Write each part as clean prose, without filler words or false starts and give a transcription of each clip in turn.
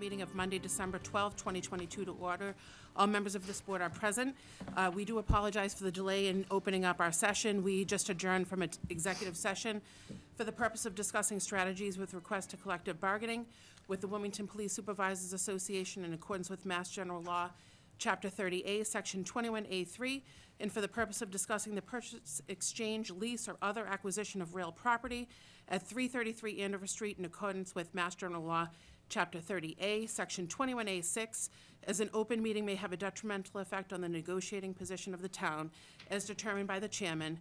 meeting of Monday, December 12, 2022 to order. All members of this board are present. We do apologize for the delay in opening up our session. We just adjourned from an executive session for the purpose of discussing strategies with request to collective bargaining with the Wilmington Police Supervisors Association in accordance with Mass General Law, Chapter 30A, Section 21A3, and for the purpose of discussing the purchase, exchange, lease, or other acquisition of real property at 333 Andover Street in accordance with Mass General Law, Chapter 30A, Section 21A6, as an open meeting may have a detrimental effect on the negotiating position of the town as determined by the chairman,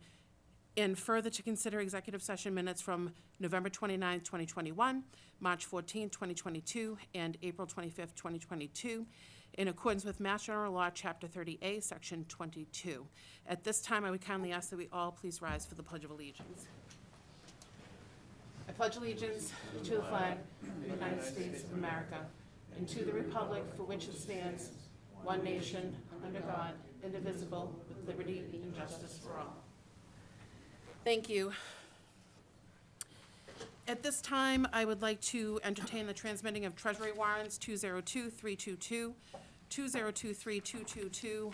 and further to consider executive session minutes from November 29, 2021, March 14, 2022, and April 25, 2022, in accordance with Mass General Law, Chapter 30A, Section 22. At this time, I would kindly ask that we all please rise for the Pledge of Allegiance. I pledge allegiance to the flag of the United States of America and to the republic for which it stands, one nation, under God, indivisible, with liberty and justice for all. Thank you. At this time, I would like to entertain the transmitting of Treasury warrants 202-322, 202-3222,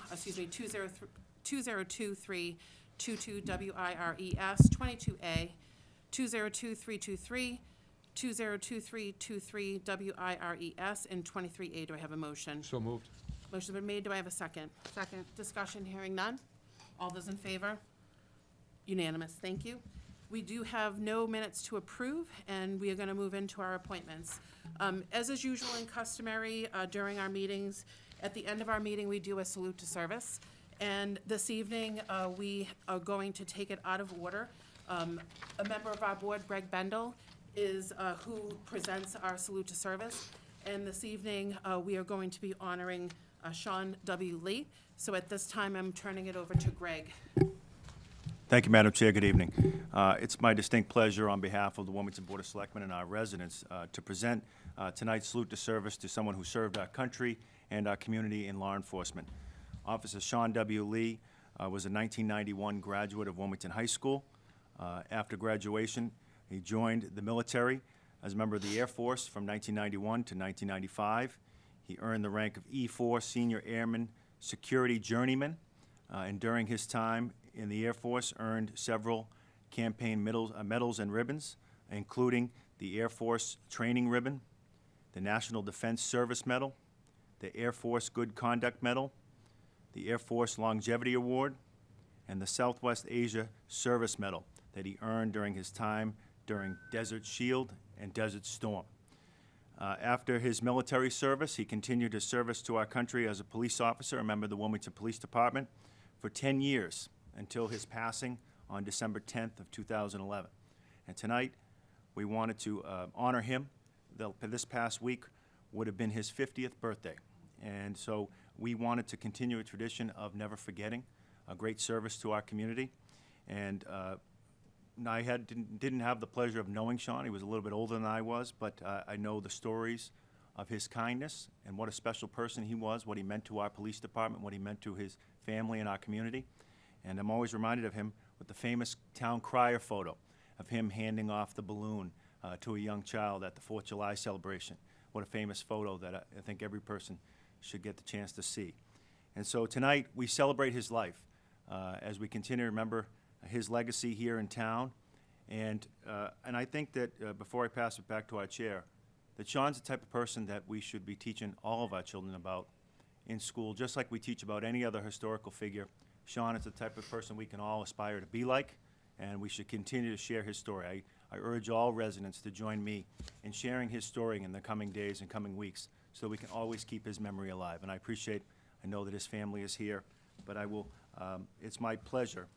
202-322 WIRES, 22A, 202-323, 202-323 WIRES, and 23A. Do I have a motion? So moved. Motion's been made. Do I have a second? Second. Discussion, hearing none. All those in favor? Unanimous. Thank you. We do have no minutes to approve, and we are going to move into our appointments. As is usual and customary during our meetings, at the end of our meeting, we do a salute to service. And this evening, we are going to take it out of order. A member of our board, Greg Bendel, is who presents our salute to service. And this evening, we are going to be honoring Sean W. Lee. So at this time, I'm turning it over to Greg. Thank you, Madam Chair. Good evening. It's my distinct pleasure on behalf of the Wilmington Board of Selectmen and our residents to present tonight's salute to service to someone who served our country and our community in law enforcement. Officer Sean W. Lee was a 1991 graduate of Wilmington High School. After graduation, he joined the military as a member of the Air Force from 1991 to 1995. He earned the rank of E4 Senior Airman Security Journeyman, and during his time in the Air Force earned several campaign medals and ribbons, including the Air Force Training Ribbon, the National Defense Service Medal, the Air Force Good Conduct Medal, the Air Force Longevity Award, and the Southwest Asia Service Medal that he earned during his time during Desert Shield and Desert Storm. After his military service, he continued his service to our country as a police officer, a member of the Wilmington Police Department, for 10 years until his passing on December 10th of 2011. And tonight, we wanted to honor him. This past week would have been his 50th birthday. And so we wanted to continue a tradition of never forgetting a great service to our community. And I didn't have the pleasure of knowing Sean. He was a little bit older than I was, but I know the stories of his kindness and what a special person he was, what he meant to our police department, what he meant to his family and our community. And I'm always reminded of him with the famous town crier photo of him handing off the balloon to a young child at the 4th of July celebration. What a famous photo that I think every person should get the chance to see. And so tonight we celebrate his life as we continue to remember his legacy here in town. And I think that before I pass it back to our chair, that Sean's the type of person that we should be teaching all of our children about in school, just like we teach about any other historical figure. Sean is the type of person we can all aspire to be like, and we should continue to share his story. I urge all residents to join me in sharing his story in the coming days and coming weeks so we can always keep his memory alive. And I know that his family is here, but it's my pleasure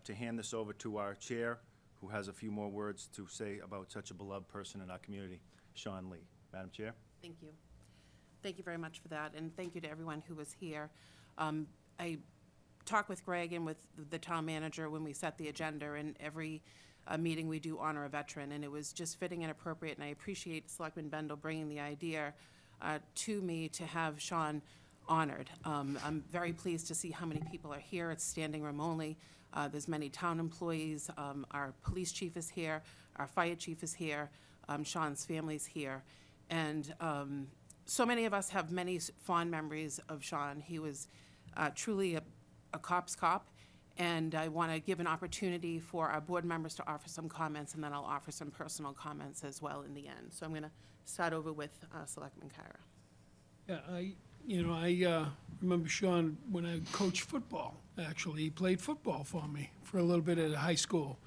to hand this over to our chair, who has a few more words to say about such a beloved person in our community, Sean Lee. Madam Chair? Thank you. Thank you very much for that, and thank you to everyone who was here. I talked with Greg and with the town manager when we set the agenda, and every meeting we do honor a veteran, and it was just fitting and appropriate, and I appreciate Selectman Bendel bringing the idea to me to have Sean honored. I'm very pleased to see how many people are here. It's standing room only. There's many town employees. Our police chief is here. Our fire chief is here. Sean's family's here. And so many of us have many fond memories of Sean. He was truly a cop's cop, and I want to give an opportunity for our board members to offer some comments, and then I'll offer some personal comments as well in the end. So I'm going to start over with Selectman Kyra. Yeah, I remember Sean when I coached football, actually. He played football for me for a little bit at high school.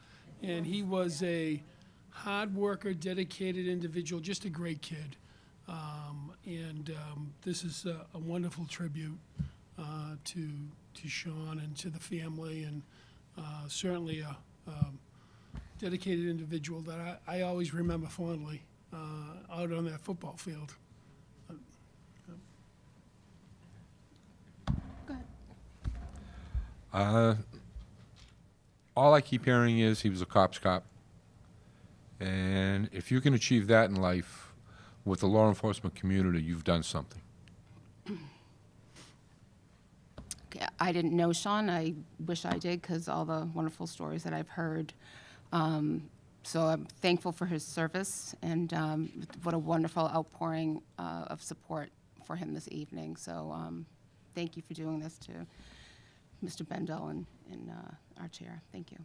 And he was a hard worker, dedicated individual, just a great kid. This is a wonderful tribute to Sean and to the family, and certainly a dedicated individual that I always remember fondly out on that football field. Go ahead. All I keep hearing is he was a cop's cop. And if you can achieve that in life with the law enforcement community, you've done something. Okay, I didn't know Sean. I wish I did, because all the wonderful stories that I've heard. So I'm thankful for his service, and what a wonderful outpouring of support for him this evening. So thank you for doing this to Mr. Bendel and our chair. Thank you.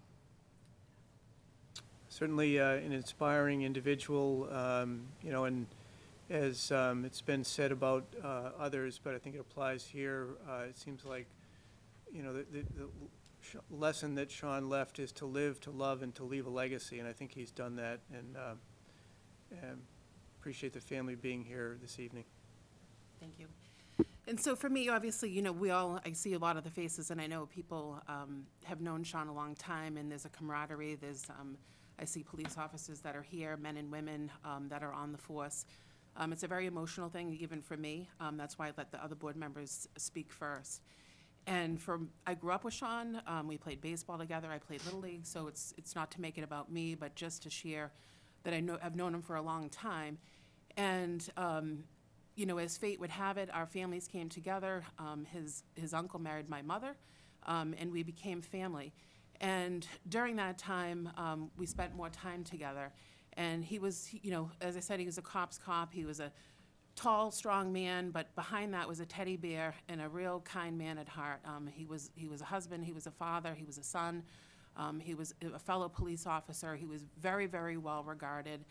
Certainly an inspiring individual, and as it's been said about others, but I think it applies here. It seems like, the lesson that Sean left is to live, to love, and to leave a legacy, and I think he's done that, and appreciate the family being here this evening. Thank you. And so for me, obviously, I see a lot of the faces, and I know people have known Sean a long time, and there's a camaraderie. I see police officers that are here, men and women that are on the force. It's a very emotional thing, even for me. That's why I let the other board members speak first. And I grew up with Sean. We played baseball together. I played Little League, so it's not to make it about me, but just to share that I've known him for a long time. And as fate would have it, our families came together. His uncle married my mother, and we became family. And during that time, we spent more time together. And he was, as I said, he was a cop's cop. He was a tall, strong man, but behind that was a teddy bear and a real kind man at heart. He was a husband. He was a father. He was a son. He was a fellow police officer. He was very, very well regarded,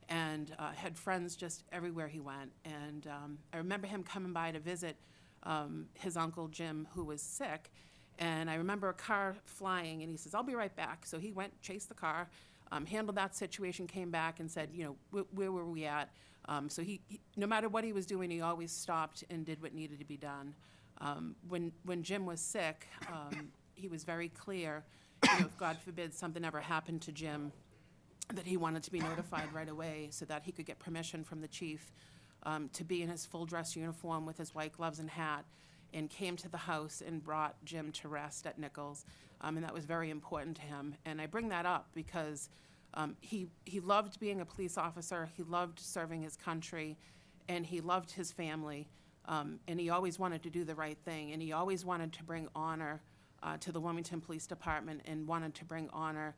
and had friends just everywhere he went. And I remember him coming by to visit his uncle Jim, who was sick. And I remember a car flying, and he says, "I'll be right back." So he went, chased the car, handled that situation, came back and said, where were we at? So he, no matter what he was doing, he always stopped and did what needed to be done. When Jim was sick, he was very clear, if God forbid something ever happened to Jim, that he wanted to be notified right away so that he could get permission from the chief to be in his full dress uniform with his white gloves and hat, and came to the house and brought Jim to rest at Nichols. And that was very important to him. And I bring that up because he loved being a police officer, he loved serving his country, and he loved his family. And he always wanted to do the right thing, and he always wanted to bring honor to the Wilmington Police Department, and wanted to bring honor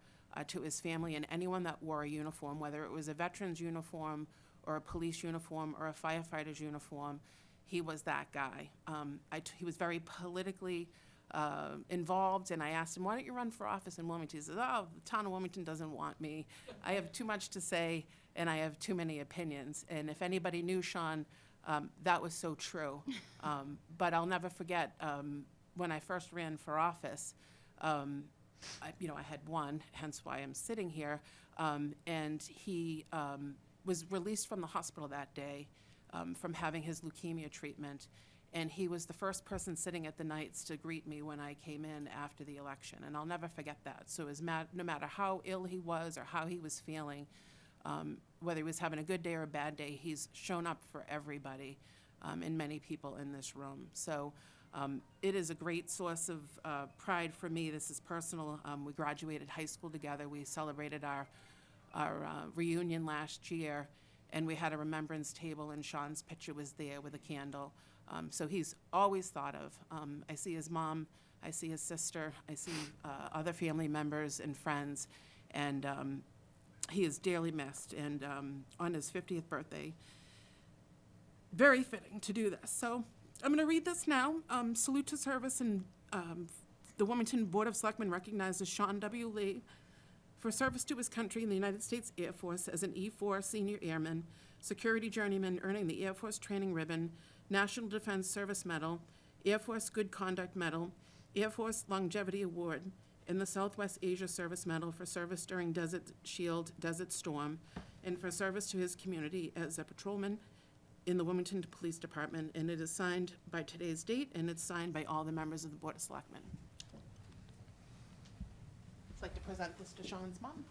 to his family and anyone that wore a uniform, whether it was a veteran's uniform or a police uniform or a firefighter's uniform. He was that guy. He was very politically involved, and I asked him, "Why don't you run for office in Wilmington?" He says, "Oh, the town of Wilmington doesn't want me. I have too much to say, and I have too many opinions." And if anybody knew Sean, that was so true. But I'll never forget when I first ran for office. I had won, hence why I'm sitting here. And he was released from the hospital that day from having his leukemia treatment. And he was the first person sitting at the Knights to greet me when I came in after the election. And I'll never forget that. So it was no matter how ill he was or how he was feeling, whether he was having a good day or a bad day, he's shown up for everybody and many people in this room. So it is a great source of pride for me. This is personal. We graduated high school together. We celebrated our reunion last year, and we had a remembrance table, and Sean's picture was there with a candle. So he's always thought of. I see his mom, I see his sister, I see other family members and friends, and he is dearly missed. And on his 50th birthday, very fitting to do this. So I'm going to read this now. Salute to service, and the Wilmington Board of Selectmen recognizes Sean W. Lee for service to his country in the United States Air Force as an E-4 Senior Airman, Security Journeyman, earning the Air Force Training Ribbon, National Defense Service Medal, Air Force Good Conduct Medal, Air Force Longevity Award, and the Southwest Asia Service Medal for service during Desert Shield, Desert Storm, and for service to his community as a patrolman in the Wilmington Police Department. And it is signed by today's date, and it's signed by all the members of the Board of Selectmen. I'd like to present this to Sean's mom,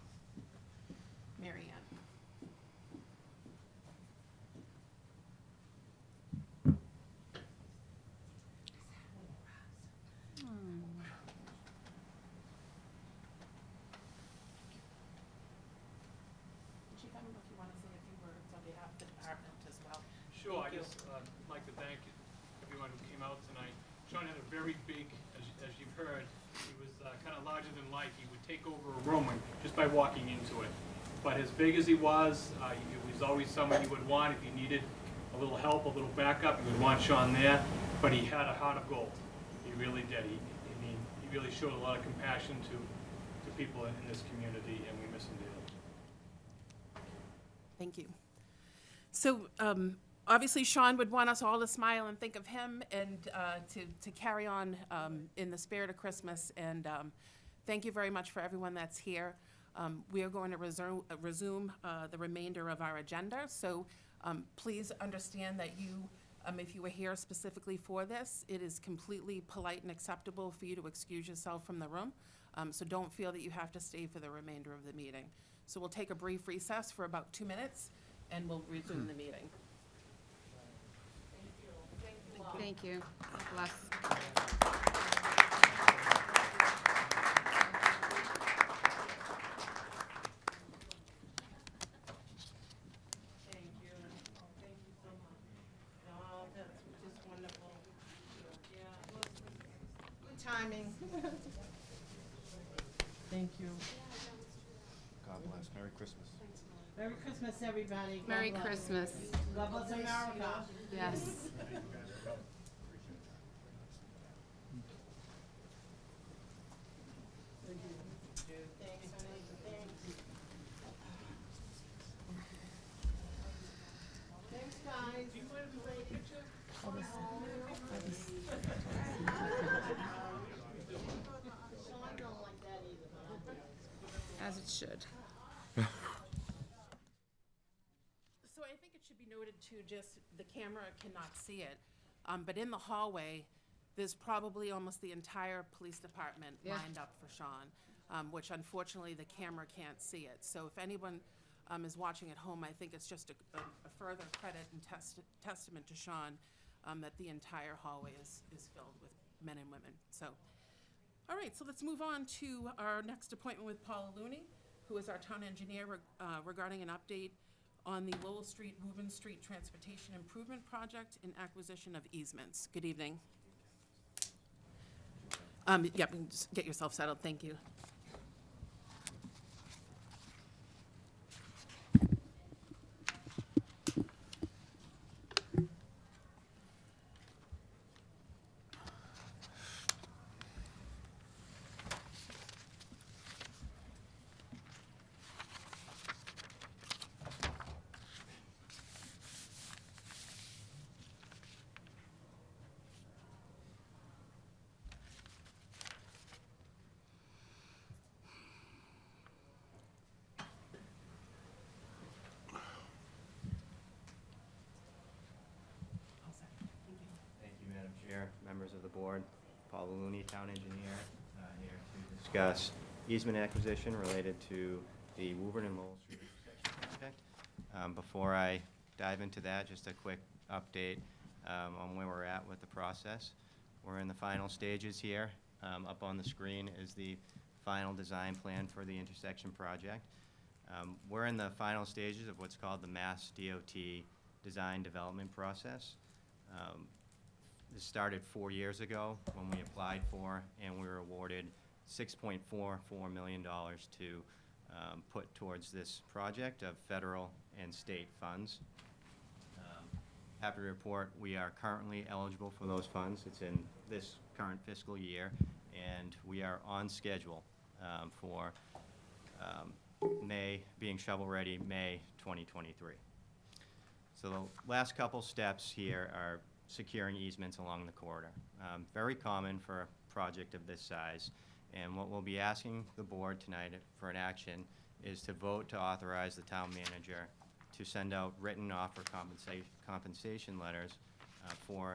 Mary Ann. Chief, I don't know if you want to say a few words on behalf of the department as well. Sure, I Thank you. just like to thank everyone who came out tonight. Sean had a very big, as you've heard, he was kind of larger than life. He would take over a room just by walking into it. But as big as he was always someone you would want if you needed a little help, a little backup. You would want Sean there, but he had a heart of gold. He really did. He really showed a lot of compassion to people in this community, and we miss him dearly. Thank you. So, obviously, Sean would want us all to smile and think of him and to carry on in the spirit of Christmas. And thank you very much for everyone that's here. We are going to resume the remainder of our agenda. So please understand that you, if you were here specifically for this, it is completely polite and acceptable for you to excuse yourself from the room. So don't feel that you have to stay for the remainder of the meeting. So we'll take a brief recess for about 2 minutes, and we'll resume the meeting. Thank you. God bless. Thank you. Thank you so much. Oh, that's just wonderful. Yeah, good timing. Thank you. God bless. Merry Christmas. Merry Christmas, everybody. God Merry bless. Christmas. God bless America. Yes. Thanks, guys. Sean don't like that either. As it should. So I think it should be noted too, just the camera cannot see it, but in the hallway, there's probably almost the entire police department Yeah. lined up for Sean, which unfortunately the camera can't see it. So if anyone is watching at home, I think it's just a further credit and testament to Sean that the entire hallway is filled with men and women. So, all right, so let's move on to our next appointment with Paula Looney, who is our town engineer regarding an update on the Lowell Street, Woburn Street Transportation Improvement Project and acquisition of easements. Good evening. Yep, just get yourself settled, thank you. All set. Thank you. Thank you, Madam Chair, members of the board. Paul Looney, Town Engineer, here to discuss easement acquisition related to the Woburn and Lowell Street intersection project. Before I dive into that, just a quick update on where we're at with the process. We're in the final stages here. Up on the screen is the final design plan for the intersection project. We're in the final stages of what's called the Mass DOT design development process. This started 4 years ago when we applied for and we were awarded $6.44 million to put towards this project of federal and state funds. Happy to report we are currently eligible for those funds. It's in this current fiscal year, and we are on schedule for May, being shovel-ready May 2023. So the last couple steps here are securing easements along the corridor. Very common for a project of this size, and what we'll be asking the board tonight for an action is to vote to authorize the town manager to send out written offer compensation letters for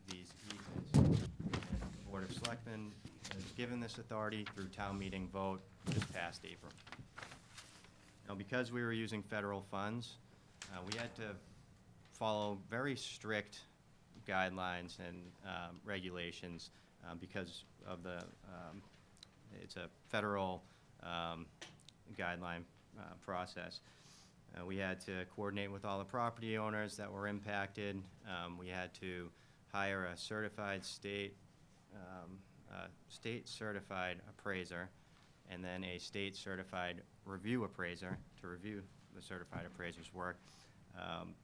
these easements. And the Board of Selectmen has given this authority through town meeting vote this past April. Now, because we were using federal funds, we had to follow very strict guidelines and regulations because of the, it's a federal guideline process. We had to coordinate with all the property owners that were impacted. We had to hire a certified state certified appraiser, and then a state certified review appraiser to review the certified appraiser's work.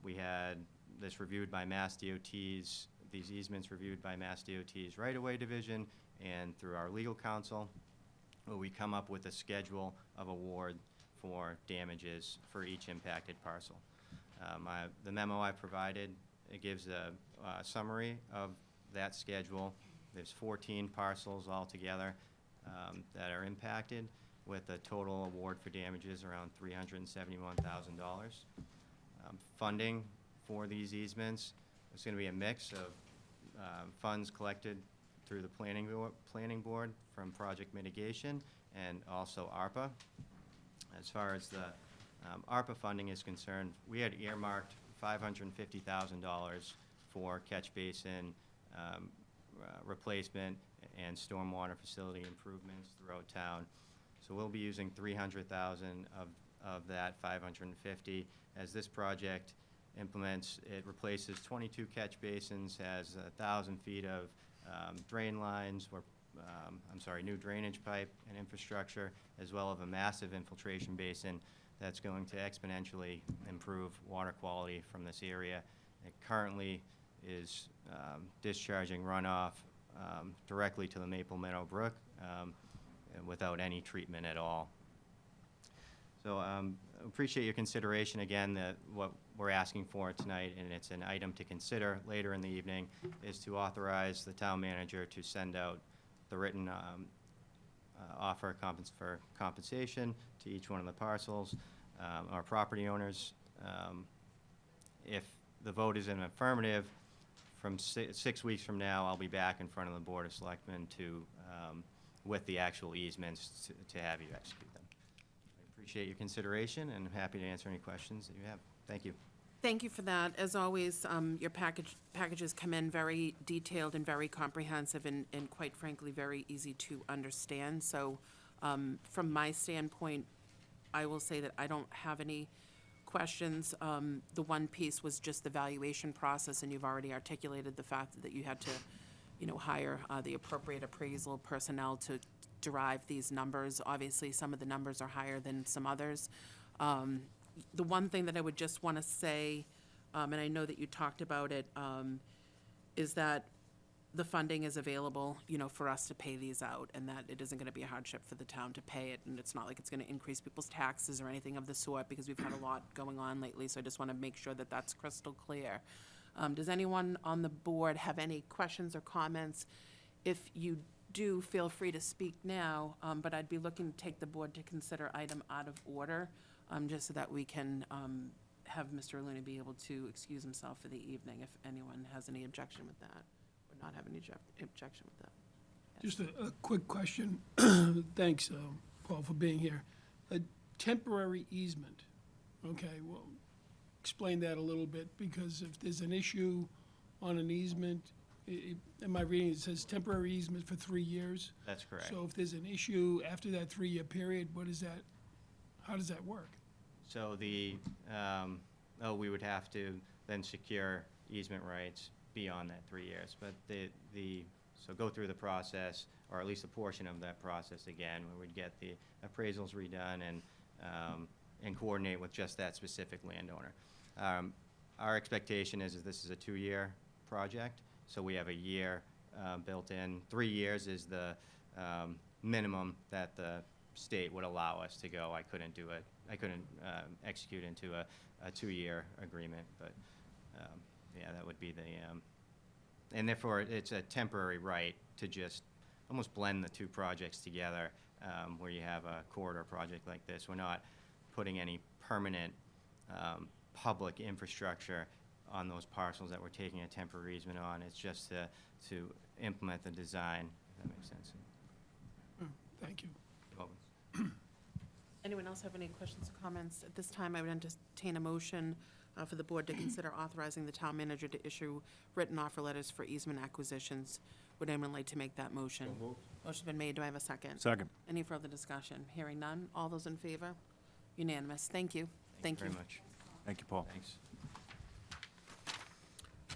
We had this reviewed by Mass DOT's, these easements reviewed by Mass DOT's right-of-way division and through our legal counsel, where we come up with a schedule of award for damages for each impacted parcel. The memo I provided, it gives a summary of that schedule. There's 14 parcels altogether that are impacted, with a total award for damages around $371,000. Funding for these easements is going to be a mix of funds collected through the planning board from project mitigation and also ARPA. As far as the ARPA funding is concerned, we had earmarked $550,000 for catch basin replacement and stormwater facility improvements throughout town. So we'll be using $300,000 of that $550. As this project implements, it replaces 22 catch basins, has 1,000 feet of drain lines, or new drainage pipe and infrastructure, as well as a massive infiltration basin that's going to exponentially improve water quality from this area. It currently is discharging runoff directly to the Maple Meadow Brook without any treatment at all. So appreciate your consideration. Again, what we're asking for tonight, and it's an item to consider later in the evening, is to authorize the town manager to send out the written offer for compensation to each one of the parcels, our property owners. If the vote is in affirmative, from 6 weeks from now, I'll be back in front of the Board of Selectmen with the actual easements to have you execute them. I appreciate your consideration, and I'm happy to answer any questions that you have. Thank you. Thank you for that. As always, your packages come in very detailed and very comprehensive and quite frankly, very easy to understand. So from my standpoint, I will say that I don't have any questions. The one piece was just the valuation process, and you've already articulated the fact that you had to, hire the appropriate appraisal personnel to derive these numbers. Obviously, some of the numbers are higher than some others. The one thing that I would just want to say, and I know that you talked about it, is that the funding is available, for us to pay these out, and that it isn't going to be a hardship for the town to pay it, and it's not like it's going to increase people's taxes or anything of the sort, because we've had a lot going on lately, so I just want to make sure that that's crystal clear. Does anyone on the board have any questions or comments? If you do, feel free to speak now, but I'd be looking to take the board to consider item out of order, just so that we can have Mr. Looney be able to excuse himself for the evening, if anyone has any objection with that, or not have any objection with that. Just a quick question. Thanks, Paul, for being here. A temporary easement, okay, well, explain that a little bit, because if there's an issue on an easement, am I reading, it says temporary easement for 3 years? That's correct. So if there's an issue after that 3-year period, what is that, how does that work? So we would have to then secure easement rights beyond that 3 years. But so go through the process, or at least a portion of that process again, where we'd get the appraisals redone and coordinate with just that specific landowner. Our expectation is this is a 2-year project, so we have a year built in. 3 years is the minimum that the state would allow us to go. I couldn't execute into a 2-year agreement, but yeah, that would be the, and therefore it's a temporary right to just almost blend the two projects together, where you have a corridor project like this. We're not putting any permanent public infrastructure on those parcels that we're taking a temporary easement on. It's just to implement the design, if that makes sense. Thank you. You're welcome. Anyone else have any questions or comments? At this time, I would entertain a motion for the board to consider authorizing the town manager to issue written offer letters for easement acquisitions. Would anyone like to make that motion? Motion's been made. Do I have a second? Second. Any further discussion? Hearing none. All those in favor? Unanimous. Thank you. Thank you. Very much. Thank you, Paul. Thanks.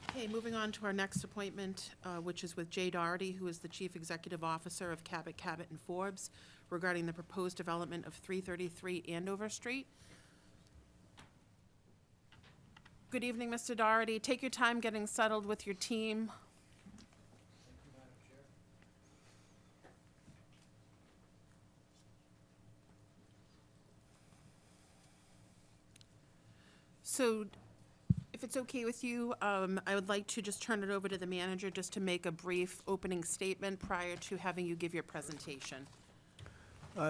Okay, moving on to our next appointment, which is with Jay Doherty, who is the Chief Executive Officer of Cabot, and Forbes, regarding the proposed development of 333 Andover Street. Good evening, Mr. Doherty. Take your time getting settled with your team. So, if it's okay with you, I would like to just turn it over to the manager just to make a brief opening statement prior to having you give your presentation.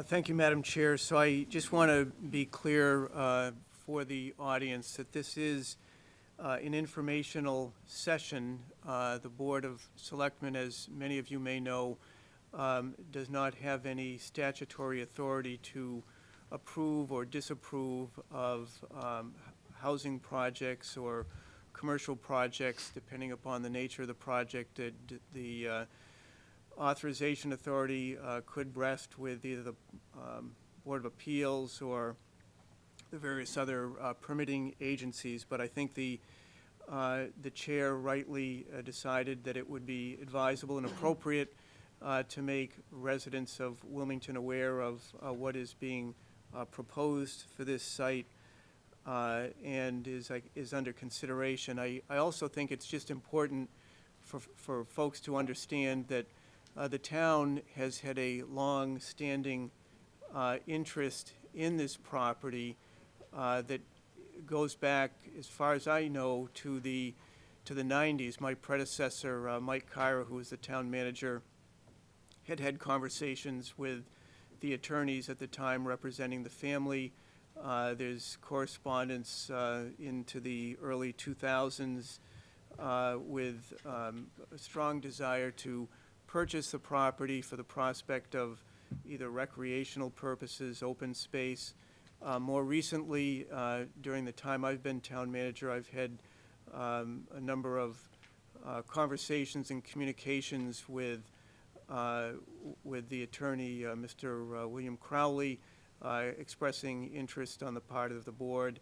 Thank you, Madam Chair. So I just want to be clear for the audience that this is an informational session. The Board of Selectmen, as many of you may know, does not have any statutory authority to approve or disapprove of housing projects or commercial projects, depending upon the nature of the project. The authorization authority could rest with either the Board of Appeals or the various other permitting agencies, but I think the chair rightly decided that it would be advisable and appropriate to make residents of Wilmington aware of what is being proposed for this site and is under consideration. I also think it's just important for folks to understand that the town has had a long-standing interest in this property that goes back, as far as I know, to the 90s. My predecessor, Mike Kyra, who was the town manager, had conversations with the attorneys at the time representing the family. There's correspondence into the early 2000s with a strong desire to purchase the property for the prospect of either recreational purposes, open space. More recently, during the time I've been town manager, I've had a number of conversations and communications with the attorney, Mr. William Crowley, expressing interest on the part of the board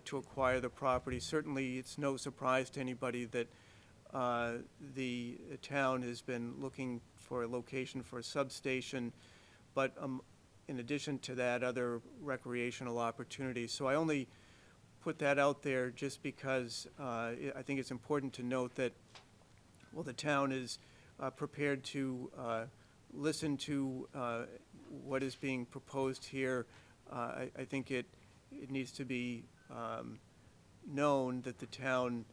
to acquire the property. Certainly, it's no surprise to anybody that the town has been looking for a location for a substation, but in addition to that, other recreational opportunities. So I only put that out there just because I think it's important to note that, well, the town is prepared to listen to what is being proposed here. I think it needs to be known that the town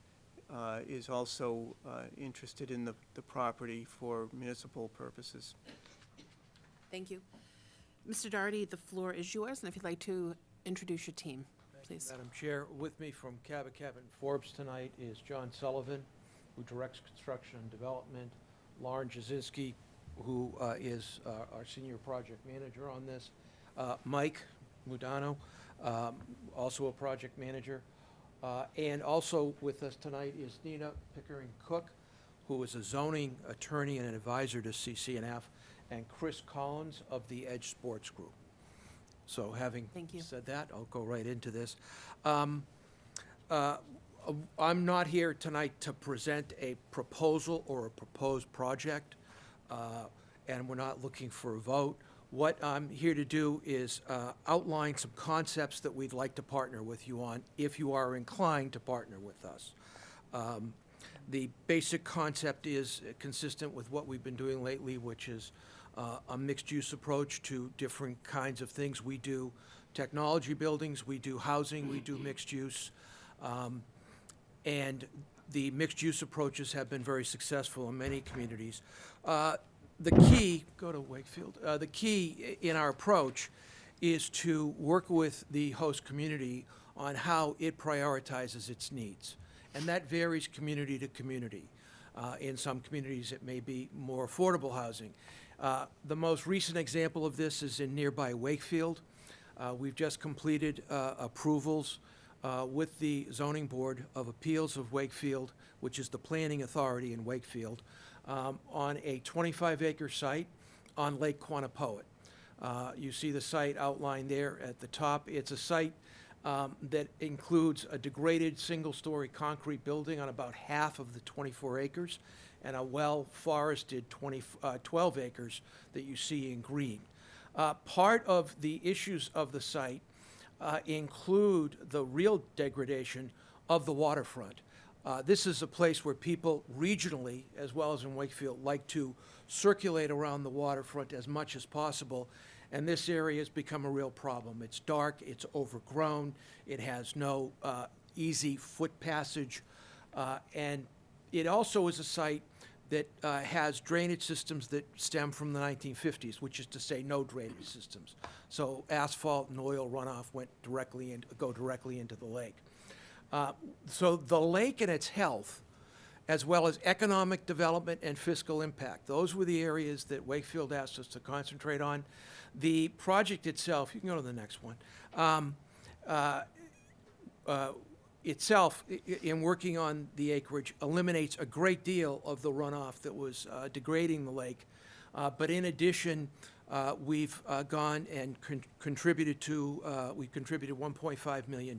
is also interested in the property for municipal purposes. Thank you. Mr. Doherty, the floor is yours, and if you'd like to introduce your team, please. Madam Chair, with me from Cabot, and Forbes tonight is John Sullivan, who directs construction and development, Lauren Jasinski, who is our senior project manager on this, Mike Mudano, also a project manager, and also with us tonight is Nina Pickering-Cook, who is a zoning attorney and an advisor to CCNF, and Chris Collins of the Edge Sports Group. So having Thank you. said that, I'll go right into this. I'm not here tonight to present a proposal or a proposed project, and we're not looking for a vote. What I'm here to do is outline some concepts that we'd like to partner with you on, if you are inclined to partner with us. The basic concept is consistent with what we've been doing lately, which is a mixed-use approach to different kinds of things. We do technology buildings, we do housing, we do mixed use. And the mixed-use approaches have been very successful in many communities. The key, go to Wakefield, the key in our approach is to work with the host community on how it prioritizes its needs. And that varies community to community. In some communities, it may be more affordable housing. The most recent example of this is in nearby Wakefield. We've just completed approvals with the Zoning Board of Appeals of Wakefield, which is the planning authority in Wakefield, on a 25-acre site on Lake Quannapoet. You see the site outlined there at the top. It's a site that includes a degraded single-story concrete building on about half of the 24 acres and a well-forested 12 acres that you see in green. Part of the issues of the site include the real degradation of the waterfront. This is a place where people regionally, as well as in Wakefield, like to circulate around the waterfront as much as possible, and this area has become a real problem. It's dark, it's overgrown, it has no easy foot passage, and it also is a site that has drainage systems that stem from the 1950s, which is to say no drainage systems. So asphalt and oil runoff go directly into the lake. So the lake and its health, as well as economic development and fiscal impact, those were the areas that Wakefield asked us to concentrate on. The project itself, you can go to the next one, itself, in working on the acreage, eliminates a great deal of the runoff that was degrading the lake. But in addition, we've gone and contributed $1.5 million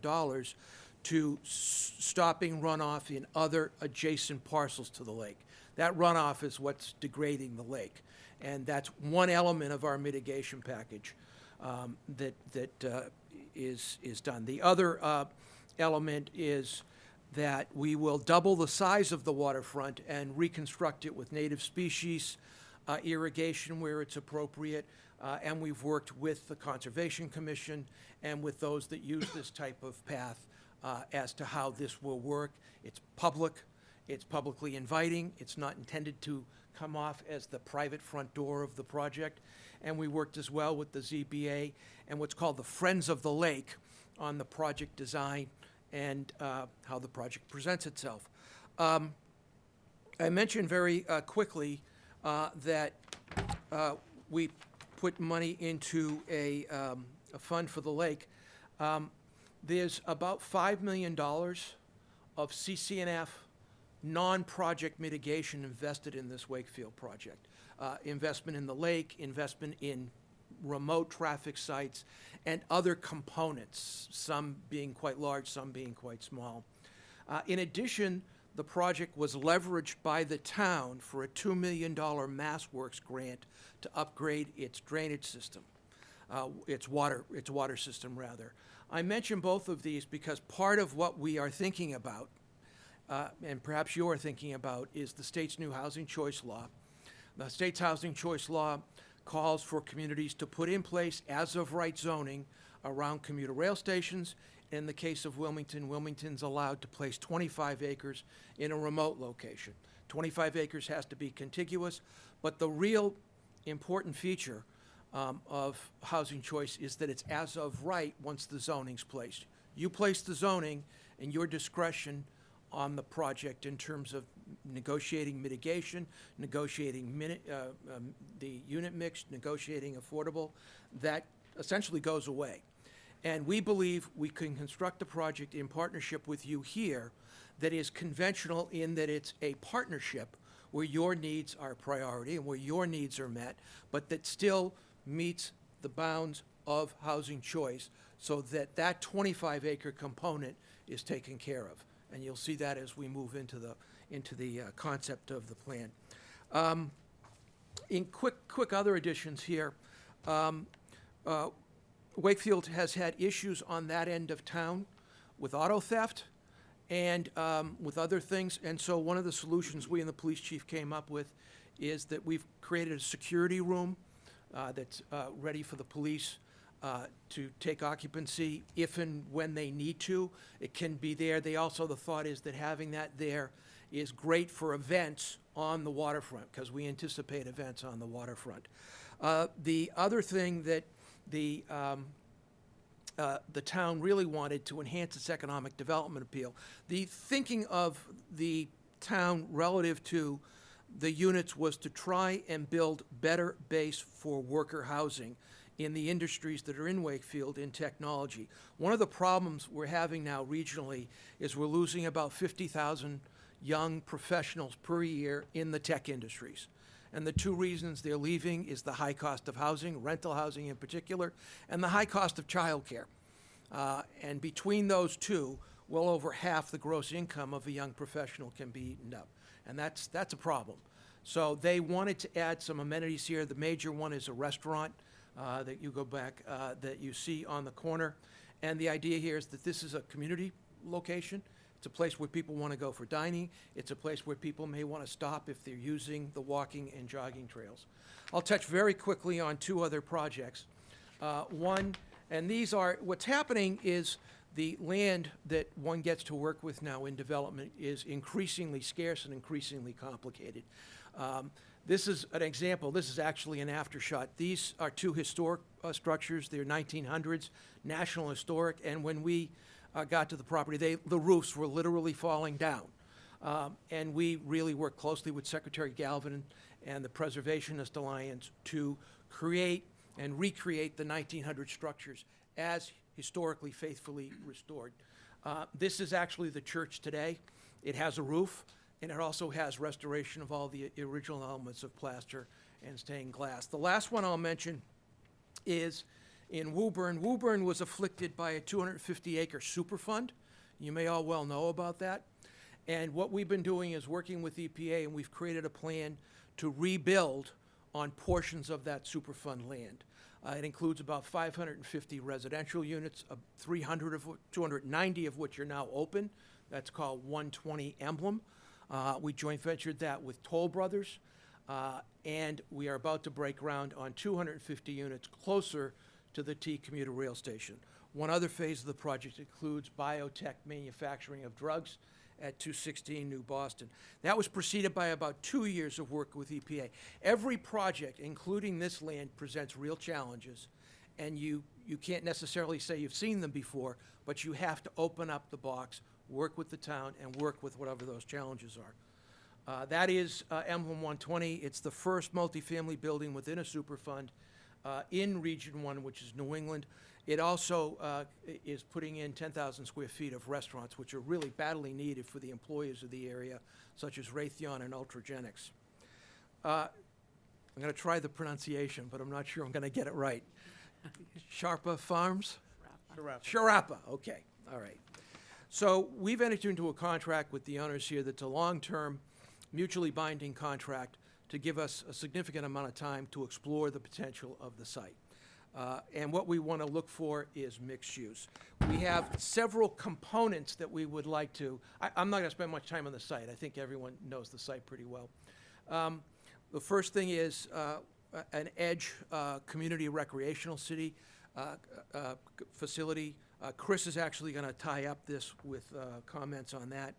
to stopping runoff in other adjacent parcels to the lake. That runoff is what's degrading the lake. And that's one element of our mitigation package that is done. The other element is that we will double the size of the waterfront and reconstruct it with native species, irrigation where it's appropriate, and we've worked with the Conservation Commission and with those that use this type of path as to how this will work. It's public, it's publicly inviting, it's not intended to come off as the private front door of the project, and we worked as well with the ZBA and what's called the Friends of the Lake on the project design and how the project presents itself. I mentioned very quickly that we put money into a fund for the lake. There's about $5 million of CCNF non-project mitigation invested in this Wakefield project. Investment in the lake, investment in remote traffic sites, and other components, some being quite large, some being quite small. In addition, the project was leveraged by the town for a $2 million MassWorks grant to upgrade its drainage system, its water system, rather. I mention both of these because part of what we are thinking about, and perhaps you are thinking about, is the state's new housing choice law. The state's housing choice law calls for communities to put in place as-of-right zoning around commuter rail stations. In the case of Wilmington, Wilmington's allowed to place 25 acres in a remote location. 25 acres has to be contiguous, but the real important feature of housing choice is that it's as of right once the zoning's placed. You place the zoning and your discretion on the project in terms of negotiating mitigation, negotiating the unit mix, negotiating affordable, that essentially goes away. And we believe we can construct a project in partnership with you here that is conventional in that it's a partnership where your needs are a priority and where your needs are met, but that still meets the bounds of housing choice so that that 25-acre component is taken care of. And you'll see that as we move into the concept of the plan. In quick other additions here, Wakefield has had issues on that end of town with auto theft and with other things. And so one of the solutions we and the police chief came up with is that we've created a security room that's ready for the police to take occupancy if and when they need to. It can be there. The thought is that having that there is great for events on the waterfront, because we anticipate events on the waterfront. The other thing that the town really wanted to enhance its economic development appeal, the thinking of the town relative to the units was to try and build better base for worker housing in the industries that are in Wakefield in technology. One of the problems we're having now regionally is we're losing about 50,000 young professionals per year in the tech industries. And the two reasons they're leaving is the high cost of housing, rental housing in particular, and the high cost of childcare. And between those two, well over half the gross income of a young professional can be eaten up. And that's a problem. So they wanted to add some amenities here. The major one is a restaurant that you go back, that you see on the corner. And the idea here is that this is a community location. It's a place where people want to go for dining. It's a place where people may want to stop if they're using the walking and jogging trails. I'll touch very quickly on two other projects. One, and these are, what's happening is the land that one gets to work with now in development is increasingly scarce and increasingly complicated. This is an example. This is actually an aftershot. These are two historic structures. They're 1900s, National Historic, and when we got to the property, the roofs were literally falling down. And we really worked closely with Secretary Galvin and the Preservationist Alliance to create and recreate the 1900 structures as historically faithfully restored. This is actually the church today. It has a roof, and it also has restoration of all the original elements of plaster and stained glass. The last one I'll mention is in Woburn. Woburn was afflicted by a 250-acre superfund. You may all well know about that. And what we've been doing is working with EPA, and we've created a plan to rebuild on portions of that superfund land. It includes about 550 residential units, 290 of which are now open. That's called 120 Emblem. We joint ventured that with Toll Brothers, and we are about to break ground on 250 units closer to the T commuter rail station. One other phase of the project includes biotech manufacturing of drugs at 216 New Boston. That was preceded by about 2 years of work with EPA. Every project, including this land, presents real challenges, and you can't necessarily say you've seen them before, but you have to open up the box, work with the town, and work with whatever those challenges are. That is Emblem 120. It's the first multifamily building within a Superfund in Region 1, which is New England. It also is putting in 10,000 square feet of restaurants, which are really badly needed for the employers of the area, such as Raytheon and Ultragenics. I'm going to try the pronunciation, but I'm not sure I'm going to get it right. Sharpa Farms? Sharapa, okay, all right. So we've entered into a contract with the owners here that's a long-term, mutually binding contract to give us a significant amount of time to explore the potential of the site. And what we want to look for is mixed use. We have several components that we would like to, I'm not going to spend much time on the site. I think everyone knows the site pretty well. The first thing is an edge community recreational city facility. Chris is actually going to tie up this with comments on that.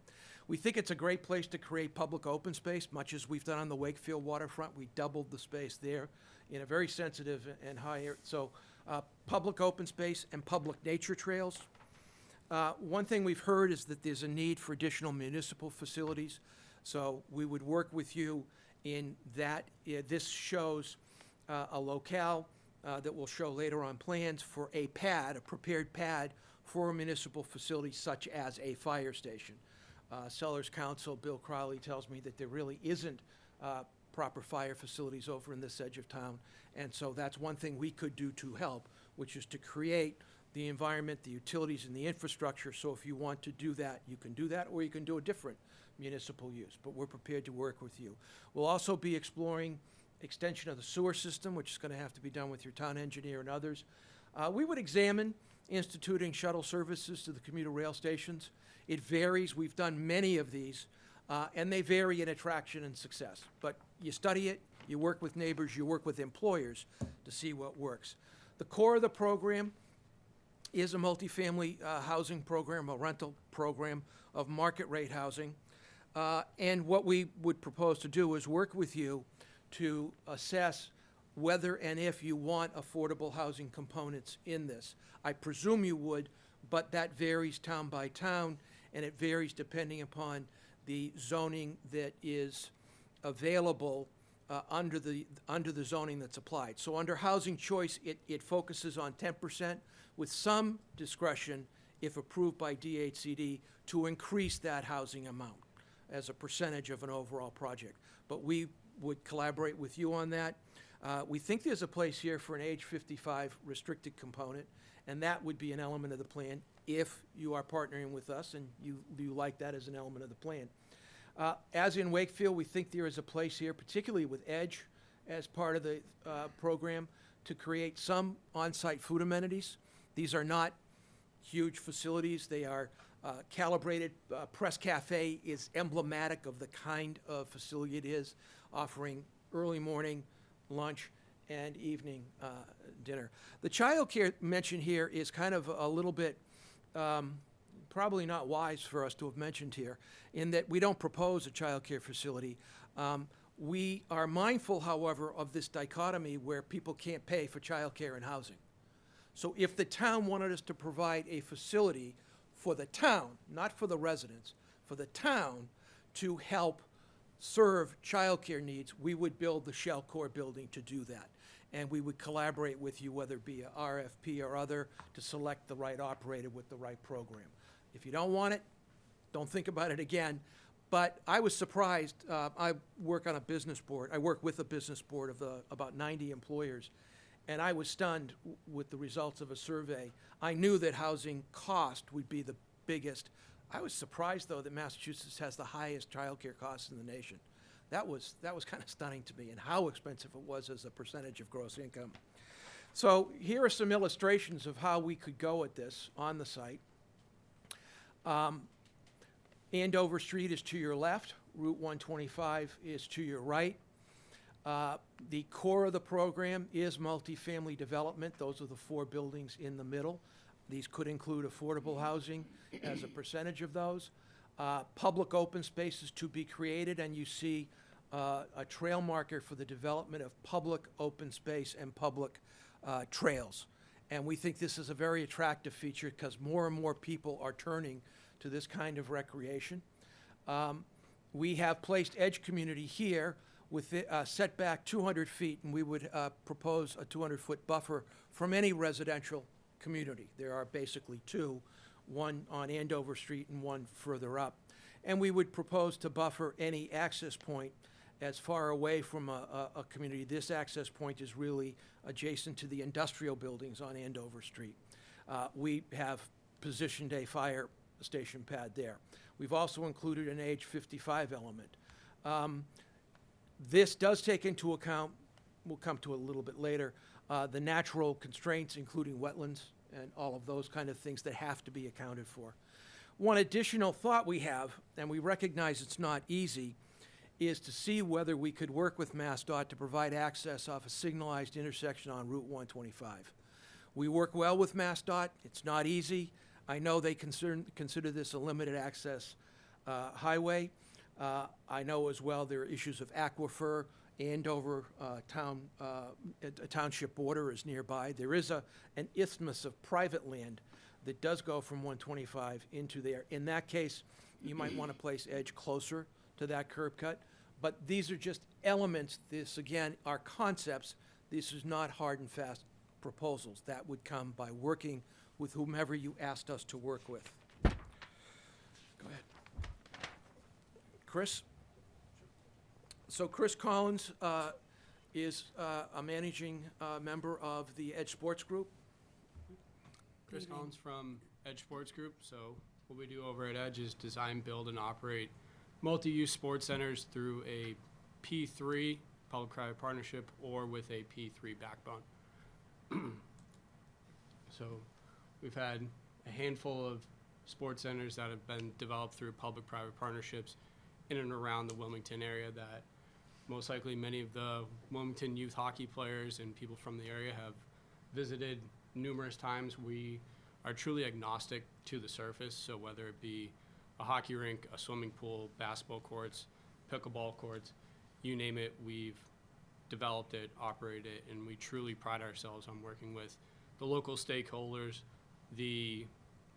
We think it's a great place to create public open space, much as we've done on the Wakefield waterfront. We doubled the space there in a very sensitive and high area. So public open space and public nature trails. One thing we've heard is that there's a need for additional municipal facilities. So we would work with you in that. This shows a locale that we'll show later on plans for a pad, a prepared pad for a municipal facility such as a fire station. Sellers Council, Bill Crowley, tells me that there really isn't proper fire facilities over in this edge of town. And so that's one thing we could do to help, which is to create the environment, the utilities, and the infrastructure. So if you want to do that, you can do that, or you can do a different municipal use. But we're prepared to work with you. We'll also be exploring extension of the sewer system, which is going to have to be done with your town engineer and others. We would examine instituting shuttle services to the commuter rail stations. It varies. We've done many of these, and they vary in attraction and success. But you study it, you work with neighbors, you work with employers to see what works. The core of the program is a multifamily housing program, a rental program of market rate housing. And what we would propose to do is work with you to assess whether and if you want affordable housing components in this. I presume you would, but that varies town by town, and it varies depending upon the zoning that is available under the zoning that's applied. So under housing choice, it focuses on 10% with some discretion, if approved by DHCD, to increase that housing amount as a percentage of an overall project. But we would collaborate with you on that. We think there's a place here for an age 55 restricted component, and that would be an element of the plan if you are partnering with us and you like that as an element of the plan. As in Wakefield, we think there is a place here, particularly with EDGE as part of the program, to create some on-site food amenities. These are not huge facilities. They are calibrated. Press Cafe is emblematic of the kind of facility it is, offering early morning, lunch, and evening dinner. The childcare mentioned here is kind of a little bit probably not wise for us to have mentioned here, in that we don't propose a childcare facility. We are mindful, however, of this dichotomy where people can't pay for childcare and housing. So if the town wanted us to provide a facility for the town, not for the residents, for the town to help serve childcare needs, we would build the shell core building to do that. And we would collaborate with you, whether it be a RFP or other, to select the right operator with the right program. If you don't want it, don't think about it again. But I was surprised. I work on a business board. I work with a business board of about 90 employers. And I was stunned with the results of a survey. I knew that housing cost would be the biggest. I was surprised, though, that Massachusetts has the highest childcare costs in the nation. That was kind of stunning to me, and how expensive it was as a percentage of gross income. So here are some illustrations of how we could go at this on the site. Andover Street is to your left. Route 125 is to your right. The core of the program is multifamily development. Those are the 4 buildings in the middle. These could include affordable housing as a percentage of those. Public open spaces to be created, and you see a trail marker for the development of public open space and public trails. And we think this is a very attractive feature because more and more people are turning to this kind of recreation. We have placed EDGE community here with setback 200 feet, and we would propose a 200-foot buffer from any residential community. There are basically 2, one on Andover Street and one further up. And we would propose to buffer any access point as far away from a community. This access point is really adjacent to the industrial buildings on Andover Street. We have positioned a fire station pad there. We've also included an age 55 element. This does take into account, we'll come to it a little bit later, the natural constraints, including wetlands and all of those kind of things that have to be accounted for. One additional thought we have, and we recognize it's not easy, is to see whether we could work with MassDOT to provide access off a signalized intersection on Route 125. We work well with MassDOT. It's not easy. I know they consider this a limited access highway. I know as well there are issues of aquifer. Andover township border is nearby. There is an isthmus of private land that does go from 125 into there. In that case, you might want to place EDGE closer to that curb cut. But these are just elements. This, again, are concepts. This is not hard and fast proposals. That would come by working with whomever you asked us to work with. Go ahead. Chris? So Chris Collins is a managing member of the EDGE Sports Group. Chris Collins from EDGE Sports Group. So what we do over at EDGE is design, build, and operate multi-use sports centers through a P3 public-private partnership or with a P3 backbone. So we've had a handful of sports centers that have been developed through public-private partnerships in and around the Wilmington area that most likely many of the Wilmington youth hockey players and people from the area have visited numerous times. We are truly agnostic to the surface, so whether it be a hockey rink, a swimming pool, basketball courts, pickleball courts, you name it, we've developed it, operated it, and we truly pride ourselves on working with the local stakeholders, the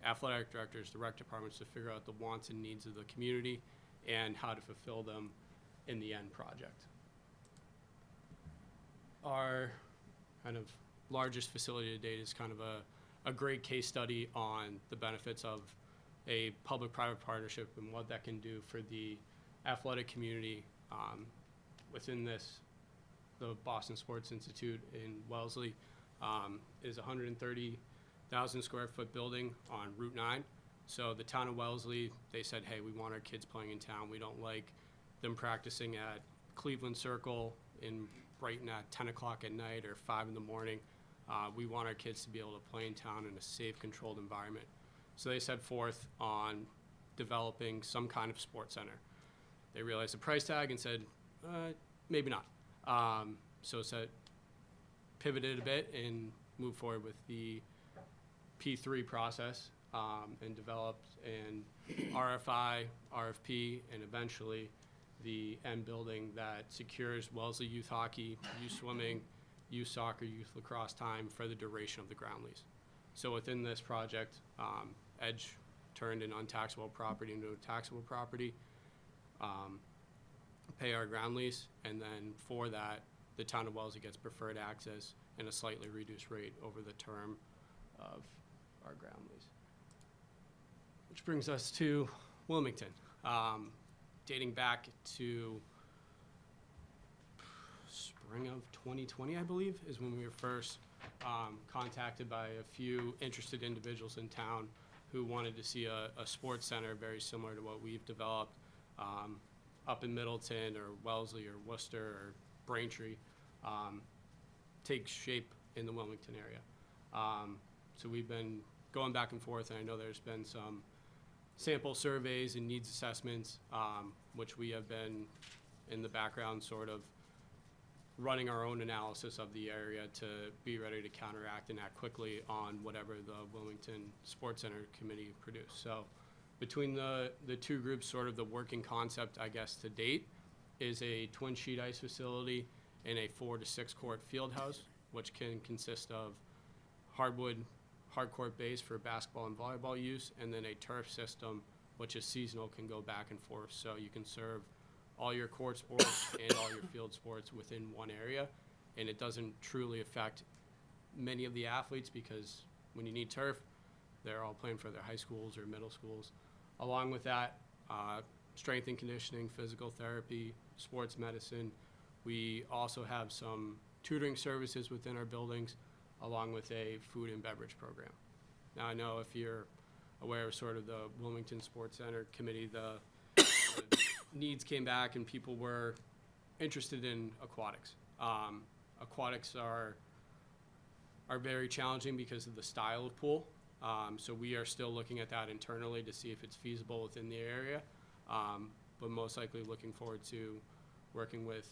athletic directors, the rec departments to figure out the wants and needs of the community and how to fulfill them in the end project. Our kind of largest facility to date is kind of a great case study on the benefits of a public-private partnership and what that can do for the athletic community. Within this, the Boston Sports Institute in Wellesley is a 130,000 square foot building on Route 9. So the town of Wellesley, they said, hey, we want our kids playing in town. We don't like them practicing at Cleveland Circle in Brighton at 10 o'clock at night or 5 in the morning. We want our kids to be able to play in town in a safe, controlled environment. So they set forth on developing some kind of sports center. They realized the price tag and said, maybe not. So pivoted a bit and moved forward with the P3 process and developed an RFI, RFP, and eventually the end building that secures Wellesley youth hockey, youth swimming, youth soccer, youth lacrosse time for the duration of the ground lease. So within this project, Edge turned an untaxable property into a taxable property, pay our ground lease, and then for that, the town of Wellesley gets preferred access and a slightly reduced rate over the term of our ground lease. Which brings us to Wilmington. Dating back to spring of 2020, I believe, is when we were first contacted by a few interested individuals in town who wanted to see a sports center very similar to what we've developed up in Middleton or Wellesley or Worcester or Braintree, take shape in the Wilmington area. So we've been going back and forth, and I know there's been some sample surveys and needs assessments, which we have been in the background sort of running our own analysis of the area to be ready to counteract and act quickly on whatever the Wilmington Sports Center Committee produced. So between the two groups, sort of the working concept, I guess, to date, is a twin sheet ice facility and a 4 to 6 court field house, which can consist of hardcourt base for basketball and volleyball use, and then a turf system, which is seasonal, can go back and forth. So you can serve all your court sports and all your field sports within one area, and it doesn't truly affect many of the athletes because when you need turf, they're all playing for their high schools or middle schools. Along with that, strength and conditioning, physical therapy, sports medicine. We also have some tutoring services within our buildings, along with a food and beverage program. Now, I know if you're aware of sort of the Wilmington Sports Center Committee, the needs came back and people were interested in aquatics. Aquatics are very challenging because of the style of pool. So we are still looking at that internally to see if it's feasible within the area, but most likely looking forward to working with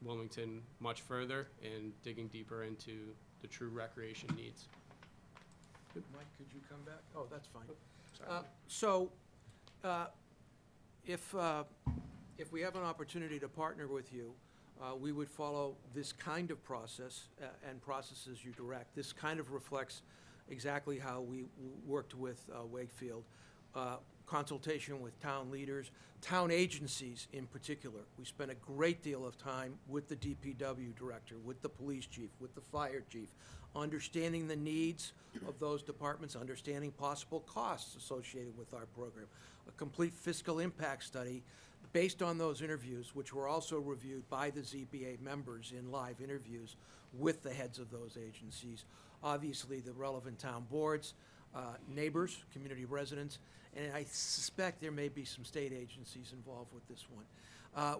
Wilmington much further and digging deeper into the true recreation needs. Mike, could you come back? Oh, that's fine. Sorry. If we have an opportunity to partner with you, we would follow this kind of process and processes you direct. This kind of reflects exactly how we worked with Wakefield. Consultation with town leaders, town agencies in particular. We spent a great deal of time with the DPW director, with the police chief, with the fire chief, understanding the needs of those departments, understanding possible costs associated with our program. A complete fiscal impact study based on those interviews, which were also reviewed by the ZBA members in live interviews with the heads of those agencies. Obviously, the relevant town boards, neighbors, community residents, and I suspect there may be some state agencies involved with this one.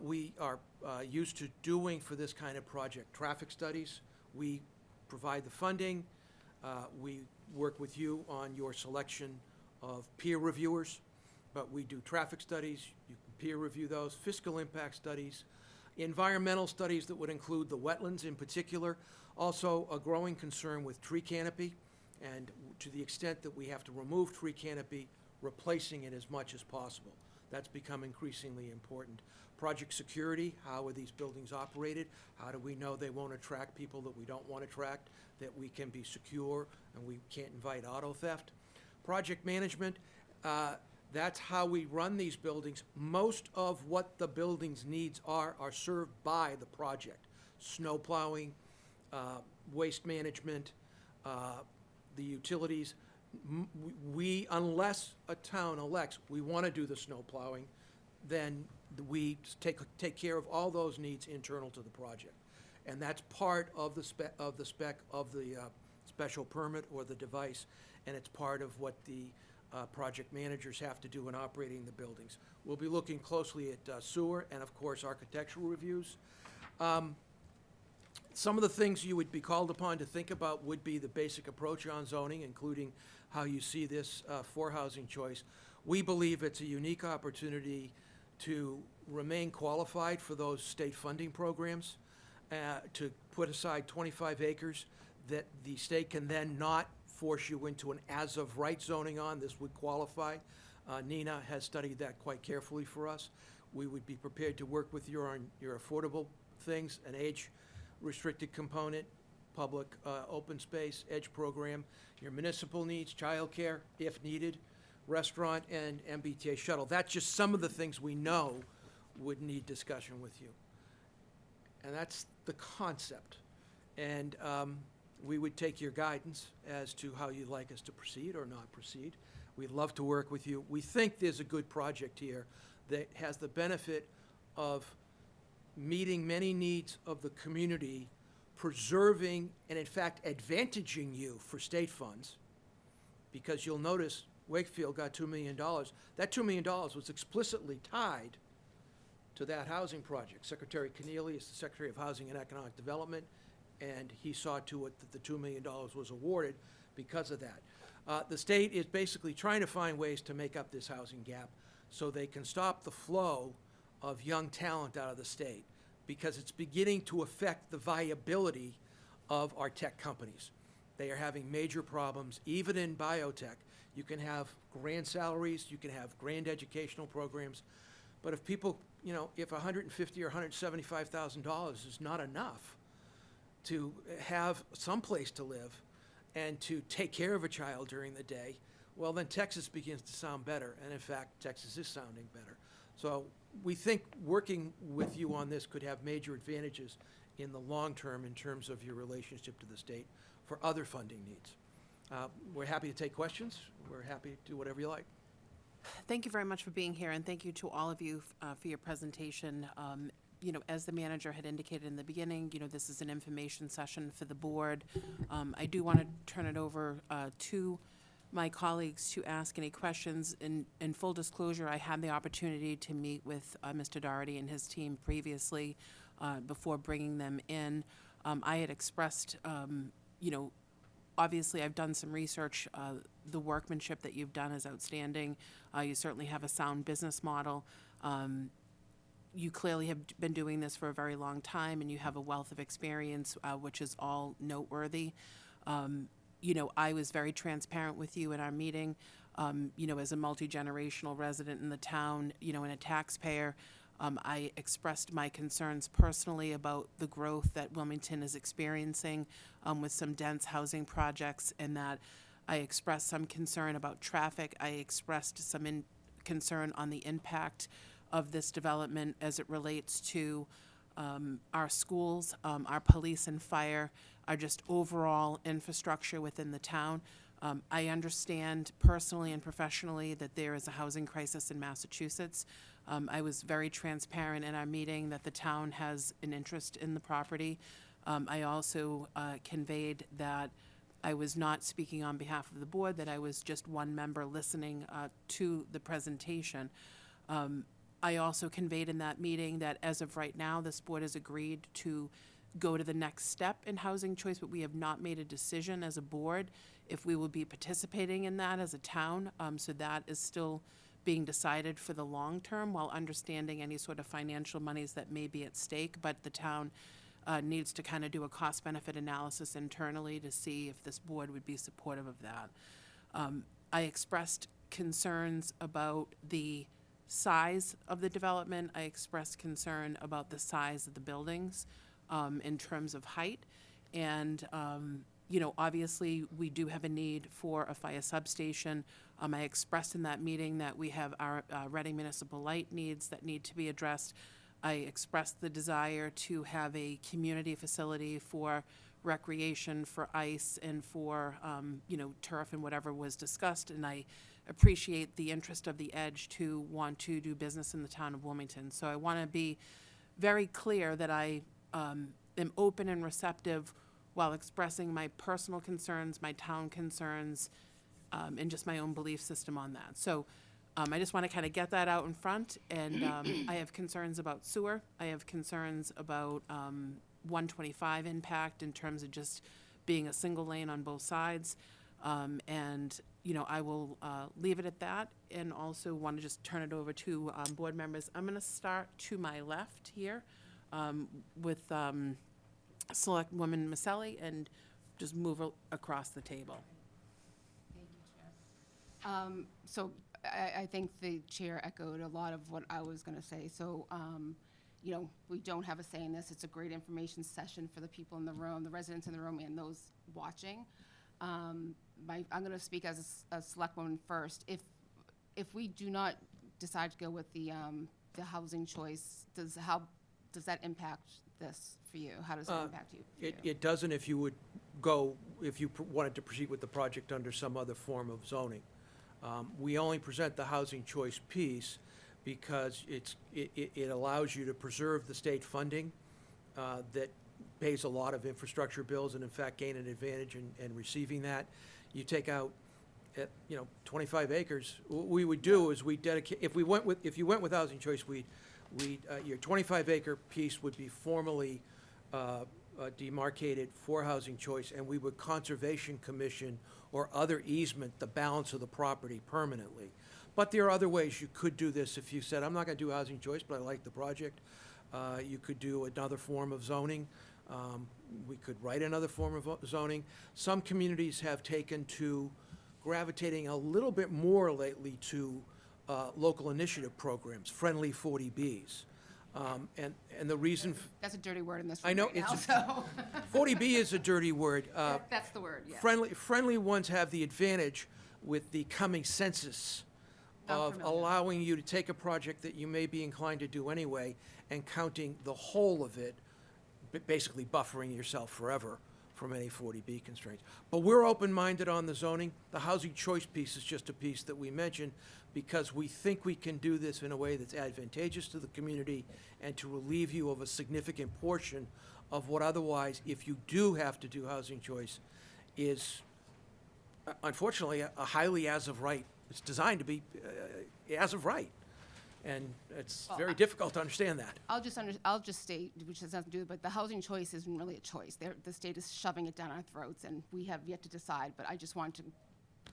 We are used to doing for this kind of project traffic studies. We provide the funding. We work with you on your selection of peer reviewers, but we do traffic studies. You can peer review those, fiscal impact studies, environmental studies that would include the wetlands in particular, also a growing concern with tree canopy, and to the extent that we have to remove tree canopy, replacing it as much as possible. That's become increasingly important. Project security, how are these buildings operated? How do we know they won't attract people that we don't want to attract, that we can be secure and we can't invite auto theft? Project management, that's how we run these buildings. Most of what the building's needs are served by the project. Snow plowing, waste management, the utilities. We, unless a town elects, we want to do the snow plowing, then we take care of all those needs internal to the project. And that's part of the spec of the special permit or the device, and it's part of what the project managers have to do in operating the buildings. We'll be looking closely at sewer and, of course, architectural reviews. Some of the things you would be called upon to think about would be the basic approach on zoning, including how you see this for housing choice. We believe it's a unique opportunity to remain qualified for those state funding programs, to put aside 25 acres that the state can then not force you into an as-of-right zoning on. This would qualify. Nina has studied that quite carefully for us. We would be prepared to work with you on your affordable things, an age-restricted component, public open space, EDGE program, your municipal needs, childcare, if needed, restaurant, and MBTA shuttle. That's just some of the things we know would need discussion with you. And that's the concept. And we would take your guidance as to how you'd like us to proceed or not proceed. We'd love to work with you. We think there's a good project here that has the benefit of meeting many needs of the community, preserving and in fact advantaging you for state funds, because you'll notice Wakefield got $2 million. That $2 million was explicitly tied to that housing project. Secretary Keneally is the Secretary of Housing and Economic Development, and he saw to it that the $2 million was awarded because of that. The state is basically trying to find ways to make up this housing gap so they can stop the flow of young talent out of the state, because it's beginning to affect the viability of our tech companies. They are having major problems, even in biotech. You can have grand salaries, you can have grand educational programs, but if people, if $150,000 or $175,000 is not enough to have some place to live and to take care of a child during the day, well, then Texas begins to sound better, and in fact, Texas is sounding better. So we think working with you on this could have major advantages in the long term in terms of your relationship to the state for other funding needs. We're happy to take questions. We're happy to do whatever you like. Thank you very much for being here, and thank you to all of you for your presentation. As the manager had indicated in the beginning, this is an information session for the board. I do want to turn it over to my colleagues to ask any questions. In full disclosure, I had the opportunity to meet with Mr. Doherty and his team previously before bringing them in. I had expressed, obviously I've done some research. The workmanship that you've done is outstanding. You certainly have a sound business model. You clearly have been doing this for a very long time, and you have a wealth of experience, which is all noteworthy. I was very transparent with you in our meeting. As a multi-generational resident in the town, and a taxpayer, I expressed my concerns personally about the growth that Wilmington is experiencing with some dense housing projects, and that I expressed some concern about traffic. I expressed some concern on the impact of this development as it relates to our schools, our police and fire, our just overall infrastructure within the town. I understand personally and professionally that there is a housing crisis in Massachusetts. I was very transparent in our meeting that the town has an interest in the property. I also conveyed that I was not speaking on behalf of the board, that I was just one member listening to the presentation. I also conveyed in that meeting that as of right now, this board has agreed to go to the next step in housing choice, but we have not made a decision as a board if we will be participating in that as a town. So that is still being decided for the long term, while understanding any sort of financial monies that may be at stake. But the town needs to kind of do a cost-benefit analysis internally to see if this board would be supportive of that. I expressed concerns about the size of the development. I expressed concern about the size of the buildings in terms of height. And, you know, obviously, we do have a need for a fire substation. I expressed in that meeting that we have our Reading Municipal Light needs that need to be addressed. I expressed the desire to have a community facility for recreation, for ice, and for, you know, turf and whatever was discussed. And I appreciate the interest of the Edge to want to do business in the town of Wilmington. So I want to be very clear that I am open and receptive while expressing my personal concerns, my town concerns, and just my own belief system on that. So I just want to kind of get that out in front. And I have concerns about sewer. I have concerns about 125 impact in terms of just being a single lane on both sides. And, you know, I will leave it at that, and also want to just turn it over to board members. I'm going to start to my left here with Selectwoman Maselli, and just move across the table. Thank you, Chair. So I think the chair echoed a lot of what I was going to say. So, you know, we don't have a say in this. It's a great information session for the people in the room, the residents in the room, and those watching. I'm going to speak as a selectwoman first. If we do not decide to go with the housing choice, how does that impact this for you? How does it impact you? It doesn't if you wanted to proceed with the project under some other form of zoning. We only present the housing choice piece because it allows you to preserve the state funding that pays a lot of infrastructure bills, and in fact gain an advantage in receiving that. You take out, 25 acres. What we would do is we dedicate. If you went with housing choice, your 25-acre piece would be formally demarcated for housing choice, and we would conservation commission or other easement the balance of the property permanently. But there are other ways you could do this. If you said, I'm not going to do housing choice, but I like the project, you could do another form of zoning. We could write another form of zoning. Some communities have taken to gravitating a little bit more lately to local initiative programs, friendly 40Bs. And the reason... That's a dirty word in this room I know, right now, so... 40B is a dirty word. That's the word, yeah. Friendly ones have the advantage with the coming census of allowing you to take a project that you may be inclined to do anyway and counting the whole of it, basically buffering yourself forever from any 40B constraints. But we're open-minded on the zoning. The housing choice piece is just a piece that we mentioned because we think we can do this in a way that's advantageous to the community and to relieve you of a significant portion of what otherwise, if you do have to do housing choice, is unfortunately a highly as of right. It's designed to be as of right. And it's very difficult to understand that. I'll just state, which has nothing to do with it, but the housing choice isn't really a choice. The state is shoving it down our throats, and we have yet to decide. But I just want to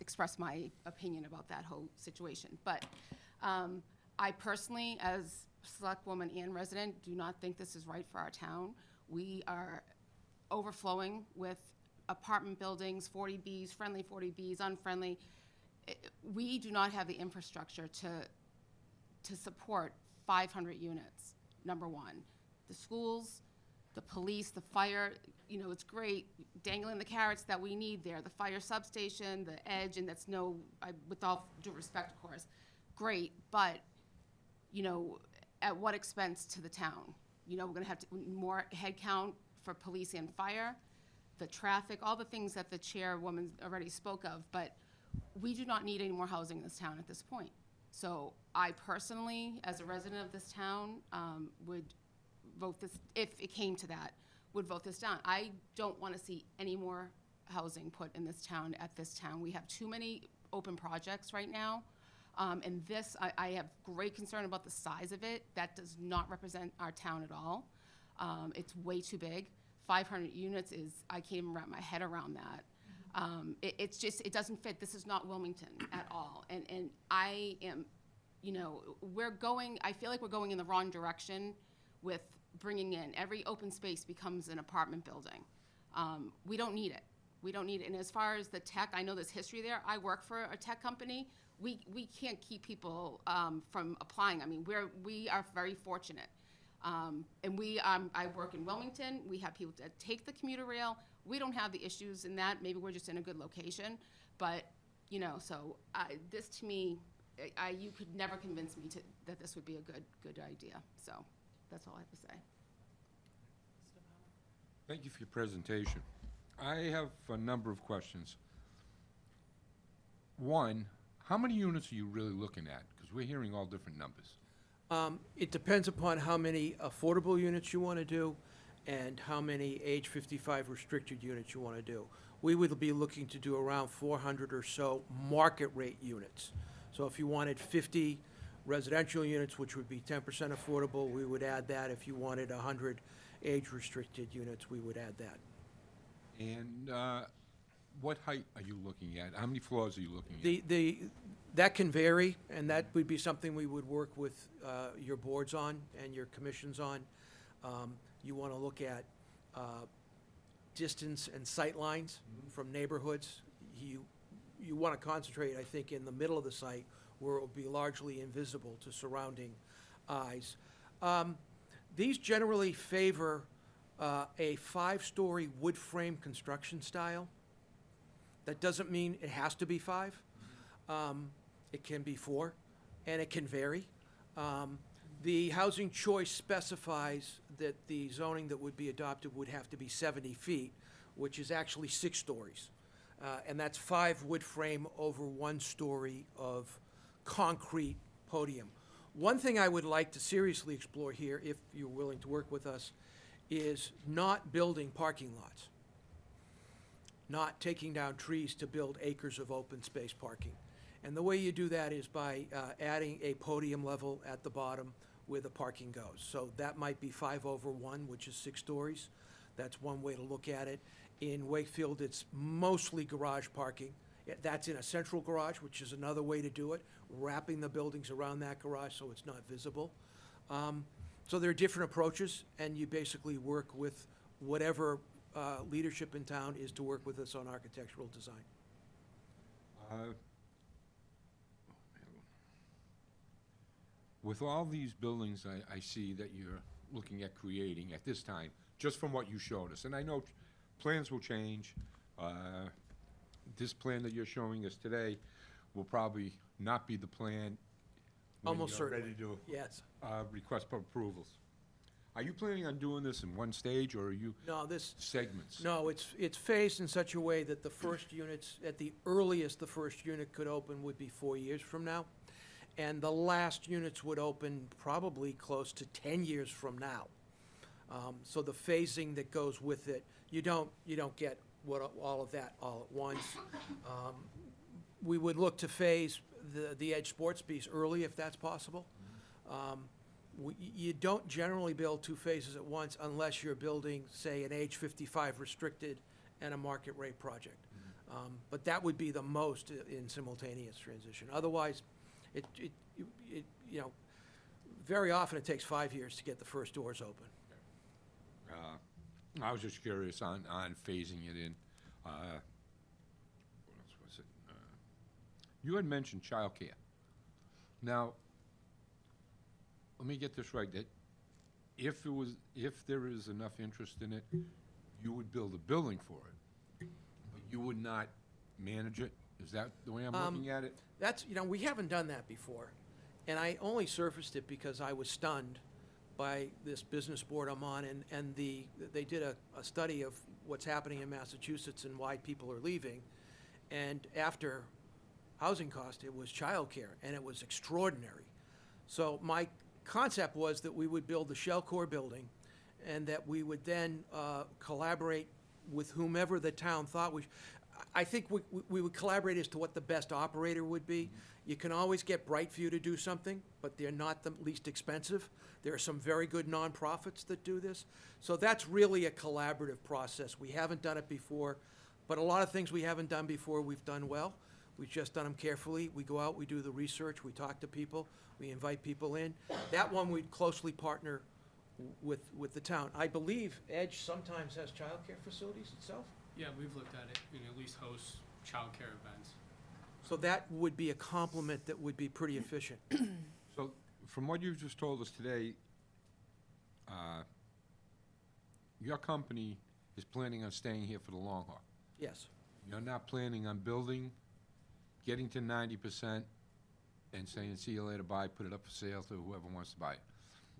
express my opinion about that whole situation. But I personally, as selectwoman and resident, do not think this is right for our town. We are overflowing with apartment buildings, 40Bs, friendly 40Bs, unfriendly. We do not have the infrastructure to support 500 units, number one. The schools, the police, the fire, it's great, dangling the carrots that we need there, the fire substation, the Edge, and that's with all due respect, of course, great, but, at what expense to the town? We're gonna have more headcount for police and fire, the traffic, all the things that the chairwoman already spoke of, but we do not need any more housing in this town at this point. So I personally, as a resident of this town, would vote this, if it came to that, would vote this down. I don't want to see any more housing put in this town at this town. We have too many open projects right now. And this, I have great concern about the size of it. That does not represent our town at all. It's way too big. 500 units is, I can't even wrap my head around that. It's just, it doesn't fit. This is not Wilmington at all. And I am, I feel like we're going in the wrong direction with bringing in, every open space becomes an apartment building. We don't need it. We don't need it. And as far as the tech, I know there's history there. I work for a tech company. We can't keep people from applying. I mean, we are very fortunate. And I work in Wilmington. We have people that take the commuter rail. We don't have the issues in that. Maybe we're just in a good location. But, so this to me, you could never convince me that this would be a good idea. So that's all I have to say. Thank you for your presentation. I have a number of questions. One, how many units are you really looking at? Because we're hearing all different numbers. It depends upon how many affordable units you want to do and how many age 55 restricted units you want to do. We would be looking to do around 400 or so market rate units. So if you wanted 50 residential units, which would be 10% affordable, we would add that. If you wanted 100 age restricted units, we would add that. And what height are you looking at? How many floors are you looking at? That can vary, and that would be something we would work with your boards on and your commissions on. You want to look at distance and sight lines from neighborhoods. You want to concentrate, I think, in the middle of the site where it will be largely invisible to surrounding eyes. These generally favor a 5-story wood frame construction style. That doesn't mean it has to be 5. It can be 4, and it can vary. The housing choice specifies that the zoning that would be adopted would have to be 70 feet, which is actually 6 stories. And that's 5 wood frame over 1 story of concrete podium. One thing I would like to seriously explore here, if you're willing to work with us, is not building parking lots, not taking down trees to build acres of open space parking. And the way you do that is by adding a podium level at the bottom where the parking goes. So that might be 5 over 1, which is 6 stories. That's one way to look at it. In Wakefield, it's mostly garage parking. That's in a central garage, which is another way to do it, wrapping the buildings around that garage so it's not visible. So there are different approaches, and you basically work with whatever leadership in town is to work with us on architectural design. With all these buildings I see that you're looking at creating at this time, just from what you showed us, and I know plans will change. This plan that you're showing us today will probably not be the plan when Almost you're certainly. ready to Yes. request for approvals. Are you planning on doing this in one stage, or are you No, segments? No, it's phased in such a way that the first units, at the earliest the first unit could open would be 4 years from now. And the last units would open probably close to 10 years from now. So the phasing that goes with it, you don't get all of that all at once. We would look to phase the Edge Sports piece early if that's possible. You don't generally build 2 phases at once unless you're building, say, an age 55 restricted and a market rate project. But that would be the most in simultaneous transition. Otherwise, very often it takes 5 years to get the first doors open. I was just curious on phasing it in. What else was it? You had mentioned childcare. Now, let me get this right, that if there is enough interest in it, you would build a building for it, but you would not manage it? Is that the way I'm looking at it? That's, we haven't done that before. And I only surfaced it because I was stunned by this business board I'm on, and they did a study of what's happening in Massachusetts and why people are leaving. And after housing cost, it was childcare, and it was extraordinary. So my concept was that we would build the shell core building, and that we would then collaborate with whomever the town thought I think we would collaborate as to what the best operator would be. You can always get Brightview to do something, but they're not the least expensive. There are some very good nonprofits that do this. So that's really a collaborative process. We haven't done it before, but a lot of things we haven't done before, we've done well. We've just done them carefully. We go out, we do the research, we talk to people, we invite people in. That one we'd closely partner with the town. I believe Edge sometimes has childcare facilities itself. Yeah, we've looked at it and at least host childcare events. So that would be a complement that would be pretty efficient. So, from what you've just told us today, your company is planning on staying here for the long haul. Yes. You're not planning on building, getting to 90%, and saying, see you later, bye, put it up for sale to whoever wants to buy it.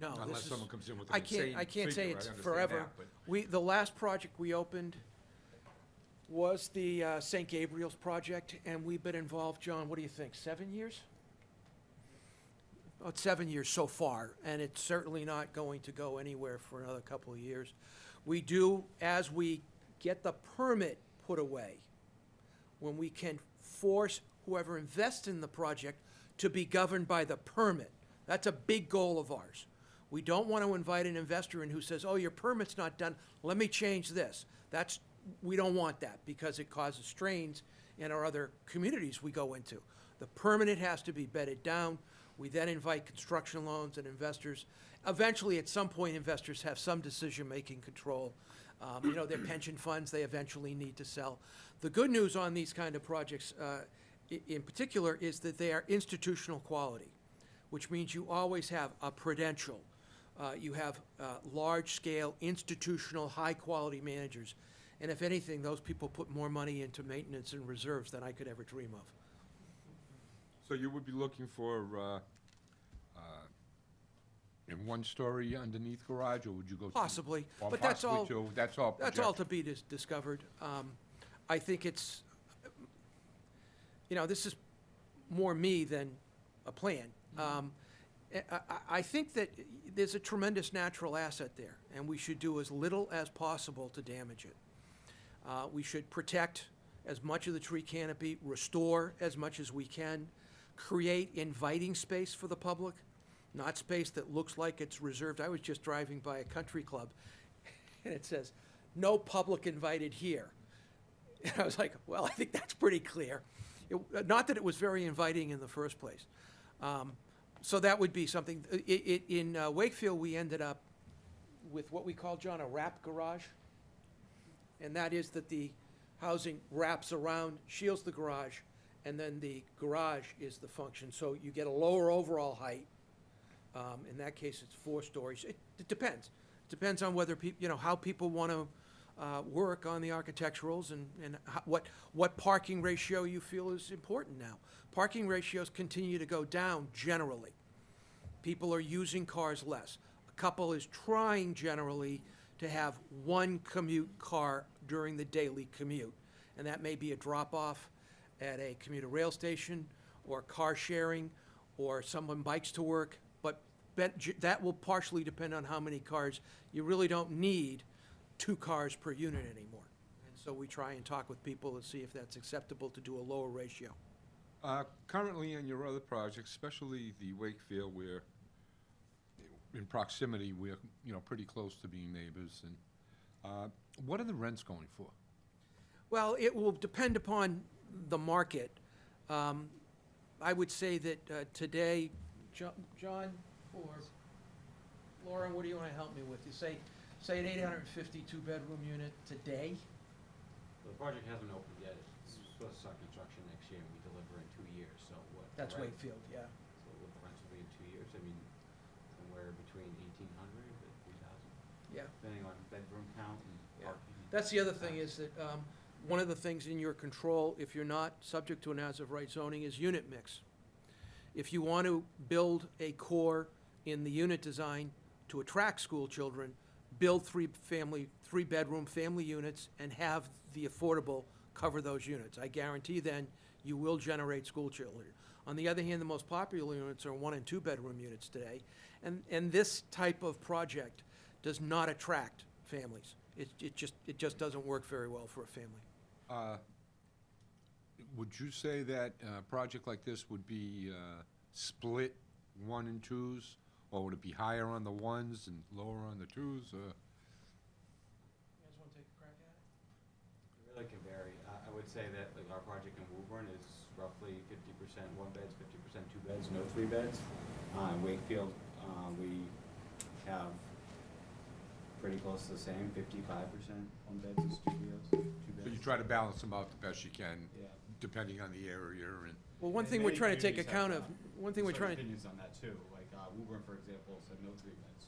No, this Unless is, someone comes in with an I insane can't say figure, it's I understand forever. that, but- The last project we opened was the St. Gabriel's project, and we've been involved, John, what do you think, 7 years? Oh, it's 7 years so far, and it's certainly not going to go anywhere for another couple of years. We do, as we get the permit put away, when we can force whoever invests in the project to be governed by the permit. That's a big goal of ours. We don't want to invite an investor in who says, oh, your permit's not done, let me change this. We don't want that because it causes strains in our other communities we go into. The permanent has to be bedded down. We then invite construction loans and investors. Eventually, at some point, investors have some decision-making control. Their pension funds, they eventually need to sell. The good news on these kind of projects, in particular, is that they are institutional quality, which means you always have a prudential. You have large-scale, institutional, high-quality managers. And if anything, those people put more money into maintenance and reserves than I could ever dream of. So you would be looking for, in one story underneath garage, or would you go? Possibly, or but that's all. possibly two? That's all. That's all projection. to be discovered. I think it's, this is more me than a plan. I think that there's a tremendous natural asset there, and we should do as little as possible to damage it. We should protect as much of the tree canopy, restore as much as we can, create inviting space for the public, not space that looks like it's reserved. I was just driving by a country club, and it says, no public invited here. And I was like, well, I think that's pretty clear. Not that it was very inviting in the first place. So that would be something. In Wakefield, we ended up with what we call, John, a wrap garage. And that is that the housing wraps around, shields the garage, and then the garage is the function. So you get a lower overall height. In that case, it's 4 stories. It depends. It depends on whether how people want to work on the architecturals and what parking ratio you feel is important now. Parking ratios continue to go down generally. People are using cars less. A couple is trying generally to have one commute car during the daily commute. And that may be a drop-off at a commuter rail station or car sharing or someone bikes to work. But that will partially depend on how many cars. You really don't need 2 cars per unit anymore. And so we try and talk with people to see if that's acceptable to do a lower ratio. Currently in your other projects, especially the Wakefield, where in proximity, we're, pretty close to being neighbors. And what are the rents going for? Well, it will depend upon the market. I would say that today, John or Laura, what do you want to help me with? You say an 852 bedroom unit today? The project hasn't opened yet. It's supposed to start construction next year, and we deliver in 2 years, so what? That's right? Wakefield, yeah. So what the rents will be in 2 years, I mean, somewhere between 1,800 to 3,000, Yeah. depending on bedroom count and Yeah. parking. That's the other thing is that one of the things in your control, if you're not subject to an as-of-right zoning, is unit mix. If you want to build a core in the unit design to attract school children, build 3-bedroom family units and have the affordable cover those units. I guarantee then you will generate school children. On the other hand, the most popular units are 1- and 2-bedroom units today. And this type of project does not attract families. It just doesn't work very well for a family. Would you say that a project like this would be split 1 and 2s, or would it be higher on the 1s and lower on the 2s? You guys want to take a crack at it? It really can vary. I would say that like our project in Woburn is roughly 50% 1 beds, 50% 2 beds, no 3 beds. In Wakefield, we have pretty close to the same, 55% 1 beds and studios, 2 beds. So you try to balance them out the best you can, Yeah. depending on the area and... Well, one And thing we're many trying to take communities have, account of, one thing we're sort of trying, opinions on that too. Like Woburn, for example, said no 3 beds.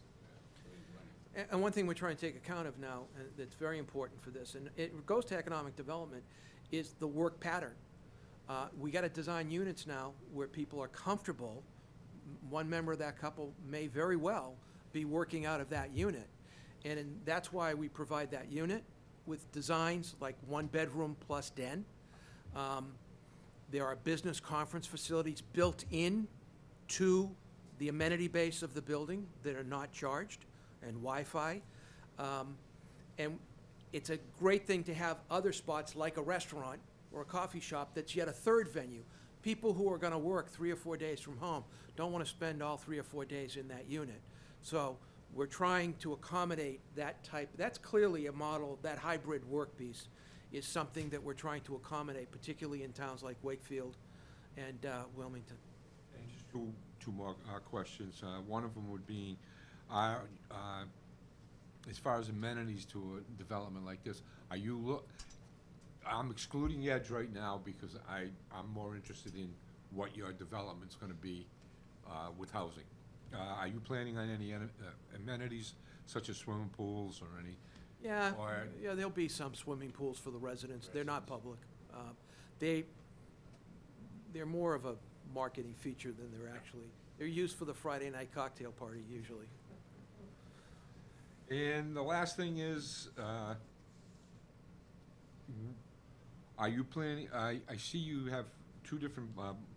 So we didn't do anything. and one thing we're trying to take account of now, and that's very important for this, and it goes to economic development, is the work pattern. We got to design units now where people are comfortable. One member of that couple may very well be working out of that unit. And that's why we provide that unit with designs like 1 bedroom plus den. There are business conference facilities built in to the amenity base of the building that are not charged, and Wi-Fi. And it's a great thing to have other spots like a restaurant or a coffee shop that's yet a third venue. People who are gonna work 3 or 4 days from home don't wanna spend all 3 or 4 days in that unit. So we're trying to accommodate that type, that's clearly a model, that hybrid work piece is something that we're trying to accommodate, particularly in towns like Wakefield and Wilmington. And just two more questions. One of them would be, as far as amenities to a development like this, are you I'm excluding Edge right now because I'm more interested in what your development's gonna be with housing. Are you planning on any amenities such as swimming pools or any? Yeah, Or- yeah, there'll be some swimming pools for the residents. They're not public. They're more of a marketing feature than they're used for the Friday night cocktail party usually. And the last thing is, are you planning, I see you have 2 different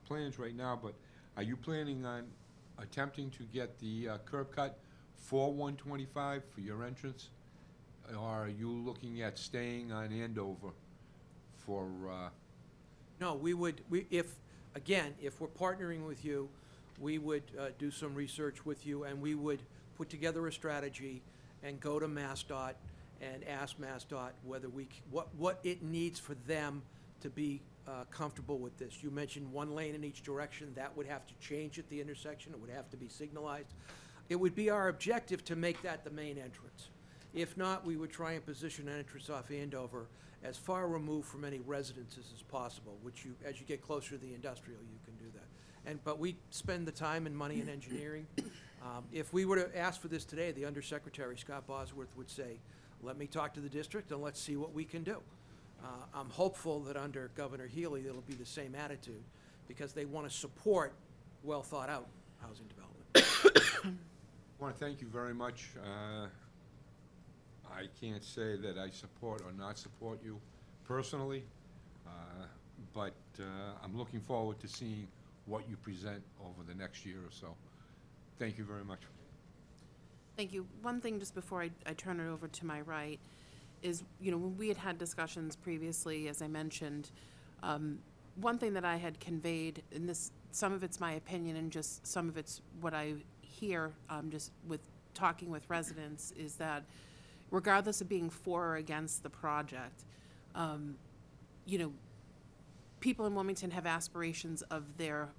plans right now, but are you planning on attempting to get the curb cut for 125 for your entrance? Or are you looking at staying on Andover for, No, if we're partnering with you, we would do some research with you, and we would put together a strategy and go to MassDOT and ask MassDOT whether what it needs for them to be comfortable with this. You mentioned 1 lane in each direction. That would have to change at the intersection. It would have to be signalized. It would be our objective to make that the main entrance. If not, we would try and position an entrance off Andover as far removed from any residences as possible, which as you get closer to the industrial, you can do that. But we spend the time and money in engineering. If we were to ask for this today, the Undersecretary, Scott Bosworth, would say, let me talk to the district and let's see what we can do. I'm hopeful that under Governor Healy, it'll be the same attitude, because they want to support well-thought-out housing development. I want to thank you very much. I can't say that I support or not support you personally, but I'm looking forward to seeing what you present over the next year or so. Thank you very much. Thank you. One thing, just before I turn it over to my right, is, when we had discussions previously, as I mentioned, one thing that I had conveyed, and some of it's my opinion and just some of it's what I hear, just with talking with residents, is that regardless of being for or against the project, people in Wilmington have aspirations of their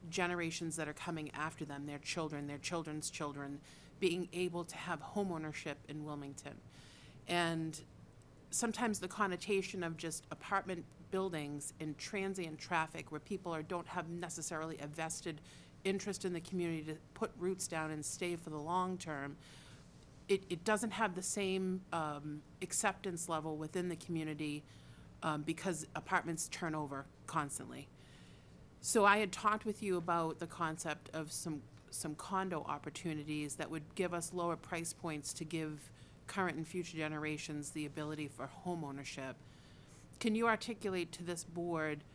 generations that are coming after them, their children, their children's children, being able to have home ownership in Wilmington. And sometimes the connotation of just apartment buildings and transient traffic where people don't have necessarily a vested interest in the community to put roots down and stay for the long term, it doesn't have the same acceptance level within the community because apartments turn over constantly. So I had talked with you about the concept of some condo opportunities that would give us lower price points to give current and future generations the ability for home ownership. Can you articulate to this board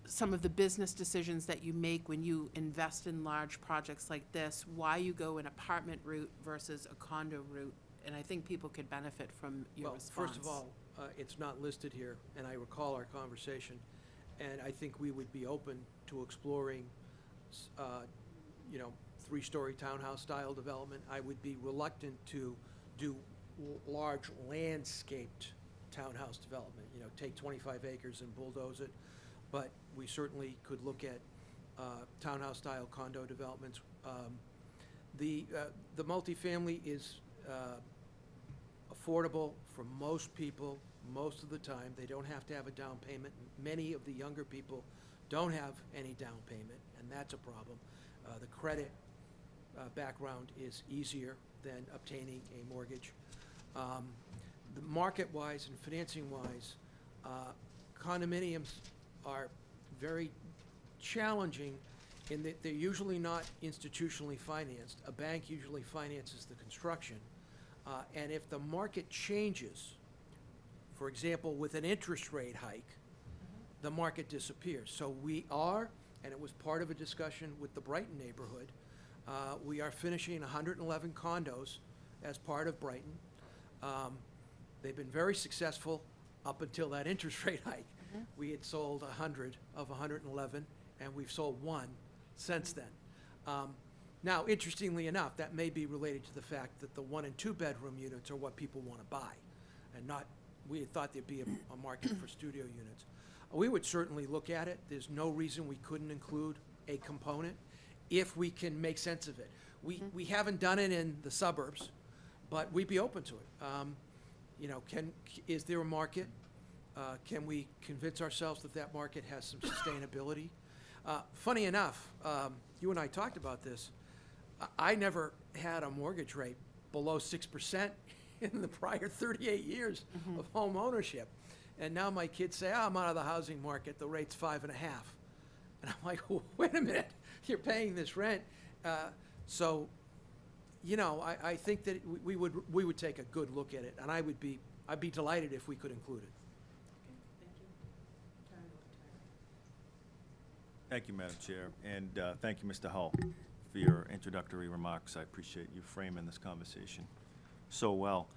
some of the business decisions that you make when you invest in large projects like this, why you go an apartment route versus a condo route, and I think people could benefit from your Well, response. first of all, it's not listed here, and I recall our conversation, and I think we would be open to exploring, you know, three-story townhouse-style development. I would be reluctant to do large landscaped townhouse development, you know, take 25 acres and bulldoze it. But we certainly could look at townhouse-style condo developments. The multifamily is affordable for most people most of the time. They don't have to have a down payment. Many of the younger people don't have any down payment, and that's a problem. The credit background is easier than obtaining a mortgage. The market-wise and financing-wise, condominiums are very challenging in that they're usually not institutionally financed. A bank usually finances the construction. And if the market changes, for example, with an interest rate hike, the market disappears. So we are, and it was part of a discussion with the Brighton neighborhood, we are finishing 111 condos as part of Brighton. They've been very successful up until that interest rate hike. We had sold 100 of 111, and we've sold one since then. Now, interestingly enough, that may be related to the fact that the 1 and 2 bedroom units are what people want to buy, and not, we had thought there'd be a market for studio units. We would certainly look at it. There's no reason we couldn't include a component if we can make sense of it. We haven't done it in the suburbs, but we'd be open to it. You know, is there a market? Can we convince ourselves that that market has some sustainability? Funny enough, you and I talked about this. I never had a mortgage rate below 6% in the prior 38 years of home ownership. And now my kids say, I'm out of the housing market, the rate's 5.5. And I'm like, wait a minute, you're paying this rent. So, you know, I think that we would take a good look at it, and I'd be delighted if we could include it. Thank you, Madam Chair, and thank you, Mr. Hull, for your introductory remarks. I appreciate you framing this conversation so well.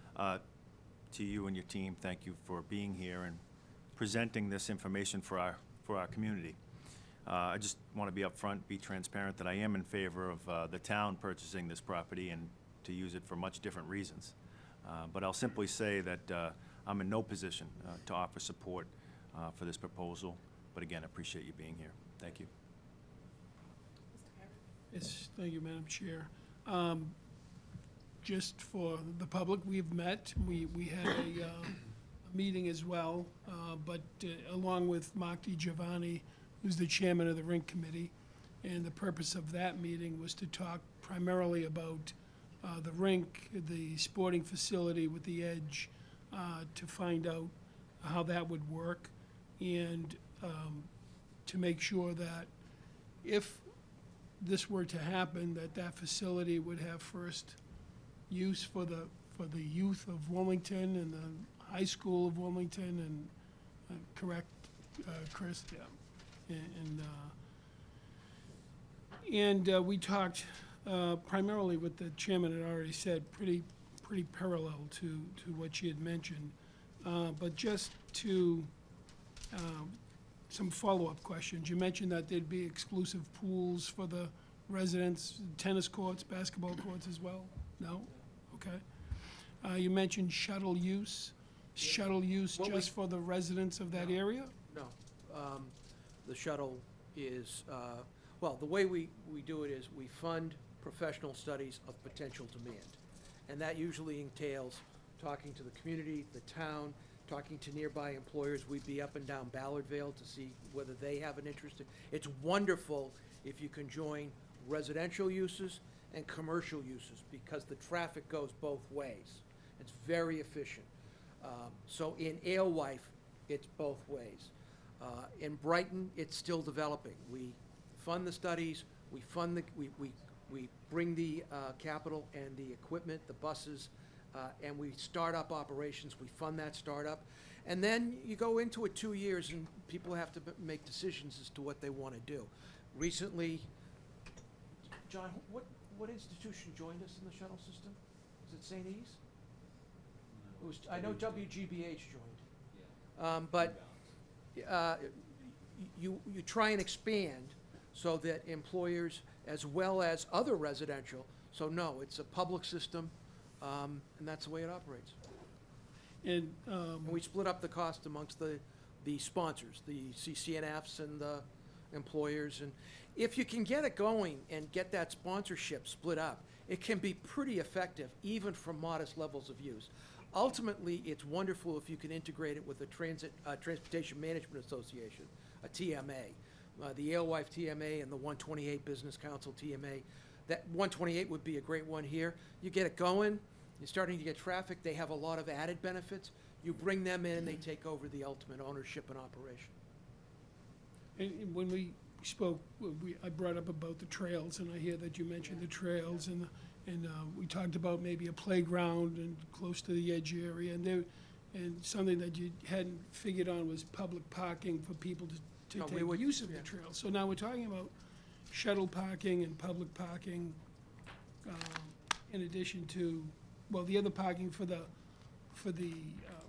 To you and your team, thank you for being here and presenting this information for our community. I just want to be upfront, be transparent that I am in favor of the town purchasing this property and to use it for much different reasons. But I'll simply say that I'm in no position to offer support for this proposal. But again, I appreciate you being here. Thank you. Yes, thank you, Madam Chair. Just for the public, we've met. We had a meeting as well, but along with Mark DiGiovanni, who's the chairman of the rink committee. And the purpose of that meeting was to talk primarily about the rink, the sporting facility with the edge, to find out how that would work, and to make sure that if this were to happen, that facility would have first use for the youth of Wilmington and the high school of Wilmington, and correct, Chris? Yeah. And we talked primarily what the chairman had already said, pretty parallel to what she had mentioned. But just to some follow-up questions. You mentioned that there'd be exclusive pools for the residents, tennis courts, basketball courts as well? No? Okay. You mentioned shuttle use. Shuttle use Well, just for the residents of that area? No. The shuttle is, well, the way we do it is we fund professional studies of potential demand. And that usually entails talking to the community, the town, talking to nearby employers. We'd be up and down Ballardvale to see whether they have an interest. It's wonderful if you can join residential uses and commercial uses, because the traffic goes both ways. It's very efficient. So in Alewife, it's both ways. In Brighton, it's still developing. We fund the studies, we bring the capital and the equipment, the buses, and we start up operations. We fund that startup. And then you go into it 2 years and people have to make decisions as to what they want to do. Recently, John, what institution joined us in the shuttle system? Is it St. E's? It was, I know WGBH joined. But you try and expand so that employers, as well as other residential, so no, it's a public system, and that's the way it operates. And, And we split up the cost amongst the sponsors, the CCNFs and the employers. And if you can get it going and get that sponsorship split up, it can be pretty effective, even for modest levels of use. Ultimately, it's wonderful if you can integrate it with the Transportation Management Association, a TMA. The Alewife TMA and the 128 Business Council TMA. That 128 would be a great one here. You get it going, you're starting to get traffic, they have a lot of added benefits. You bring them in, they take over the ultimate ownership and operation. and when we spoke, I brought up about the trails, and I hear that you mentioned the trails, and we talked about maybe a playground and close to the edge area, and something that you hadn't figured on was public parking for people to No, we take would- use of the yeah. trail. So now we're talking about shuttle parking and public parking, in addition to, well, the other parking for the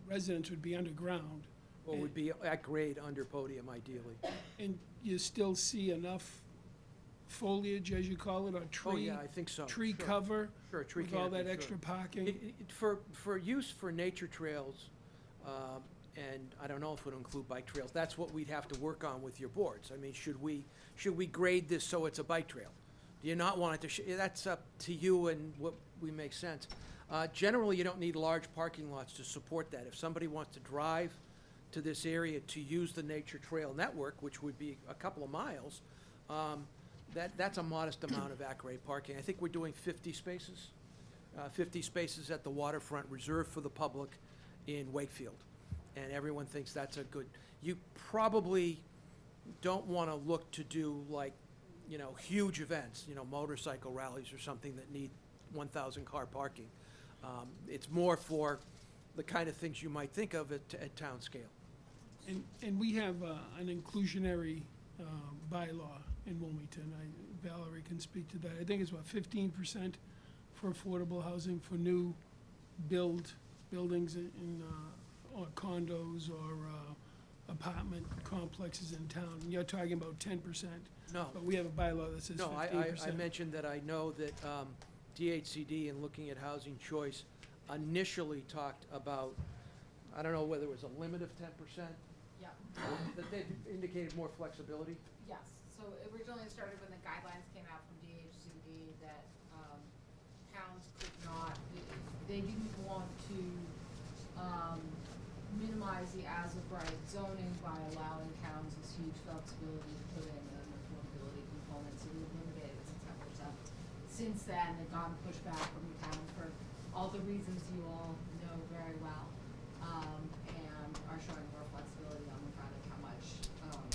residents would be underground. Or would be at grade under podium ideally. And you still see enough foliage, as you call it, or tree? Oh, yeah, I think so. Tree Sure. cover? Sure, tree With all canopy, that sure. extra parking? For use for nature trails, and I don't know if it would include bike trails, that's what we'd have to work on with your boards. I mean, should we grade this so it's a bike trail? Do you not want it to, that's up to you and what we make sense. Generally, you don't need large parking lots to support that. If somebody wants to drive to this area to use the nature trail network, which would be a couple of miles, that's a modest amount of at-grade parking. I think we're doing 50 spaces, 50 spaces at the waterfront reserved for the public in Wakefield. And everyone thinks that's a good, you probably don't want to look to do like, huge events, motorcycle rallies or something that need 1,000 car parking. It's more for the kind of things you might think of at town scale. And we have an inclusionary bylaw in Wilmington. Valerie can speak to that. I think it's what, 15% for affordable housing for new buildings in or condos or apartment complexes in town. And you're talking about 10%. No. But we have a bylaw that says 15%. No, I mentioned that I know that DHCD, in looking at housing choice, initially talked about, I don't know whether it was a limit of 10%, Yeah, that they indicated more flexibility. yes. So originally it started when the guidelines came out from DHCD that towns could not, they didn't want to minimize the as-of-right zoning by allowing towns this huge flexibility to put in an affordability component, so we limited it to 10%. Since then, they've gotten pushback from the town for all the reasons you all know very well, and are showing more flexibility on the front of how much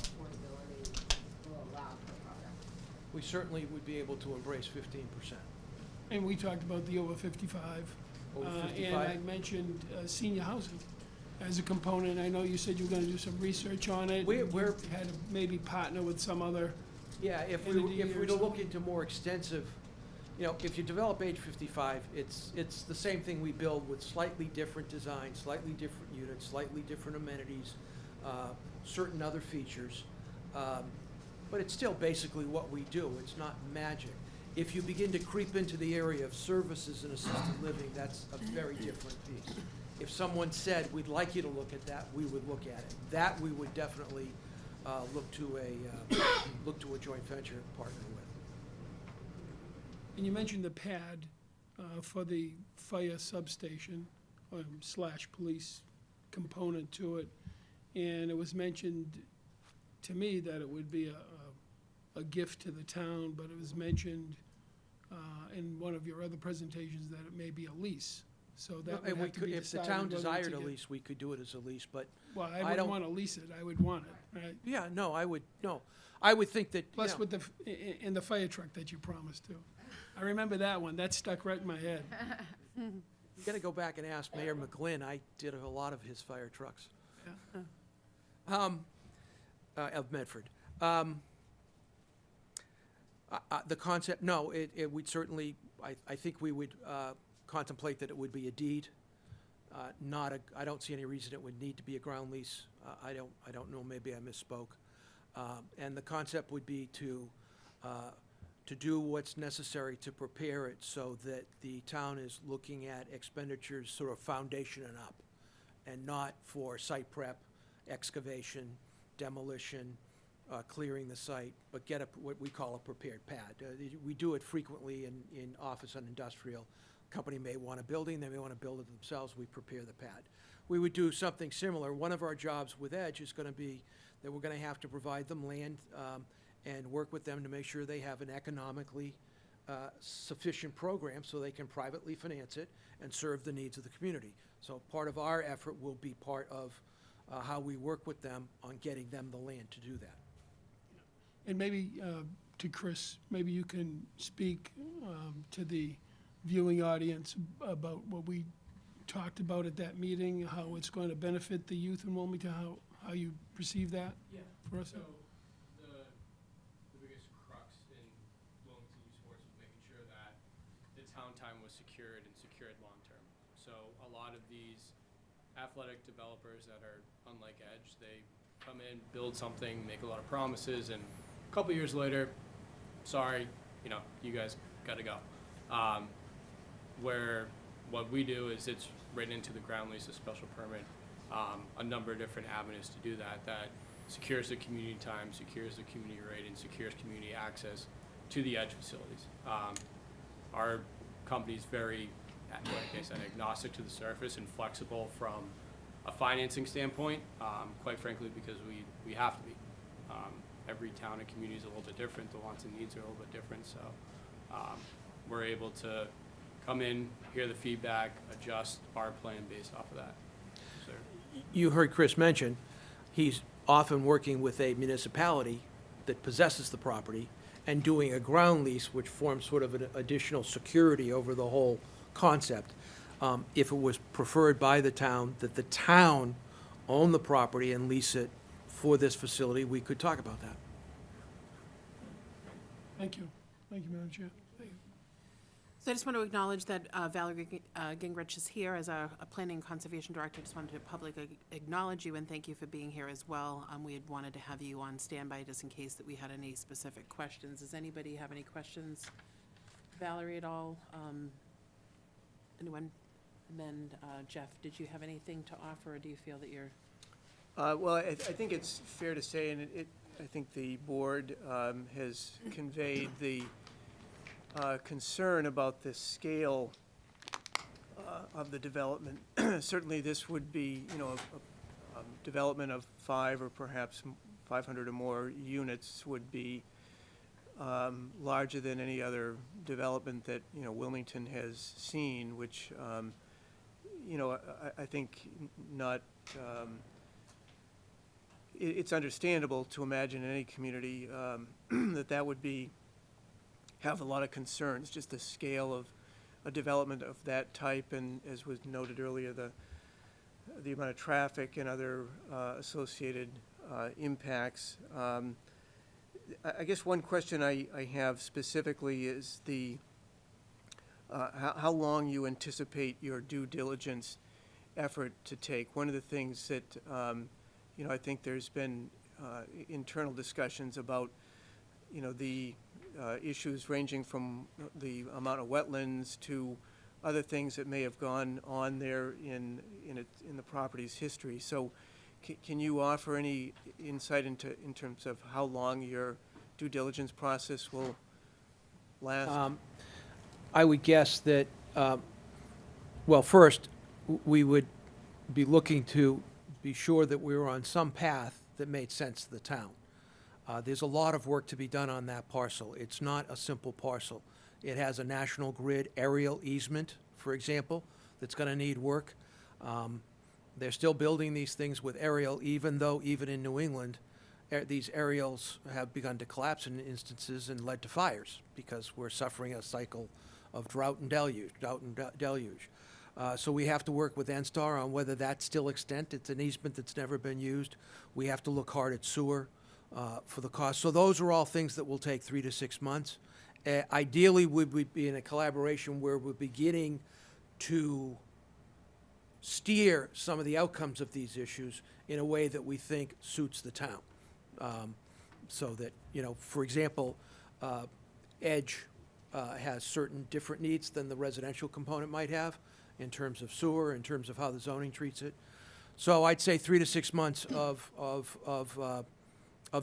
affordability will allow per project. We certainly would be able to embrace 15%. And we talked about the over 55. Over And I 55? mentioned senior housing as a component. I know you said you were gonna do some research on it. We're- You had to maybe partner with some other, Yeah, if we entity or were to look something? into more extensive, if you develop age 55, it's the same thing we build with slightly different design, slightly different units, slightly different amenities, certain other features. But it's still basically what we do. It's not magic. If you begin to creep into the area of services and assisted living, that's a very different piece. If someone said, we'd like you to look at that, we would look at it. That we would definitely look to a joint venture partner with. and you mentioned the pad for the fire substation / police component to it. And it was mentioned to me that it would be a gift to the town, but it was mentioned in one of your other presentations that it may be a lease. So that And would we have to could, be if the decided town whether it's desired a gift. lease, we could do it as a lease, but, Well, I I wouldn't don't- want to lease it, I would want it, right? yeah, no, I would think that, Plus with the, in the fire truck that you promised to. I remember that one, that stuck right in my head. you gotta go back and ask Mayor McGlynn. I did a lot of his fire trucks. Of Medford. The concept, no, it would certainly, I think we would contemplate that it would be a deed. I don't see any reason it would need to be a ground lease. I don't know, maybe I misspoke. And the concept would be to do what's necessary to prepare it so that the town is looking at expenditures sort of foundation and up, and not for site prep, excavation, demolition, clearing the site, but get what we call a prepared pad. We do it frequently in office and industrial. Company may want a building, they may want to build it themselves, we prepare the pad. We would do something similar. One of our jobs with Edge is going to be that we're going to have to provide them land and work with them to make sure they have an economically sufficient program so they can privately finance it and serve the needs of the community. So part of our effort will be part of how we work with them on getting them the land to do that. And maybe to Chris, maybe you can speak to the viewing audience about what we talked about at that meeting, how it's going to benefit the youth in Wilmington, how you perceive that for us? So the biggest crux in Wilmington youth sports was making sure that the town time was secured and secured long-term. So a lot of these athletic developers that are unlike Edge, they come in, build something, make a lot of promises, and a couple years later, sorry, you guys gotta go. Where what we do is it's written into the ground lease, a special permit, a number of different avenues to do that secures the community time, secures the community rate, and secures community access to the Edge facilities. Our company's very, like I said, agnostic to the surface and flexible from a financing standpoint, quite frankly, because we have to be. Every town and community is a little bit different. The wants and needs are a little bit different, so we're able to come in, hear the feedback, adjust our plan based off of that. So, You heard Chris mention, he's often working with a municipality that possesses the property and doing a ground lease, which forms sort of an additional security over the whole concept. If it was preferred by the town, that the town own the property and lease it for this facility, we could talk about that. Thank you. Thank you, Madam Chair. Thank you. So I just want to acknowledge that Valerie Gingrich is here as our Planning and Conservation Director. Just wanted to publicly acknowledge you and thank you for being here as well. We had wanted to have you on standby just in case that we had any specific questions. Does anybody have any questions, Valerie, at all? Anyone? And then Jeff, did you have anything to offer, or do you feel that you're? Well, I think it's fair to say, and I think the board has conveyed the concern about the scale of the development. Certainly, this would be, a development of 5 or perhaps 500 or more units would be larger than any other development that, Wilmington has seen, which, I think not. It's understandable to imagine in any community that would have a lot of concerns, just the scale of a development of that type, and as was noted earlier, the amount of traffic and other associated impacts. I guess one question I have specifically is how long you anticipate your due diligence effort to take. One of the things that I think there's been internal discussions about, the issues ranging from the amount of wetlands to other things that may have gone on there in the property's history. So, can you offer any insight in terms of how long your due diligence process will last? I would guess that, first, we would be looking to be sure that we were on some path that made sense to the town. There's a lot of work to be done on that parcel. It's not a simple parcel. It has a National Grid aerial easement, for example, that's going to need work. They're still building these things with aerial, even though even in New England, these aerials have begun to collapse in instances and led to fires because we're suffering a cycle of drought and deluge. So we have to work with NSTAR on whether that's still extant. It's an easement that's never been used. We have to look hard at sewer for the cost. So those are all things that will take 3 to 6 months. Ideally, we would be in a collaboration where we're beginning to steer some of the outcomes of these issues in a way that we think suits the town. So that, for example, Edge has certain different needs than the residential component might have in terms of sewer, in terms of how the zoning treats it. So I'd say 3 to 6 months of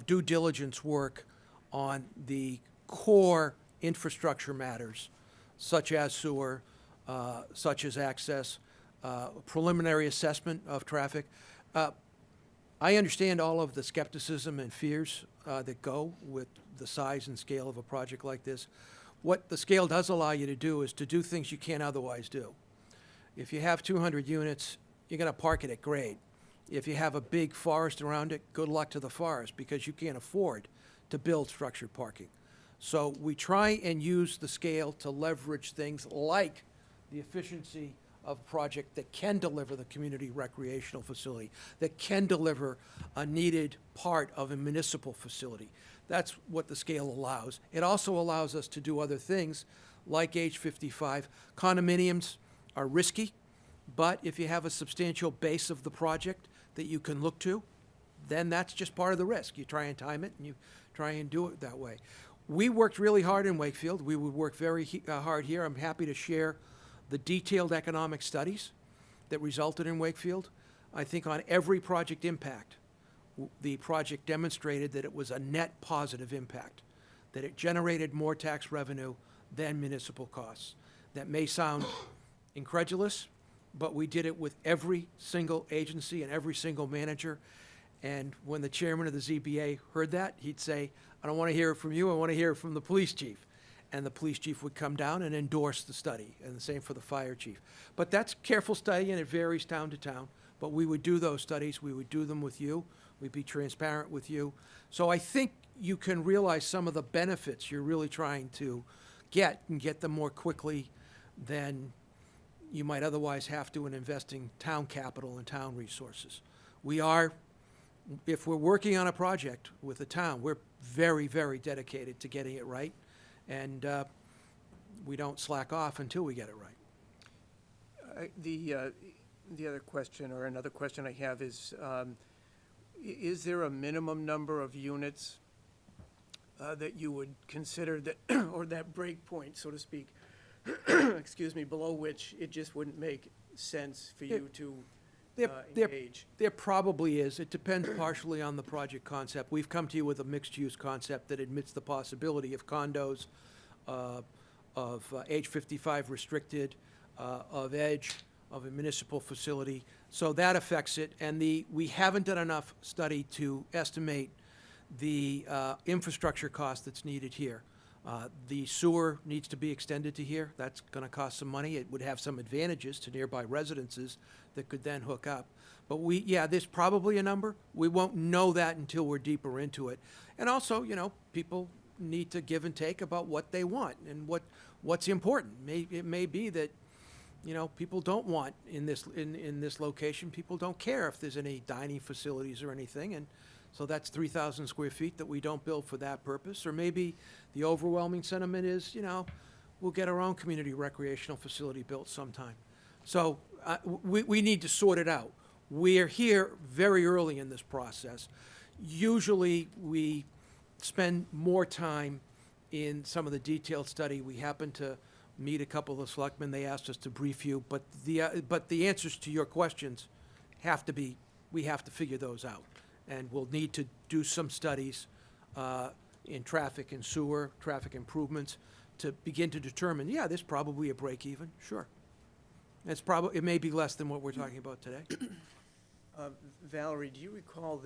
due diligence work on the core infrastructure matters, such as sewer, such as access, preliminary assessment of traffic. I understand all of the skepticism and fears that go with the size and scale of a project like this. What the scale does allow you to do is to do things you can't otherwise do. If you have 200 units, you're going to park it at grade. If you have a big forest around it, good luck to the forest, because you can't afford to build structured parking. So we try and use the scale to leverage things like the efficiency of a project that can deliver the community recreational facility, that can deliver a needed part of a municipal facility. That's what the scale allows. It also allows us to do other things like age 55. Condominiums are risky, but if you have a substantial base of the project that you can look to, then that's just part of the risk. You try and time it, and you try and do it that way. We worked really hard in Wakefield. We would work very hard here. I'm happy to share the detailed economic studies that resulted in Wakefield. I think on every project impact, the project demonstrated that it was a net positive impact, that it generated more tax revenue than municipal costs. That may sound incredulous, but we did it with every single agency and every single manager. And when the chairman of the ZBA heard that, he'd say, I don't want to hear it from you, I want to hear it from the police chief. And the police chief would come down and endorse the study, and the same for the fire chief. But that's careful study, and it varies town to town. But we would do those studies, we would do them with you, we'd be transparent with you. So I think you can realize some of the benefits you're really trying to get, and get them more quickly than you might otherwise have to in investing town capital and town resources. We are, if we're working on a project with the town, we're very, very dedicated to getting it right. And we don't slack off until we get it right. The other question, or another question I have is there a minimum number of units that you would consider that, or that break point, so to speak, excuse me, below which it just wouldn't make sense for you to engage? There probably is. It depends partially on the project concept. We've come to you with a mixed-use concept that admits the possibility of condos, of age 55 restricted, of edge, of a municipal facility. So that affects it. And we haven't done enough study to estimate the infrastructure cost that's needed here. The sewer needs to be extended to here. That's going to cost some money. It would have some advantages to nearby residences that could then hook up. But there's probably a number. We won't know that until we're deeper into it. And also, people need to give and take about what they want and what's important. It may be that, people don't want in this location, people don't care if there's any dining facilities or anything, and so that's 3,000 square feet that we don't build for that purpose. Or maybe the overwhelming sentiment is, we'll get our own community recreational facility built sometime. So we need to sort it out. We're here very early in this process. Usually we spend more time in some of the detailed study. We happen to meet a couple of the selectmen. They asked us to brief you, but the answers to your questions we have to figure those out. And we'll need to do some studies in traffic and sewer, traffic improvements, to begin to determine, there's probably a break even, sure. It may be less than what we're talking about today. Valerie, do you recall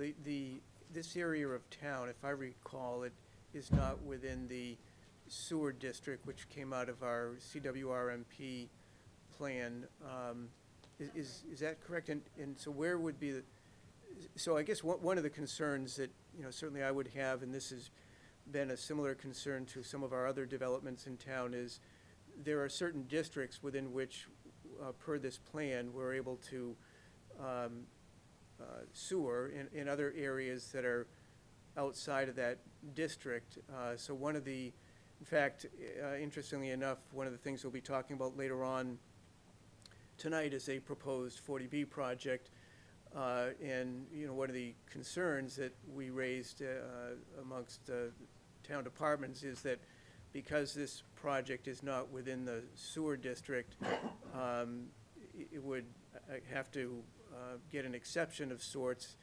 this area of town, if I recall, it is not within the sewer district, which came out of our CWRMP plan. Is that correct? And so where would be so I guess one of the concerns that, certainly I would have, and this has been a similar concern to some of our other developments in town, is there are certain districts within which, per this plan, we're able to sewer in other areas that are outside of that district. So in fact, interestingly enough, one of the things we'll be talking about later on tonight is a proposed 40B project. And, you know, one of the concerns that we raised amongst town departments is that because this project is not within the sewer district, it would have to get an exception of sorts.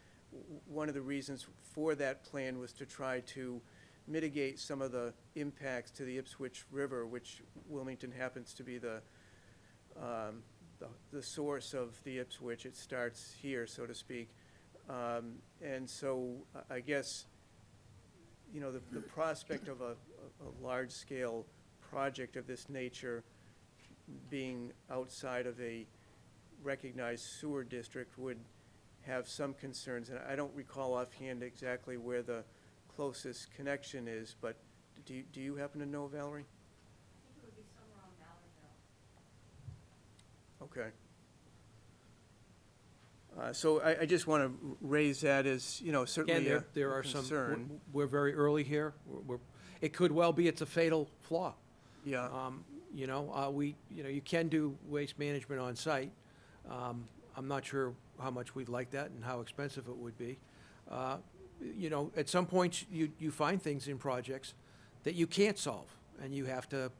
One of the reasons for that plan was to try to mitigate some of the impacts to the Ipswich River, which Wilmington happens to be the source of the Ipswich. It starts here, so to speak. And so I guess, you know, the prospect of a large-scale project of this nature being outside of a recognized sewer district would have some concerns. And I don't recall offhand exactly where the closest connection is, but do you happen to know, Valerie? I think it would be somewhere on Valley Hill. Okay. So I just want to raise that as, you know, certainly Again, a there are concern. some, we're very early here. It could well be it's a fatal flaw. Yeah. You know, you can do waste management on site. I'm not sure how much we'd like that and how expensive it would be. You know, at some point, you find things in projects that you can't solve, and you have to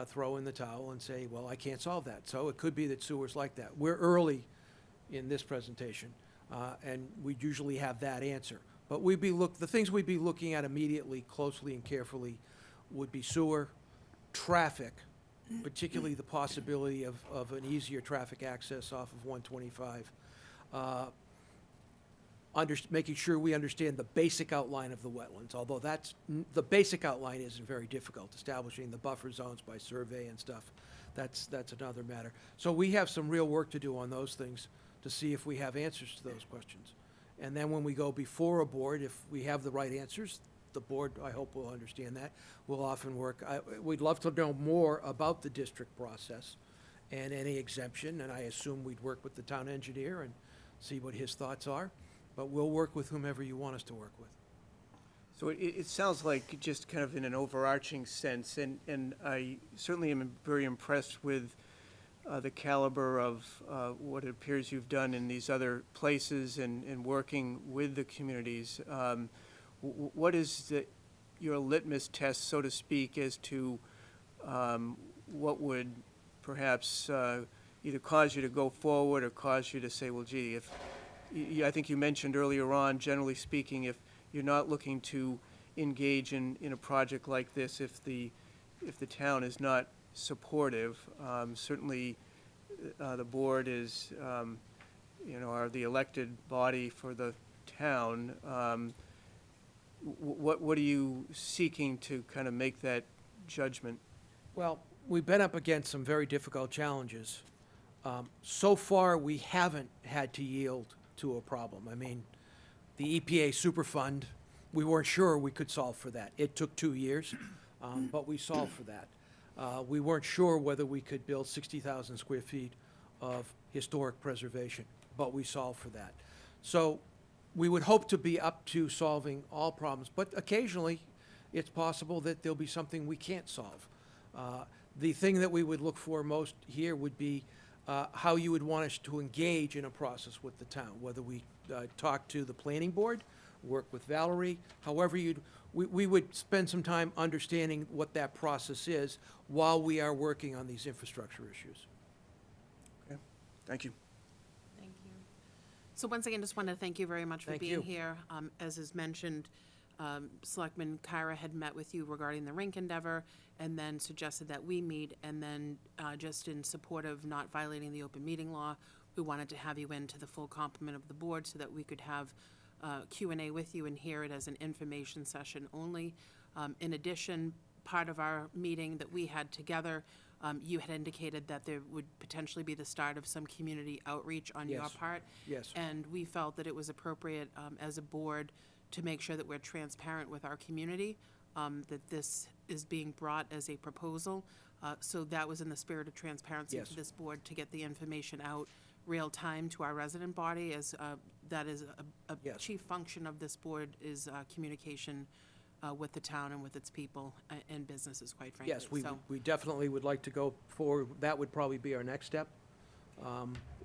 throw in the towel and say, well, I can't solve that. So it could be that sewer's like that. We're early in this presentation, and we usually have that answer. But the things we'd be looking at immediately, closely and carefully would be sewer, traffic, particularly the possibility of an easier traffic access off of 125. Making sure we understand the basic outline of the wetlands, although the basic outline isn't very difficult. Establishing the buffer zones by survey and stuff, that's another matter. So we have some real work to do on those things to see if we have answers to those questions. And then when we go before a board, if we have the right answers, the board, I hope, will understand that. We'll often work, we'd love to know more about the district process and any exemption, and I assume we'd work with the town engineer and see what his thoughts are. But we'll work with whomever you want us to work with. So it sounds like just kind of in an overarching sense, and I certainly am very impressed with the caliber of what it appears you've done in these other places and working with the communities. What is your litmus test, so to speak, as to what would perhaps either cause you to go forward or cause you to say, well, gee, I think you mentioned earlier on, generally speaking, if you're not looking to engage in a project like this, if the town is not supportive, certainly the board is, are the elected body for the town. What are you seeking to kind of make that judgment? Well, we've been up against some very difficult challenges. So far, we haven't had to yield to a problem. I mean, the EPA Superfund, we weren't sure we could solve for that. It took 2 years, but we solved for that. We weren't sure whether we could build 60,000 square feet of historic preservation, but we solved for that. So we would hope to be up to solving all problems, but occasionally it's possible that there'll be something we can't solve. The thing that we would look for most here would be how you would want us to engage in a process with the town, whether we talk to the planning board, work with Valerie, however we would spend some time understanding what that process is while we are working on these infrastructure issues. Okay, thank you. Thank you. So once again, just want to thank you very much for Thank being you. here. As is mentioned, Selectman Kyra had met with you regarding the rink endeavor and then suggested that we meet, and then just in support of not violating the open meeting law, we wanted to have you in to the full complement of the board so that we could have Q&A with you and hear it as an information session only. In addition, part of our meeting that we had together, you had indicated that there would potentially be the start of some community outreach on your Yes. part. Yes. And we felt that it was appropriate as a board to make sure that we're transparent with our community, that this is being brought as a proposal. So that was in the spirit of transparency Yes. for this board to get the information out real time to our resident body, as that is a Yes. chief function of this board is communication with the town and with its people and businesses, quite frankly. Yes, So- we definitely would like to go forward. That would probably be our next step.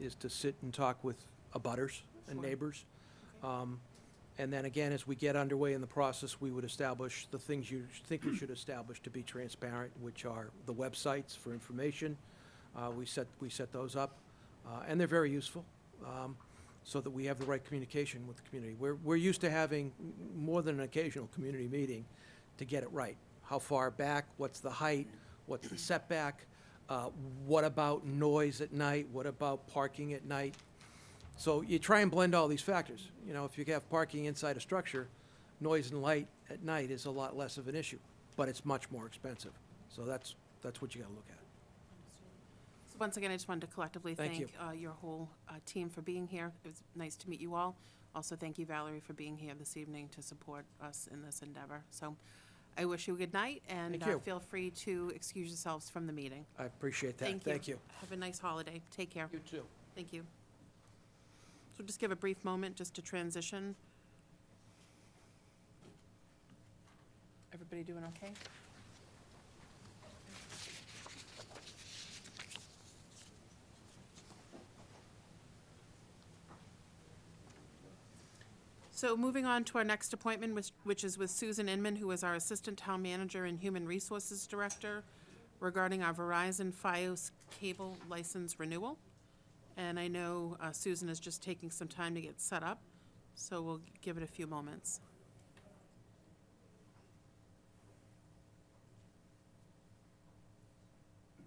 is to sit and talk with abutters and neighbors. And then again, as we get underway in the process, we would establish the things you think we should establish to be transparent, which are the websites for information. We set those up, and they're very useful, so that we have the right communication with the community. We're used to having more than an occasional community meeting to get it right. How far back, what's the height, what's the setback, what about noise at night, what about parking at night? So you try and blend all these factors. You know, if you have parking inside a structure, noise and light at night is a lot less of an issue, but it's much more expensive. So that's what you gotta look at. So once again, I just wanted to collectively Thank thank you. your whole team for being here. It was nice to meet you all. Also, thank you, Valerie, for being here this evening to support us in this endeavor. So I wish you a good night, and Thank you. feel free to excuse yourselves from the meeting. I appreciate that. Thank you. you. Have a nice holiday. Take care. You too. Thank you. So just give a brief moment just to transition. Everybody doing okay? So moving on to our next appointment, which is with Susan Inman, who is our Assistant Town Manager and Human Resources Director, regarding our Verizon Fios cable license renewal. And I know Susan is just taking some time to get set up, so we'll give it a few moments.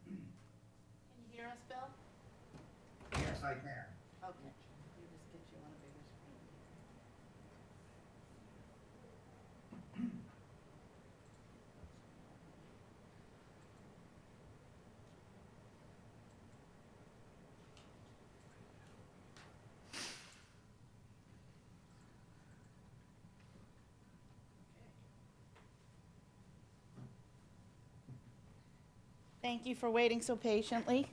Can you hear us, Bill? Yes, I can. Okay. You just get you on a bigger screen. Thank you for waiting so patiently.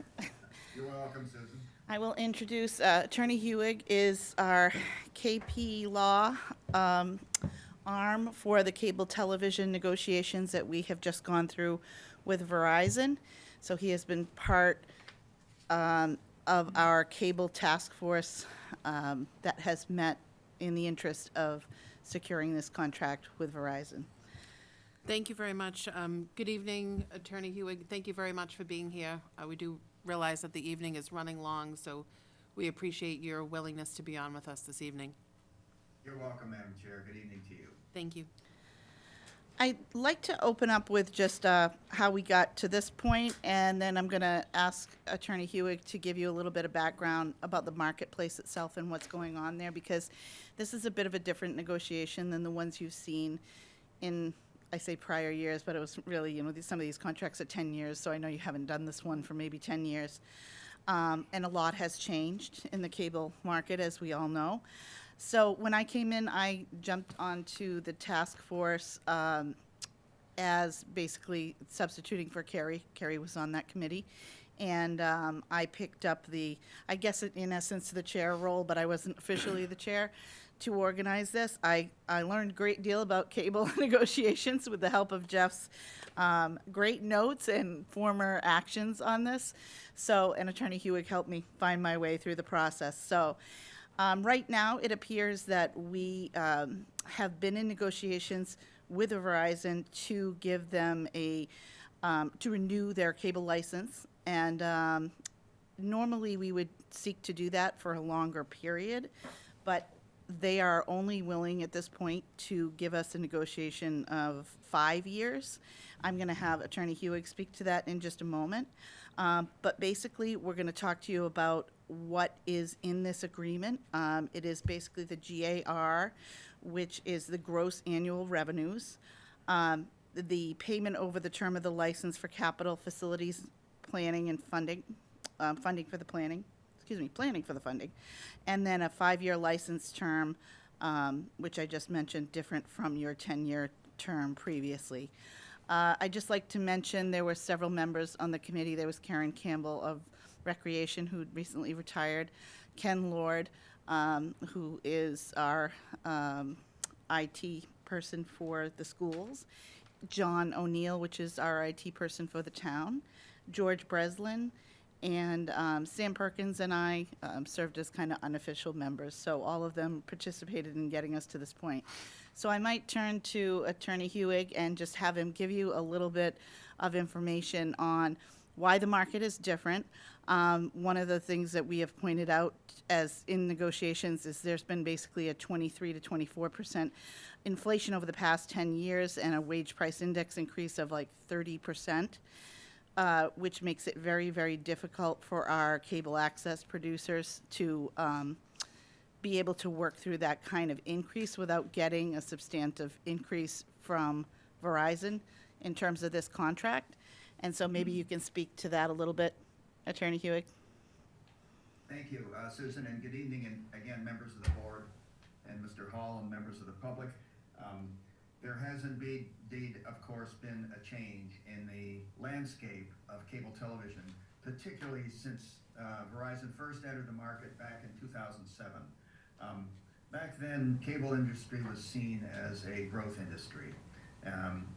You're welcome, Susan. I will introduce Attorney Hewig is our KP Law arm for the cable television negotiations that we have just gone through with Verizon. So he has been part of our cable task force that has met in the interest of securing this contract with Verizon. Thank you very much. Good evening, Attorney Hewig. Thank you very much for being here. We do realize that the evening is running long, so we appreciate your willingness to be on with us this evening. You're welcome, Madam Chair. Good evening to you. Thank you. I'd like to open up with just how we got to this point, and then I'm going to ask Attorney Hewig to give you a little bit of background about the marketplace itself and what's going on there, because this is a bit of a different negotiation than the ones you've seen in, I say prior years, but it was really, you know, some of these contracts are 10 years, so I know you haven't done this one for maybe 10 years. And a lot has changed in the cable market, as we all know. So when I came in, I jumped onto the task force as basically substituting for Carrie. Carrie was on that committee. And I picked up the, I guess in essence, the chair role, but I wasn't officially the chair to organize this. I learned a great deal about cable negotiations with the help of Jeff's great notes and former actions on this. So, and Attorney Hewig helped me find my way through the process. So, right now, it appears that we have been in negotiations with Verizon to give them a, to renew their cable license. And normally, we would seek to do that for a longer period, but they are only willing at this point to give us a negotiation of 5 years. I'm going to have Attorney Hewig speak to that in just a moment. But basically, we're going to talk to you about what is in this agreement. It is basically the GAR, which is the gross annual revenues, the payment over the term of the license for capital facilities planning and funding, planning for the funding, and then a 5-year license term, which I just mentioned, different from your 10-year term previously. I'd just like to mention there were several members on the committee. There was Karen Campbell of Recreation, who recently retired, Ken Lord, who is our IT person for the schools, John O'Neill, which is our IT person for the town, George Breslin, and Sam Perkins and I served as kind of unofficial members, so all of them participated in getting us to this point. So I might turn to Attorney Hewig and just have him give you a little bit of information on why the market is different. One of the things that we have pointed out as in negotiations is there's been basically a 23 to 24% inflation over the past 10 years and a wage price index increase of like 30%. Which makes it very, very difficult for our cable access producers to be able to work through that kind of increase without getting a substantive increase from Verizon in terms of this contract. And so maybe you can speak to that a little bit, Attorney Hewig. Thank you, Susan, and good evening, and again, members of the board, and Mr. Hall, and members of the public. There has indeed, of course, been a change in the landscape of cable television, particularly since Verizon first entered the market back in 2007. Back then, cable industry was seen as a growth industry,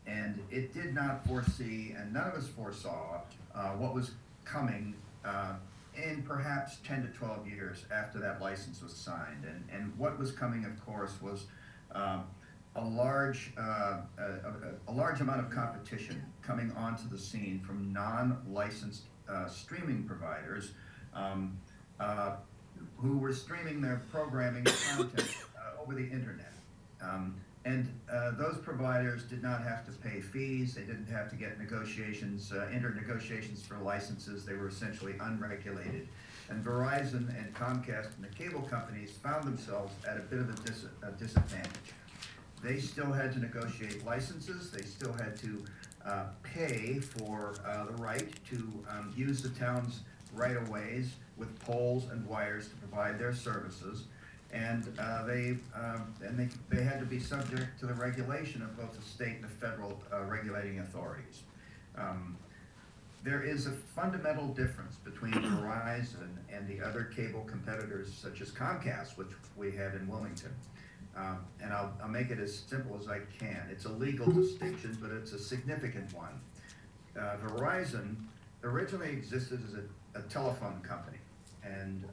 and it did not foresee, and none of us foresaw, what was coming in perhaps 10 to 12 years after that license was signed. And what was coming, of course, was a large amount of competition coming onto the scene from non-licensed streaming providers who were streaming their programming content over the internet. Those providers did not have to pay fees. They didn't have to get enter negotiations for licenses. They were essentially unregulated. And Verizon and Comcast and the cable companies found themselves at a bit of a disadvantage. They still had to negotiate licenses. They still had to pay for the right to use the town's right-of-ways with poles and wires to provide their services. And they had to be subject to the regulation of both the state and the federal regulating authorities. There is a fundamental difference between Verizon and the other cable competitors such as Comcast, which we have in Wilmington. And I'll make it as simple as I can. It's a legal distinction, but it's a significant one. Verizon originally existed as a telephone company, and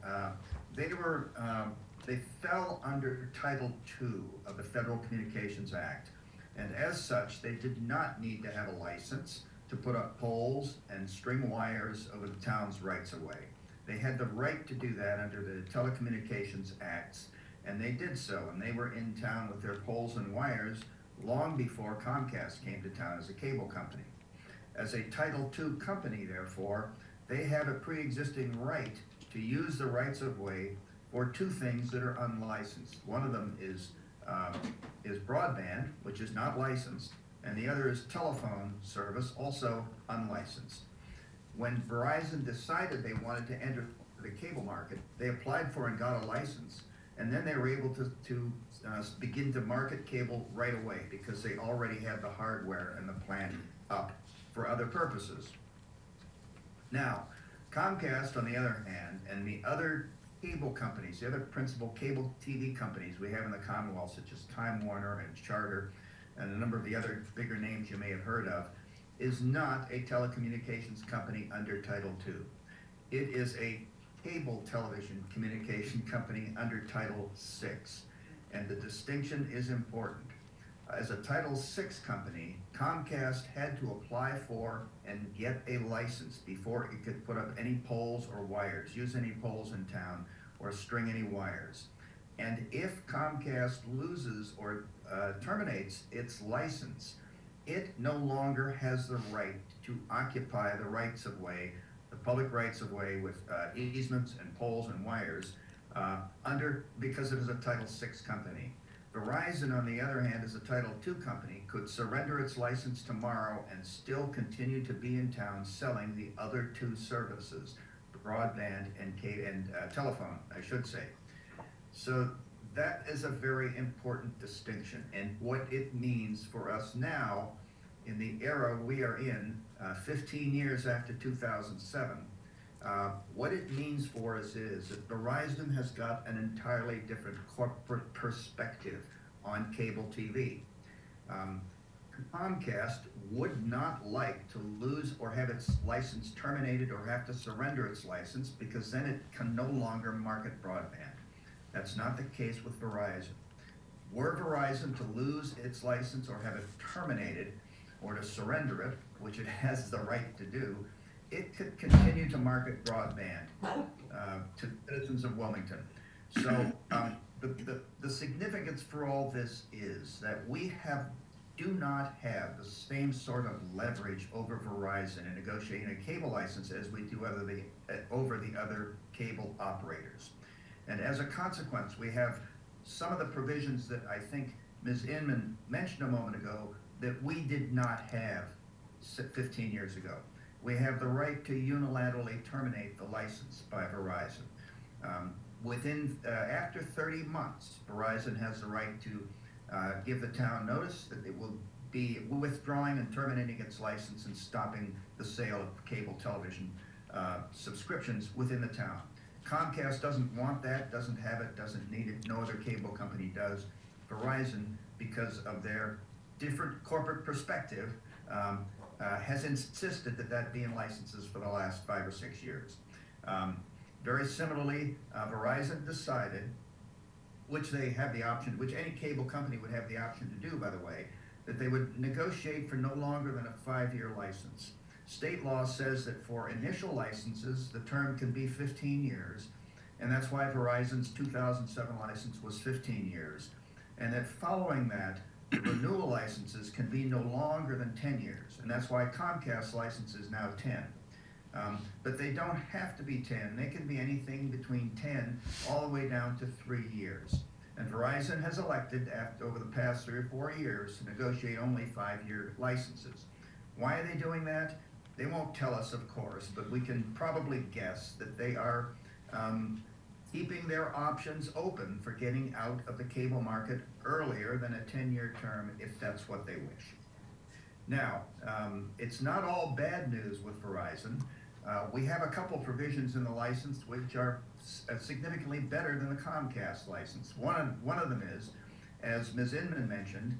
they fell under Title II of the Federal Communications Act, and as such, they did not need to have a license to put up poles and string wires over the town's rights-of-way. They had the right to do that under the Telecommunications Acts, and they did so, and they were in town with their poles and wires long before Comcast came to town as a cable company. As a Title II company, therefore, they have a pre-existing right to use the rights-of-way for two things that are unlicensed. One of them is broadband, which is not licensed, and the other is telephone service, also unlicensed. When Verizon decided they wanted to enter the cable market, they applied for and got a license, and then they were able to begin to market cable right away because they already had the hardware and the plant up for other purposes. Now, Comcast, on the other hand, and the other cable companies, the other principal cable TV companies we have in the Commonwealth, such as Time Warner and Charter, and a number of the other bigger names you may have heard of, is not a telecommunications company under Title II. It is a cable television communication company under Title VI, and the distinction is important. As a Title VI company, Comcast had to apply for and get a license before it could put up any poles or wires, use any poles in town, or string any wires. And if Comcast loses or terminates its license, it no longer has the right to occupy the rights-of-way, the public rights-of-way with easements and poles and wires, because it is a Title VI company. Verizon, on the other hand, as a Title II company, could surrender its license tomorrow and still continue to be in town selling the other two services, broadband and telephone, I should say. So that is a very important distinction, and what it means for us now in the era we are in, 15 years after 2007, what it means for us is that Verizon has got an entirely different corporate perspective on cable TV. Comcast would not like to lose or have its license terminated or have to surrender its license, because then it can no longer market broadband. That's not the case with Verizon. Were Verizon to lose its license or have it terminated or to surrender it, which it has the right to do, it could continue to market broadband to citizens of Wilmington. So the significance for all this is that we do not have the same sort of leverage over Verizon in negotiating a cable license as we do over the other cable operators. And as a consequence, we have some of the provisions that I think Ms. Inman mentioned a moment ago that we did not have 15 years ago. We have the right to unilaterally terminate the license by Verizon. After 30 months, Verizon has the right to give the town notice that it will be withdrawing and terminating its license and stopping the sale of cable television subscriptions within the town. Comcast doesn't want that, doesn't have it, doesn't need it. No other cable company does. Verizon, because of their different corporate perspective, has insisted that that be in licenses for the last 5 or 6 years. Very similarly, Verizon decided, which they have the option, which any cable company would have the option to do, by the way, that they would negotiate for no longer than a 5-year license. State law says that for initial licenses, the term can be 15 years, and that's why Verizon's 2007 license was 15 years, and that following that, renewal licenses can be no longer than 10 years, and that's why Comcast's license is now 10. But they don't have to be 10. They can be anything between 10 all the way down to 3 years. And Verizon has elected, over the past 3 or 4 years, to negotiate only 5-year licenses. Why are they doing that? They won't tell us, of course, but we can probably guess that they are keeping their options open for getting out of the cable market earlier than a 10-year term, if that's what they wish. Now, it's not all bad news with Verizon. We have a couple provisions in the license which are significantly better than the Comcast license. One of them is, as Ms. Inman mentioned,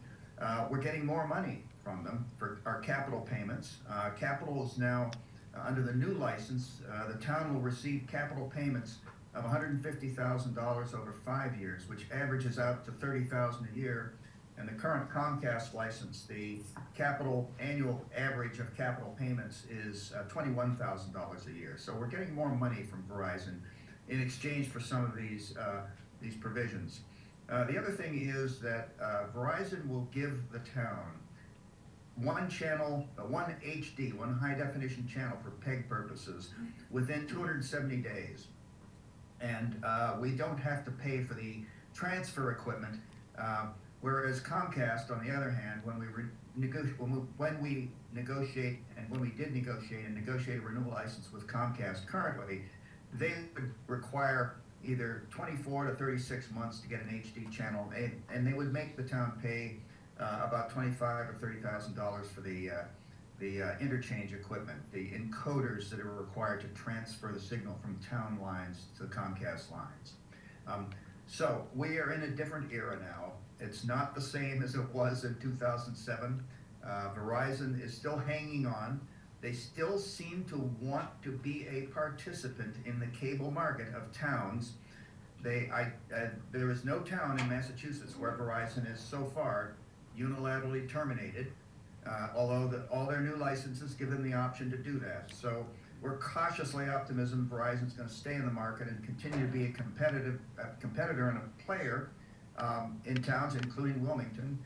we're getting more money from them for our capital payments. Capital is now, under the new license, the town will receive capital payments of $150,000 over 5 years, which averages out to $30,000 a year. And the current Comcast license, the annual average of capital payments is $21,000 a year. So we're getting more money from Verizon in exchange for some of these provisions. The other thing is that Verizon will give the town one channel, one HD, one high definition channel for PEG purposes within 270 days. And we don't have to pay for the transfer equipment. Whereas Comcast, on the other hand, when we negotiate and negotiate a renewal license with Comcast currently, they would require either 24 to 36 months to get an HD channel, and they would make the town pay about $25,000 or $30,000 for the interchange equipment, the encoders that are required to transfer the signal from town lines to the Comcast lines. So we are in a different era now. It's not the same as it was in 2007. Verizon is still hanging on. They still seem to want to be a participant in the cable market of towns. There is no town in Massachusetts where Verizon is so far unilaterally terminated, although all their new licenses give them the option to do that. So we're cautiously optimistic Verizon's going to stay in the market and continue to be a competitor and a player in towns, including Wilmington.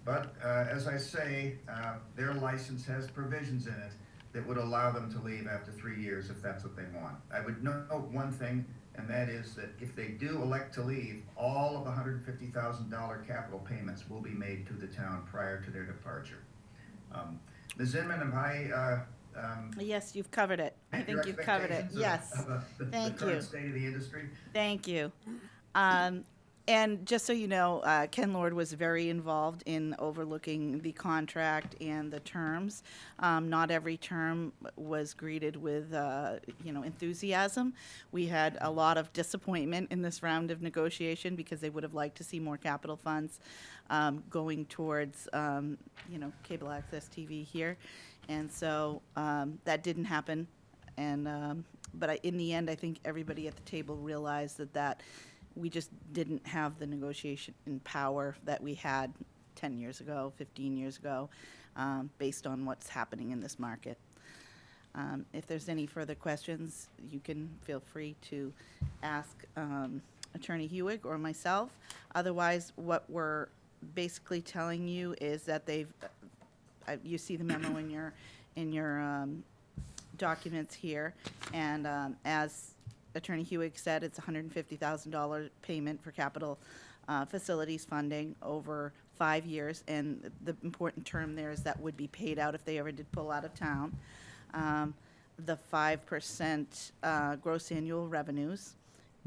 But as I say, their license has provisions in it that would allow them to leave after 3 years if that's what they want. I would note one thing, and that is that if they do elect to leave, all of the $150,000 capital payments will be made to the town prior to their departure. Ms. Inman, have I Yes, you've covered it. I think you've covered it. Yes. Thank the you. current state of the industry? Thank you. And just so you know, Ken Lord was very involved in overlooking the contract and the terms. Not every term was greeted with, enthusiasm. We had a lot of disappointment in this round of negotiation because they would have liked to see more capital funds going towards, cable access TV here. And so that didn't happen. And in the end, I think everybody at the table realized that we just didn't have the negotiation power that we had 10 years ago, 15 years ago, based on what's happening in this market. If there's any further questions, you can feel free to ask Attorney Hewig or myself. Otherwise, what we're basically telling you is that you see the memo in your documents here, and as Attorney Hewig said, it's $150,000 payment for capital facilities funding over 5 years, and the important term there is that would be paid out if they ever did pull out of town. The 5% gross annual revenues,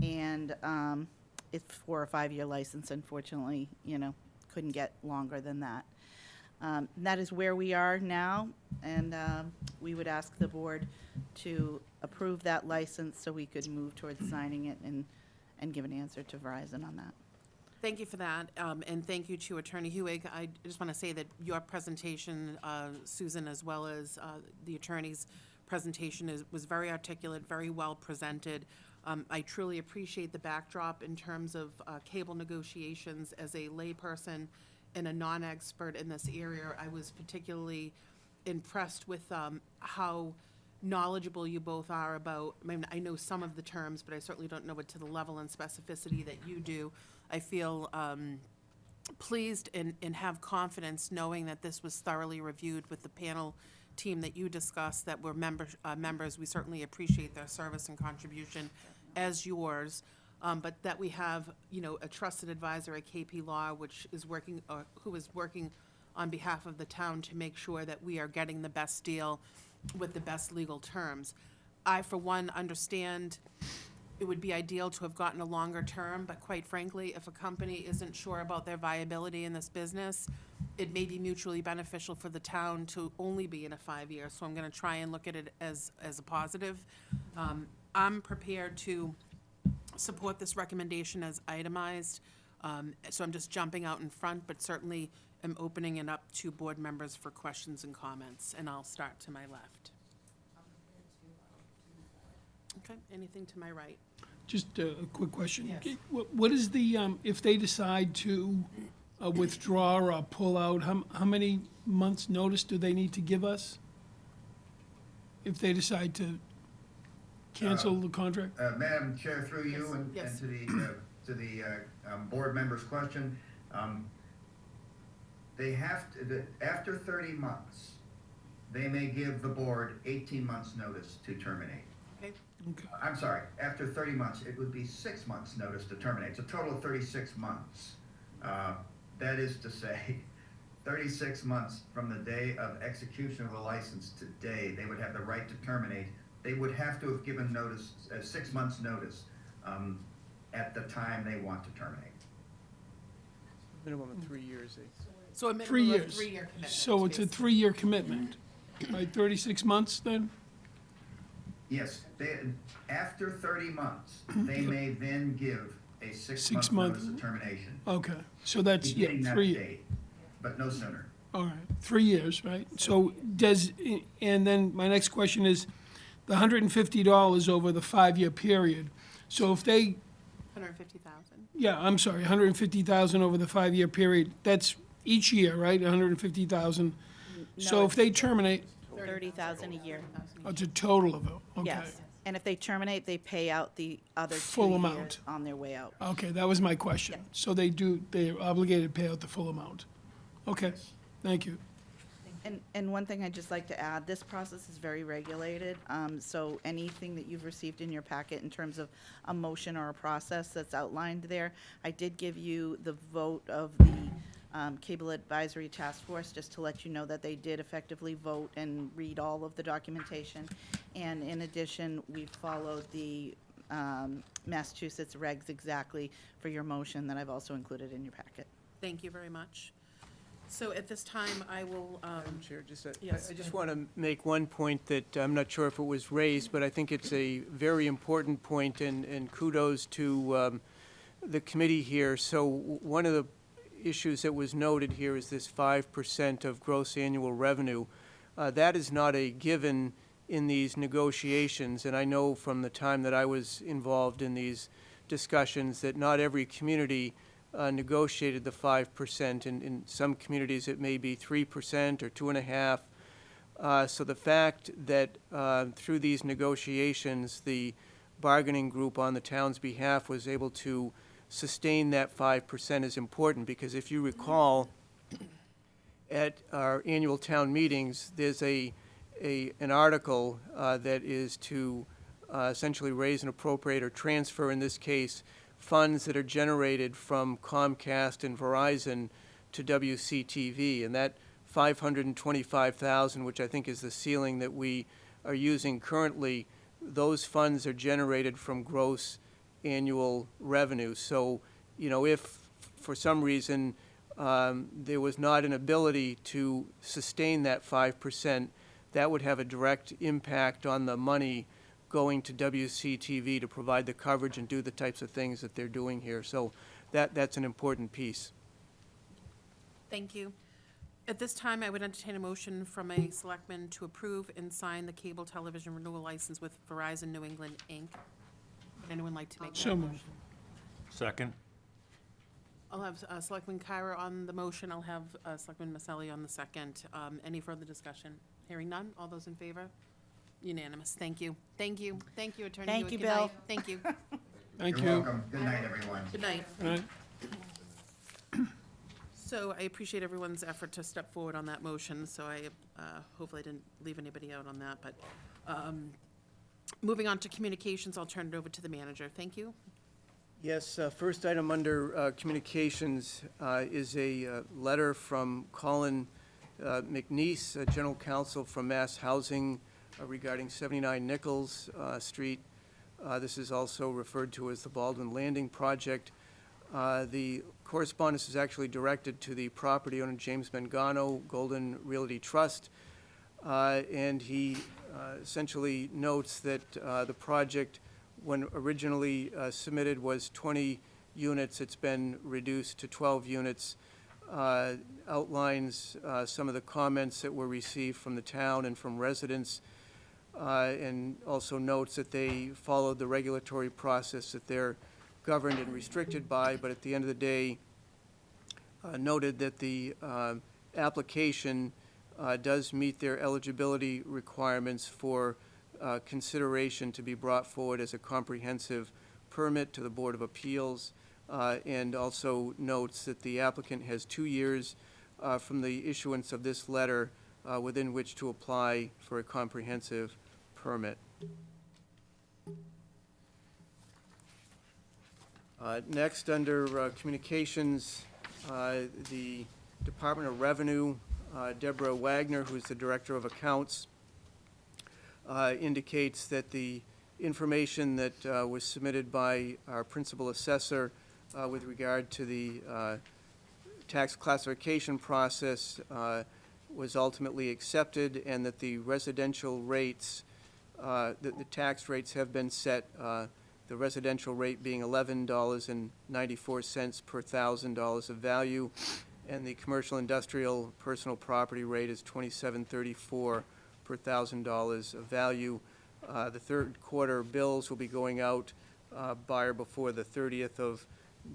and it's for a 5-year license. Unfortunately, couldn't get longer than that. That is where we are now, and we would ask the board to approve that license so we could move towards signing it and give an answer to Verizon on that. Thank you for that, and thank you to Attorney Hewig. I just want to say that your presentation, Susan, as well as the attorney's presentation was very articulate, very well presented. I truly appreciate the backdrop in terms of cable negotiations. As a layperson and a non-expert in this area, I was particularly impressed with how knowledgeable you both are about, I know some of the terms, but I certainly don't know it to the level and specificity that you do. I feel pleased and have confidence knowing that this was thoroughly reviewed with the panel team that you discussed that were members. We certainly appreciate their service and contribution as yours. But that we have, a trusted advisor at KP Law, who is working on behalf of the town to make sure that we are getting the best deal with the best legal terms. I, for one, understand it would be ideal to have gotten a longer term, but quite frankly, if a company isn't sure about their viability in this business, it may be mutually beneficial for the town to only be in a 5-year. So I'm going to try and look at it as a positive. I'm prepared to support this recommendation as itemized. So I'm just jumping out in front, but certainly am opening it up to board members for questions and comments, and I'll start to my left. Okay, anything to my right? Just a quick question. Yes. Okay, what is the, if they decide to withdraw or pull out, how many months' notice do they need to give us? If they decide to cancel the contract? Madam Chair, through you and Yes. to the board member's question, they have to, after 30 months, they may give the board 18 months' notice to terminate. Okay. Okay. I'm sorry, after 30 months, it would be 6 months' notice to terminate. It's a total of 36 months. That is to say, 36 months from the day of execution of the license today, they would have the right to terminate. They would have to have given notice, 6 months' notice, at the time they want to terminate. Minimum of 3 years. So a 3 minimum of years. 3-year commitment. So it's a basically. 3-year commitment, right? 36 months then? Yes, after 30 months, they may then give a 6-month 6 month. notice of termination, Okay, so that's, beginning that 3, date, but no sooner. all right, 3 years, right? So and then my next question is, the $150 over the 5-year period. So if they, 150,000. yeah, I'm sorry, 150,000 over the 5-year period, that's each year, right? 150,000. So if they terminate, 30,000 a year. oh, it's a total of it, okay. Yes. And if they terminate, they pay out the other 2 Full years amount. on their way out. Okay, that was my question. Yeah. So they're obligated to pay out the full amount. Okay, thank you. And one thing I'd just like to add, this process is very regulated, so anything that you've received in your packet in terms of a motion or a process that's outlined there, I did give you the vote of the Cable Advisory Task Force, just to let you know that they did effectively vote and read all of the documentation. And in addition, we followed the Massachusetts regs exactly for your motion that I've also included in your packet. Thank you very much. So at this time, I will, Madam Chair, yes, I just go want to make one point that I'm not sure if it was raised, but I think it's a very important point, and kudos to the committee here. So one of the issues that was noted here is this 5% of gross annual revenue. That is not a given in these negotiations, and I know from the time that I was involved in these discussions that not every community negotiated the 5%. In some communities, it may be 3% or 2.5%. So the fact that through these negotiations, the bargaining group on the town's behalf was able to sustain that 5% is important, because if you recall, at our annual town meetings, there's an article that is to essentially raise and appropriate or transfer, in this case, funds that are generated from Comcast and Verizon to WCTV, and that $525,000, which I think is the ceiling that we are using currently, those funds are generated from gross annual revenue. So, you know, if for some reason there was not an ability to sustain that 5%, that would have a direct impact on the money going to WCTV to provide the coverage and do the types of things that they're doing here. So that's an important piece. Thank you. At this time, I would entertain a motion from a selectman to approve and sign the cable television renewal license with Verizon New England, Inc. Would anyone like to make that So motion? moved. Second. I'll have Selectman Kyra on the motion. I'll have Selectman Maselli on the second. Any further discussion? Hearing none. All those in favor? Unanimous. Thank you. Thank you. Thank you, Attorney Thank Hewitt. you, Good night. Bill. Thank you. Thank You're you. welcome. Good night, everyone. Good night. All right. So I appreciate everyone's effort to step forward on that motion, so I hopefully didn't leave anybody out on that, but moving on to communications, I'll turn it over to the manager. Thank you. Yes, first item under communications is a letter from Colin McNeese, General Counsel from Mass Housing, regarding 79 Nichols Street. This is also referred to as the Baldwin Landing Project. The correspondence is actually directed to the property owner, James Mangano, Golden Realty Trust, and he essentially notes that the project, when originally submitted, was 20 units. It's been reduced to 12 units. Outlines some of the comments that were received from the town and from residents, and also notes that they followed the regulatory process that they're governed and restricted by, but at the end of the day, noted that the application does meet their eligibility requirements for consideration to be brought forward as a comprehensive permit to the Board of Appeals, and also notes that the applicant has 2 years from the issuance of this letter within which to apply for a comprehensive permit. Next, under communications, the Department of Revenue, Deborah Wagner, who's the Director of Accounts, indicates that the information that was submitted by our principal assessor with regard to the tax classification process was ultimately accepted, and that the residential rates, that the tax rates have been set, the residential rate being $11.94 per $1,000 of value, and the commercial industrial personal property rate is $27.34 per $1,000 of value. The third quarter bills will be going out by or before the 30th of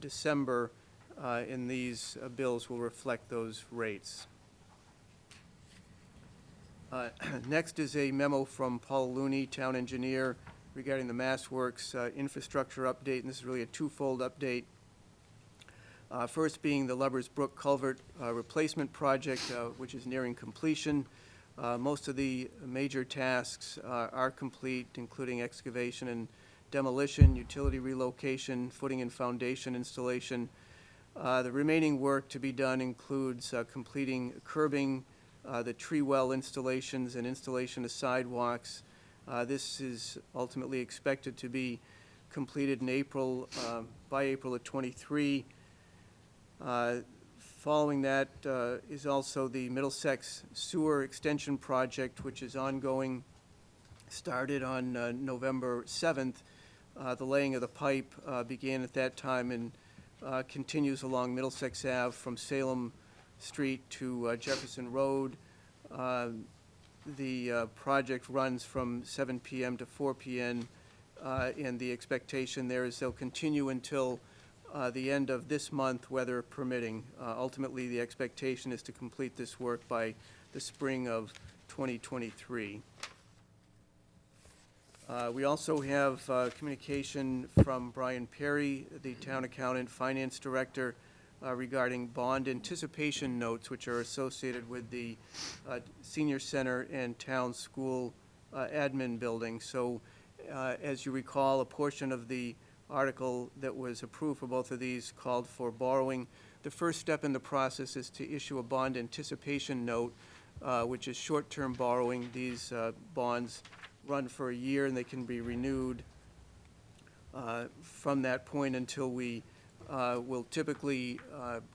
December, and these bills will reflect those rates. Next is a memo from Paul Looney, Town Engineer, regarding the MassWorks infrastructure update, and this is really a twofold update. First being the Lubbers Brook Culvert Replacement Project, which is nearing completion. Most of the major tasks are complete, including excavation and demolition, utility relocation, footing and foundation installation. The remaining work to be done includes completing curbing, the tree well installations, and installation of sidewalks. This is ultimately expected to be completed in April, by April of '23. Following that is also the Middlesex Sewer Extension Project, which is ongoing, started on November 7th. The laying of the pipe began at that time and continues along Middlesex Ave from Salem Street to Jefferson Road. The project runs from 7 p.m. to 4 p.m., and the expectation there is they'll continue until the end of this month, weather permitting. Ultimately, the expectation is to complete this work by the spring of 2023. We also have communication from Brian Perry, the Town Accountant, Finance Director, regarding bond anticipation notes, which are associated with the Senior Center and Town School admin building. So, as you recall, a portion of the article that was approved for both of these called for borrowing. The first step in the process is to issue a bond anticipation note, which is short-term borrowing. These bonds run for a year and they can be renewed from that point until we will typically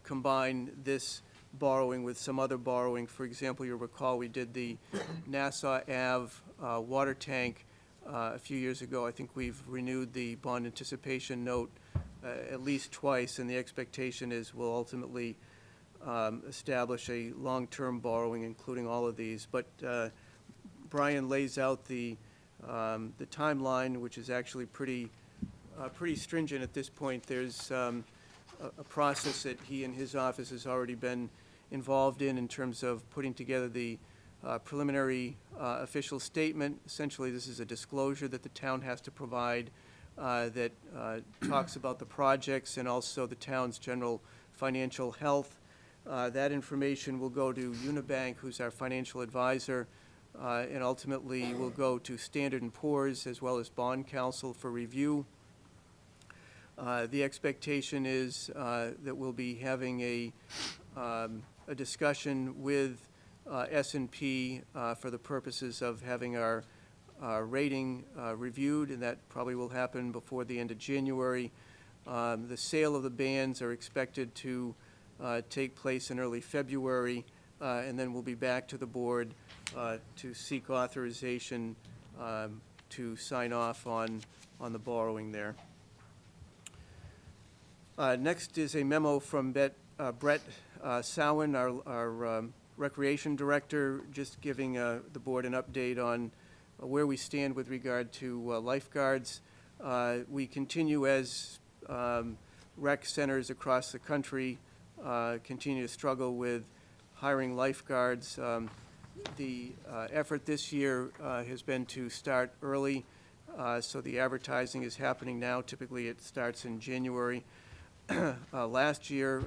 combine this borrowing with some other borrowing. For example, you'll recall we did the Nassau Ave water tank a few years ago. I think we've renewed the bond anticipation note at least twice, and the expectation is we'll ultimately establish a long-term borrowing, including all of these. But Brian lays out the timeline, which is actually pretty stringent at this point. There's a process that he and his office has already been involved in terms of putting together the preliminary official statement. Essentially, this is a disclosure that the town has to provide that talks about the projects and also the town's general financial health. That information will go to Unibank, who's our financial advisor, and ultimately will go to Standard & Poor's as well as Bond Counsel for review. The expectation is that we'll be having a discussion with S&P for the purposes of having our rating reviewed, and that probably will happen before the end of January. The sale of the bands are expected to take place in early February, and then we'll be back to the board to seek authorization to sign off on the borrowing there. Next is a memo from Brett Sowen, our Recreation Director, just giving the board an update on where we stand with regard to lifeguards. We continue as rec centers across the country continue to struggle with hiring lifeguards. The effort this year has been to start early, so the advertising is happening now. Typically, it starts in January. Last year,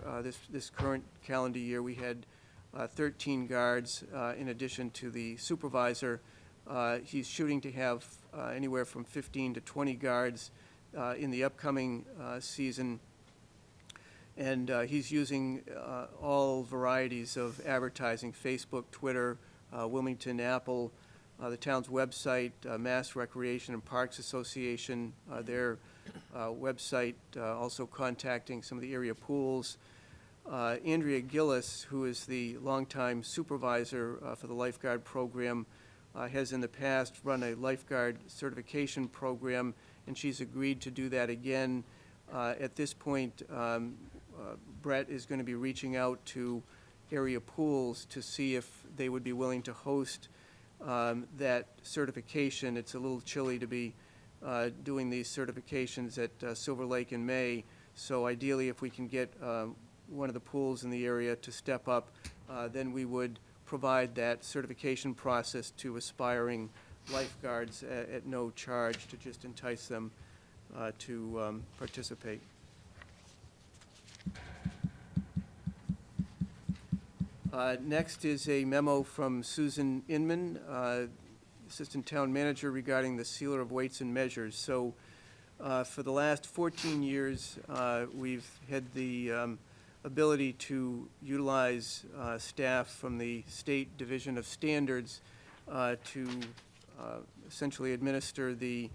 this current calendar year, we had 13 guards in addition to the supervisor. He's shooting to have anywhere from 15 to 20 guards in the upcoming season. And he's using all varieties of advertising: Facebook, Twitter, Wilmington, Apple, the town's website, Mass Recreation and Parks Association, their website, also contacting some of the area pools. Andrea Gillis, who is the longtime supervisor for the lifeguard program, has in the past run a lifeguard certification program, and she's agreed to do that again. At this point, Brett is going to be reaching out to area pools to see if they would be willing to host that certification. It's a little chilly to be doing these certifications at Silver Lake in May, so ideally if we can get one of the pools in the area to step up, then we would provide that certification process to aspiring lifeguards at no charge to just entice them to participate. Next is a memo from Susan Inman, Assistant Town Manager, regarding the sealer of weights and measures. So for the last 14 years, we've had the ability to utilize staff from the State Division of Standards to essentially administer the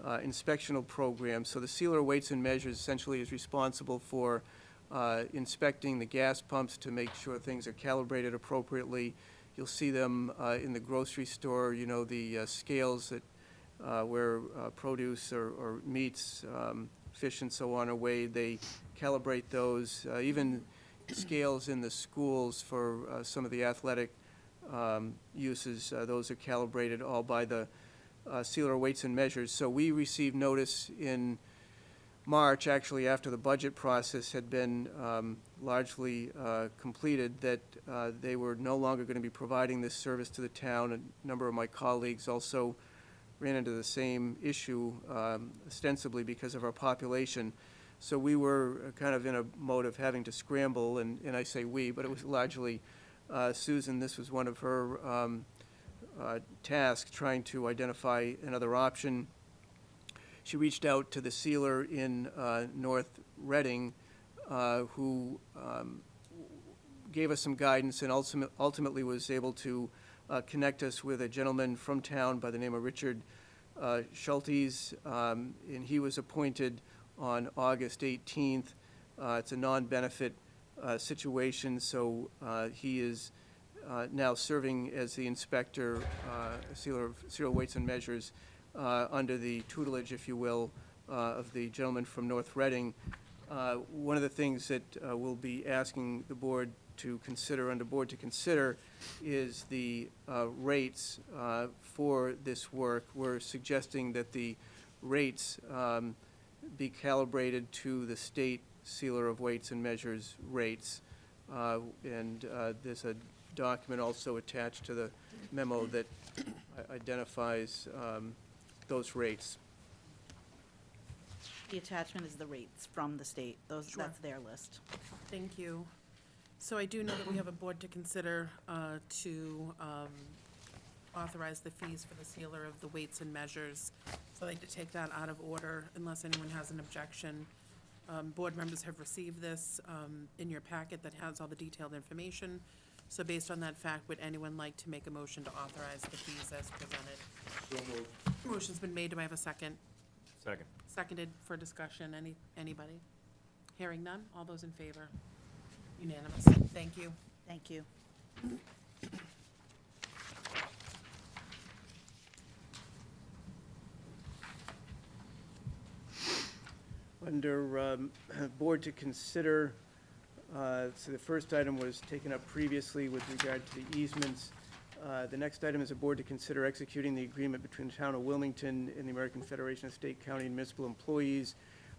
inspectional program. So the sealer of weights and measures essentially is responsible for inspecting the gas pumps to make sure things are calibrated appropriately. You'll see them in the grocery store, you know, the scales that where produce or meats, fish and so on are weighed. They calibrate those. Even scales in the schools for some of the athletic uses, those are calibrated all by the sealer of weights and measures. So we received notice in March, actually after the budget process had been largely completed, that they were no longer going to be providing this service to the town. A number of my colleagues also ran into the same issue, ostensibly because of our population. So we were kind of in a mode of having to scramble, and I say we, but it was largely Susan. This was one of her tasks, trying to identify another option. She reached out to the sealer in North Reading, who gave us some guidance and ultimately was able to connect us with a gentleman from town by the name of Richard Schultes, and he was appointed on August 18th. It's a non-benefit situation, so he is now serving as the inspector, sealer of weights and measures, under the tutelage, if you will, of the gentleman from North Reading. One of the things that we'll be asking the board to consider, is the rates for this work. We're suggesting that the rates be calibrated to the state sealer of weights and measures rates. And there's a document also attached to the memo that identifies those rates. The attachment is the rates from the state. Sure. That's their list. Thank you. So I do know that we have a board to consider to authorize the fees for the sealer of the weights and measures. So I'd like to take that out of order unless anyone has an objection. Board members have received this in your packet that has all the detailed information. So based on that fact, would anyone like to make a motion to authorize the fees as presented? So moved. Motion's been made. Do I have a second? Second. Seconded for discussion. Anybody? Hearing none. All those in favor? Unanimous. Thank you. Thank you. Under board to consider, so the first item was taken up previously with regard to the easements. The next item is a board to consider executing the agreement between the town of Wilmington and the American Federation of State, County, and Municipal Employees,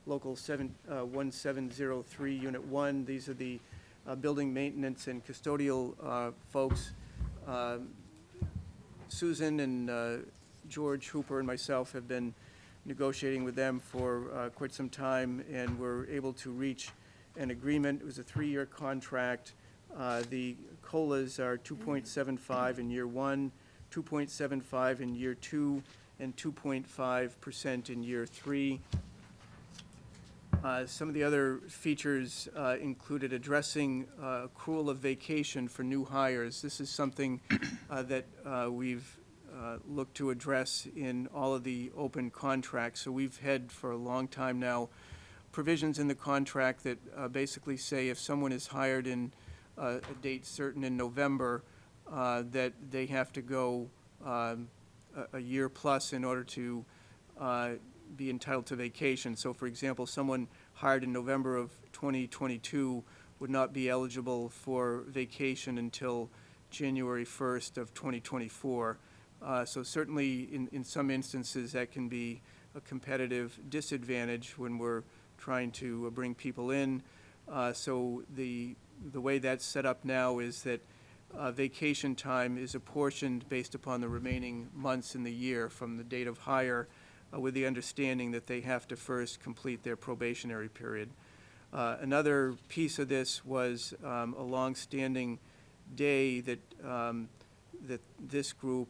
Local 1703, Unit 1. These are the building maintenance and custodial folks. Susan and George Hooper and myself have been negotiating with them for quite some time, and we're able to reach an agreement. It was a 3-year contract. The COLAs are 2.75 in year 1, 2.75 in year 2, and 2.5% in year 3. Some of the other features included addressing accrual of vacation for new hires. This is something that we've looked to address in all of the open contracts. So we've had for a long time now provisions in the contract that basically say if someone is hired in a date certain in November, that they have to go a year plus in order to be entitled to vacation. So for example, someone hired in November of 2022 would not be eligible for vacation until January 1st of 2024. So certainly in some instances that can be a competitive disadvantage when we're trying to bring people in. So the way that's set up now is that vacation time is apportioned based upon the remaining months in the year from the date of hire, with the understanding that they have to first complete their probationary period. Another piece of this was a longstanding day that that this group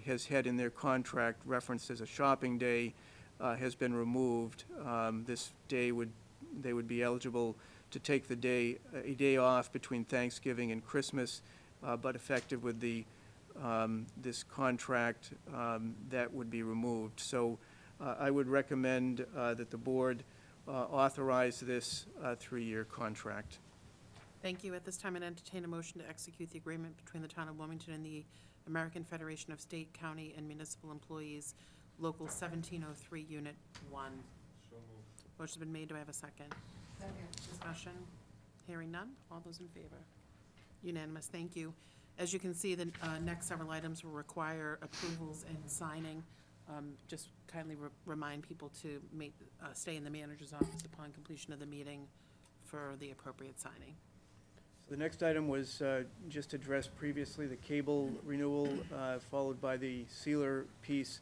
has had in their contract referenced as a shopping day has been removed. This day they would be eligible to take a day off between Thanksgiving and Christmas, but effective with the this contract, that would be removed. So I would recommend that the board authorize this 3-year contract. Thank you. At this time, I'd entertain a motion to execute the agreement between the Town of Wilmington and the American Federation of State, County, and Municipal Employees, Local 1703, Unit 1. Motion's been made. Do I have a second? Second. Discussion? Hearing none. All those in favor? Unanimous. Thank you. As you can see, the next several items will require approvals and signing. Just kindly remind people to stay in the manager's office upon completion of the meeting for the appropriate signing. The next item was just addressed previously, the cable renewal, followed by the sealer piece,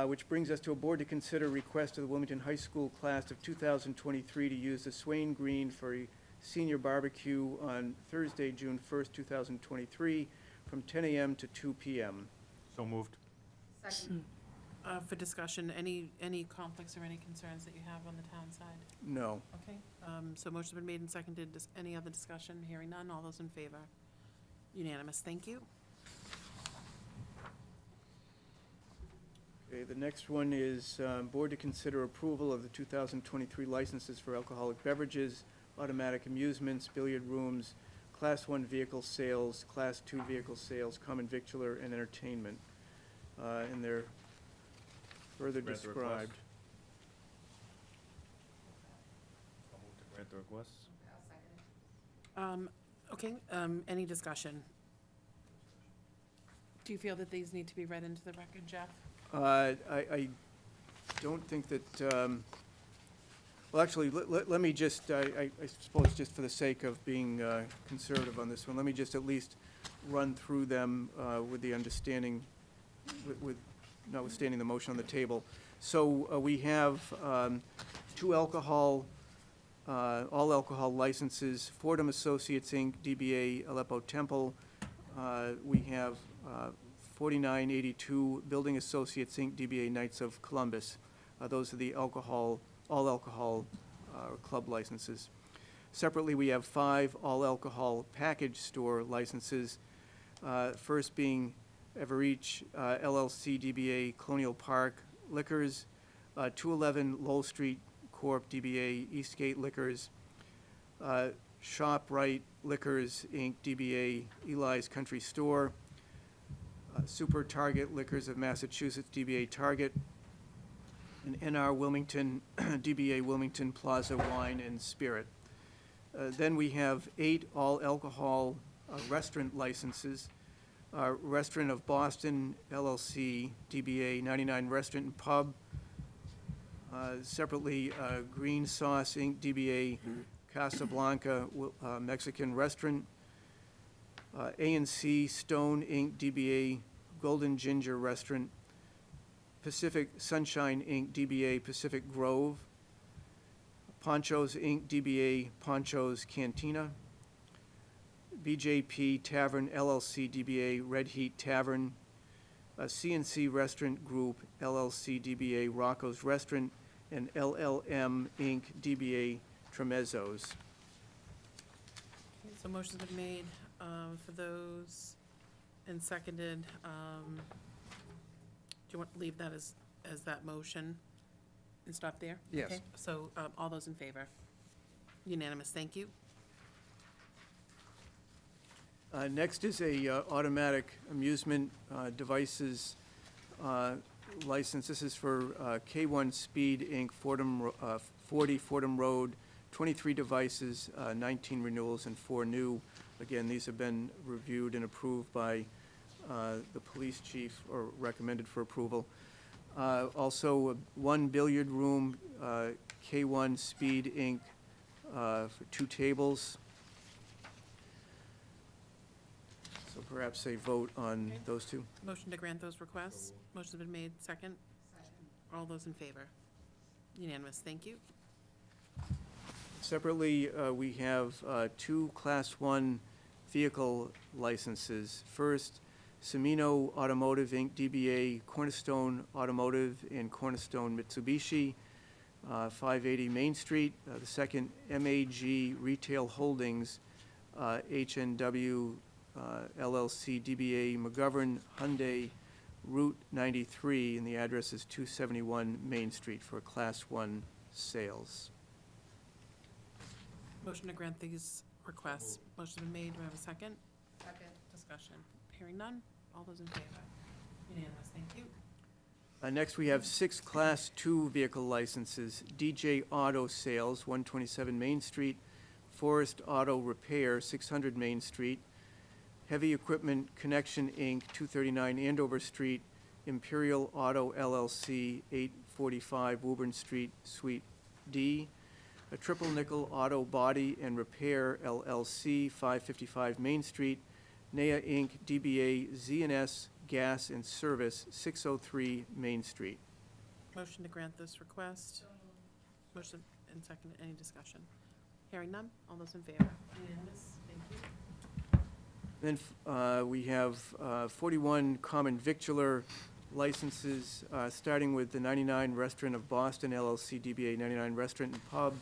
which brings us to a board to consider request of the Wilmington High School class of 2023 to use the Swain Green for a senior barbecue on Thursday, June 1st, 2023, from 10 a.m. to 2 p.m. So moved. Second. For discussion, any conflicts or any concerns that you have on the town side? No. Okay, so motion's been made and seconded. Any other discussion? Hearing none. All those in favor? Unanimous. Thank you. Okay, the next one is board to consider approval of the 2023 licenses for alcoholic beverages, automatic amusements, billiard rooms, Class 1 vehicle sales, Class 2 vehicle sales, common victular, and entertainment. And they're further Grant the request. described. I'll move to grant the request. I'll second it. Okay, any discussion? Do you feel that these need to be read into the record, Jeff? I don't think that, well, actually, let me just, I suppose just for the sake of being conservative on this one, let me just at least run through them with the understanding, with notwithstanding the motion on the table. So we have 2 alcohol, all alcohol licenses, Fordham Associates, Inc., DBA Aleppo Temple. We have 4982 Building Associates, Inc., DBA Knights of Columbus. Those are the all alcohol club licenses. Separately, we have 5 all alcohol package store licenses, first being Evereach LLC, DBA Colonial Park Liquors, 211 Lowell Street Corp., DBA Eastgate Liquors, ShopRite Liquors, Inc., DBA Eli's Country Store, Super Target Liquors of Massachusetts, DBA Target, and NR Wilmington, DBA Wilmington Plaza Wine and Spirit. Then we have 8 all-alcohol restaurant licenses. Restaurant of Boston LLC, DBA 99 Restaurant and Pub. Separately, Green Sauce Inc., DBA Casablanca Mexican Restaurant. A&C Stone Inc., DBA Golden Ginger Restaurant. Pacific Sunshine Inc., DBA Pacific Grove. Ponchos Inc., DBA Ponchos Cantina. BJP Tavern LLC, DBA Red Heat Tavern. CNC Restaurant Group LLC, DBA Rocco's Restaurant. And LLM Inc., DBA Tremezzo's. Okay, so motion's been made for those and seconded. Do you want to leave that as that motion and stop there? Yes. Okay, so all those in favor? Unanimous. Thank you. Next is a automatic amusement devices license. This is for K1 Speed Inc., 40 Fordham Road, 23 devices, 19 renewals and 4 new. Again, these have been reviewed and approved by the police chief, or recommended for approval. Also, 1 billiard room, K1 Speed Inc., for 2 tables. So perhaps a vote on Okay. those 2. Motion to grant those requests. Motion's been made. Second. All those in favor? Unanimous. Thank you. Separately, we have 2 Class 1 vehicle licenses. First, Semino Automotive, Inc., DBA Cornerstone Automotive and Cornerstone Mitsubishi, 580 Main Street. The second, MAG Retail Holdings, HNW LLC, DBA McGovern Hyundai Route 93, and the address is 271 Main Street for Class 1 sales. Motion to grant these requests. Motion's been made. Do I have a second? Second. Discussion. Hearing none. All those in favor? Unanimous. Thank you. Next, we have 6 Class 2 vehicle licenses. DJ Auto Sales, 127 Main Street. Forest Auto Repair, 600 Main Street. Heavy Equipment Connection, Inc., 239 Andover Street. Imperial Auto LLC, 845 Woburn Street, Suite D. A Triple Nickel Auto Body and Repair LLC, 555 Main Street. NEA Inc., DBA Z&S Gas and Service, 603 Main Street. Motion to grant this request. Motion and second. Any discussion? Hearing none. All those in favor? Unanimous. Thank you. Then we have 41 common victular licenses, starting with the 99 Restaurant of Boston LLC, DBA 99 Restaurant and Pub.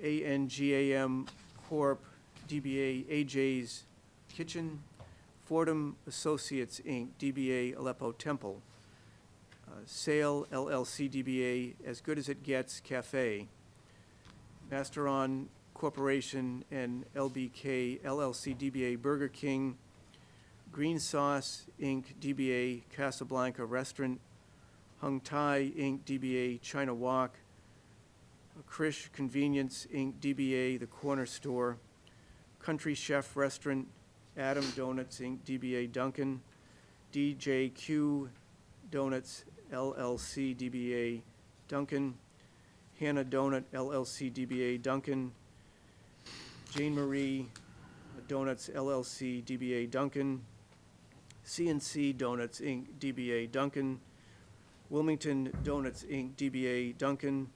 ANGAM Corp., DBA AJ's Kitchen. Fordham Associates, Inc., DBA Aleppo Temple. Sale LLC, DBA As Good as It Gets Cafe. Masteron Corporation and LBK LLC, DBA Burger King. Green Sauce, Inc., DBA Casablanca Restaurant. Hung Thai, Inc., DBA China Walk. Krish Convenience, Inc., DBA The Corner Store. Country Chef Restaurant. Adam Donuts, Inc., DBA Duncan. DJQ Donuts, LLC, DBA Duncan. Hannah Donut, LLC, DBA Duncan. Jane Marie Donuts, LLC, DBA Duncan. CNC Donuts, Inc., DBA Duncan. Wilmington Donuts, Inc., DBA Duncan.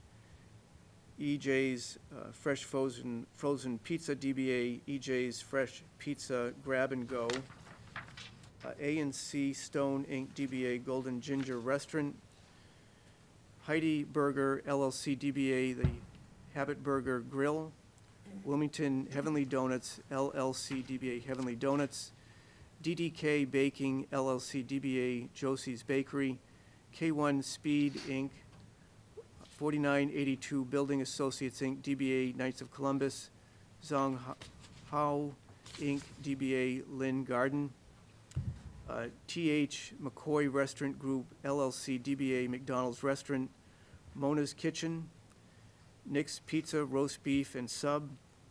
EJ's Fresh Frozen Pizza, DBA EJ's Fresh Pizza Grab and Go. A&C Stone, Inc., DBA Golden Ginger Restaurant. Heidi Burger, LLC, DBA The Habit Burger Grill. Wilmington Heavenly Donuts, LLC, DBA Heavenly Donuts. DDK Baking, LLC, DBA Josie's Bakery. K1 Speed, Inc., 4982 Building Associates, Inc., DBA Knights of Columbus. Zong Hao, Inc., DBA Lynn Garden. T.H. McCoy Restaurant Group, LLC, DBA McDonald's Restaurant. Mona's Kitchen. Nick's Pizza, Roast Beef and Sub.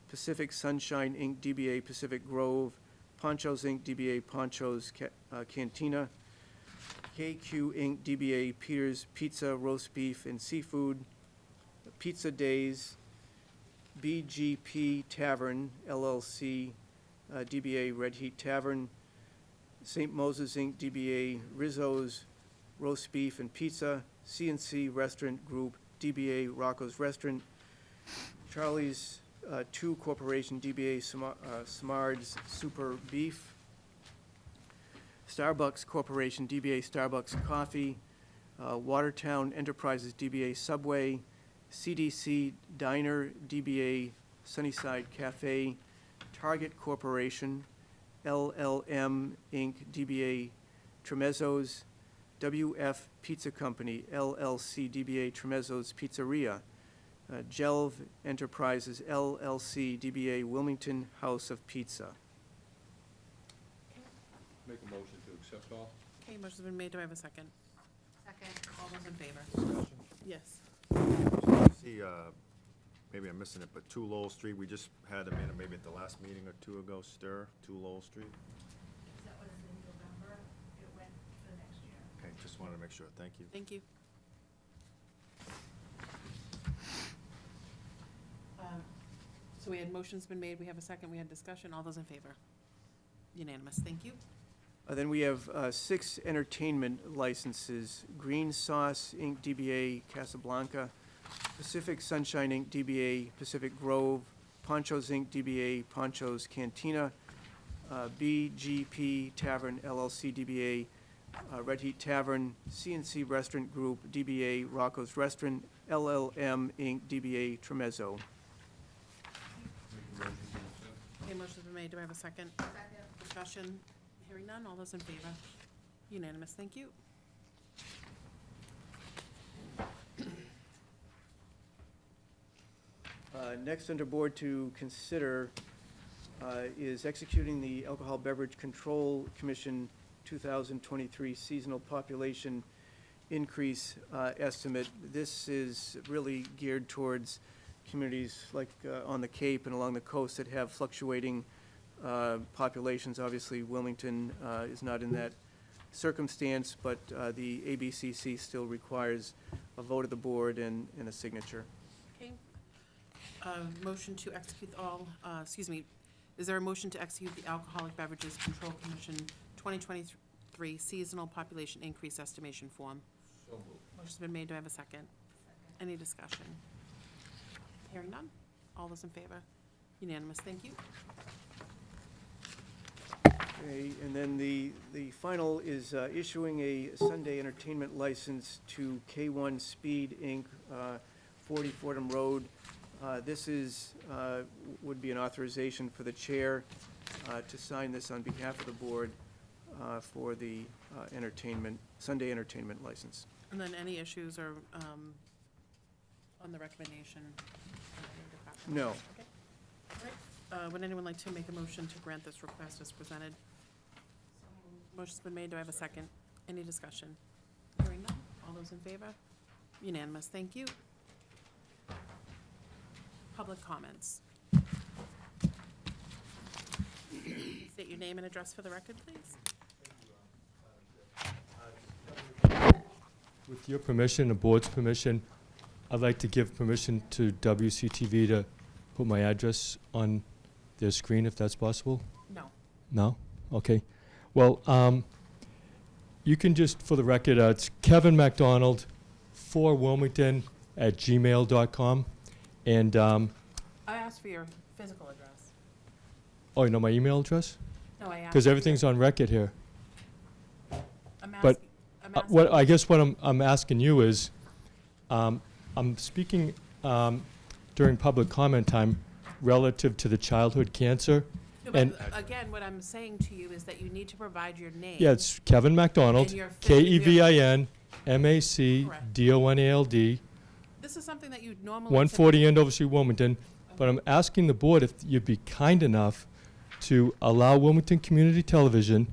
Pacific Sunshine, Inc., DBA Pacific Grove. Ponchos, Inc., DBA Ponchos Cantina. KQ, Inc., DBA Peter's Pizza, Roast Beef and Seafood. Pizza Days. BGP Tavern, LLC, DBA Red Heat Tavern. St. Moses, Inc., DBA Rizzo's Roast Beef and Pizza. CNC Restaurant Group, DBA Rocco's Restaurant. Charlie's 2 Corporation, DBA Samard's Super Beef. Starbucks Corporation, DBA Starbucks Coffee. Watertown Enterprises, DBA Subway. CDC Diner, DBA Sunnyside Cafe. Target Corporation, LLM Inc., DBA Tremezzo's. WF Pizza Company, LLC, DBA Tremezzo's Pizzeria. Jelv Enterprises, LLC, DBA Wilmington House of Pizza. Make a motion to accept all? Okay, motion's been made. Do I have a second? Second. All those in favor? Discussion? Yes. See, maybe I'm missing it, but 2 Lowell Street, we just had them in maybe at the last meeting or 2 ago, 2 Lowell Street. That was in November. It went for next year. Okay, just wanted to make sure, thank you. Thank you. So we had motions been made. We have a second. We had discussion. All those in favor? Unanimous. Thank you. Then we have 6 entertainment licenses. Green Sauce, Inc., DBA Casablanca. Pacific Sunshine, Inc., DBA Pacific Grove. Ponchos, Inc., DBA Ponchos Cantina. BGP Tavern, LLC, DBA Red Heat Tavern. CNC Restaurant Group, DBA Rocco's Restaurant. LLM, Inc., DBA Tremezzo. Make a motion to accept? Okay, motion's been made. Do I have a second? Second. Discussion. Hearing none. All those in favor? Unanimous, thank you. Next under board to consider is executing the Alcohol Beverage Control Commission 2023 seasonal population increase estimate. This is really geared towards communities like on the Cape and along the coast that have fluctuating populations. Obviously, Wilmington is not in that circumstance, but the ABCC still requires a vote of the board and a signature. Okay. Motion to execute all, is there a motion to execute the Alcoholic Beverages Control Commission 2023 seasonal population increase estimation form? So moved. Motion's been made. Do I have a second? Any discussion? Hearing none. All those in favor? Unanimous. Thank you. Okay, and then the final is issuing a Sunday entertainment license to K1 Speed, Inc., 40 Fordham Road. This is, would be an authorization for the chair to sign this on behalf of the board for the Sunday entertainment license. And then any issues or on the recommendation? No. Okay. All right. Would anyone like to make a motion to grant this request as presented? Motion's been made. Do I have a second? Any discussion? Hearing none. All those in favor? Unanimous. Thank you. Public comments. State your name and address for the record, please. With your permission, the board's permission, I'd like to give permission to WCTV to put my address on their screen, if that's possible. No. No? Okay. Well, you can just, for the record, it's Kevin MacDonald, 4 Wilmington @gmail.com. And, I asked for your physical address. oh, you know my email address? No, I asked. Because for everything's on record here. I'm but, asking. I'm asking. What I guess what I'm asking you is, I'm speaking during public comment time relative to the childhood cancer. No, and but again, what I'm saying to you is that you need to provide your name. yeah, it's Kevin MacDonald, And your KEVINMACDONALD, This is something that you'd normally. 140 Andover Street, Wilmington. But I'm asking the board if you'd be kind enough to allow Wilmington Community Television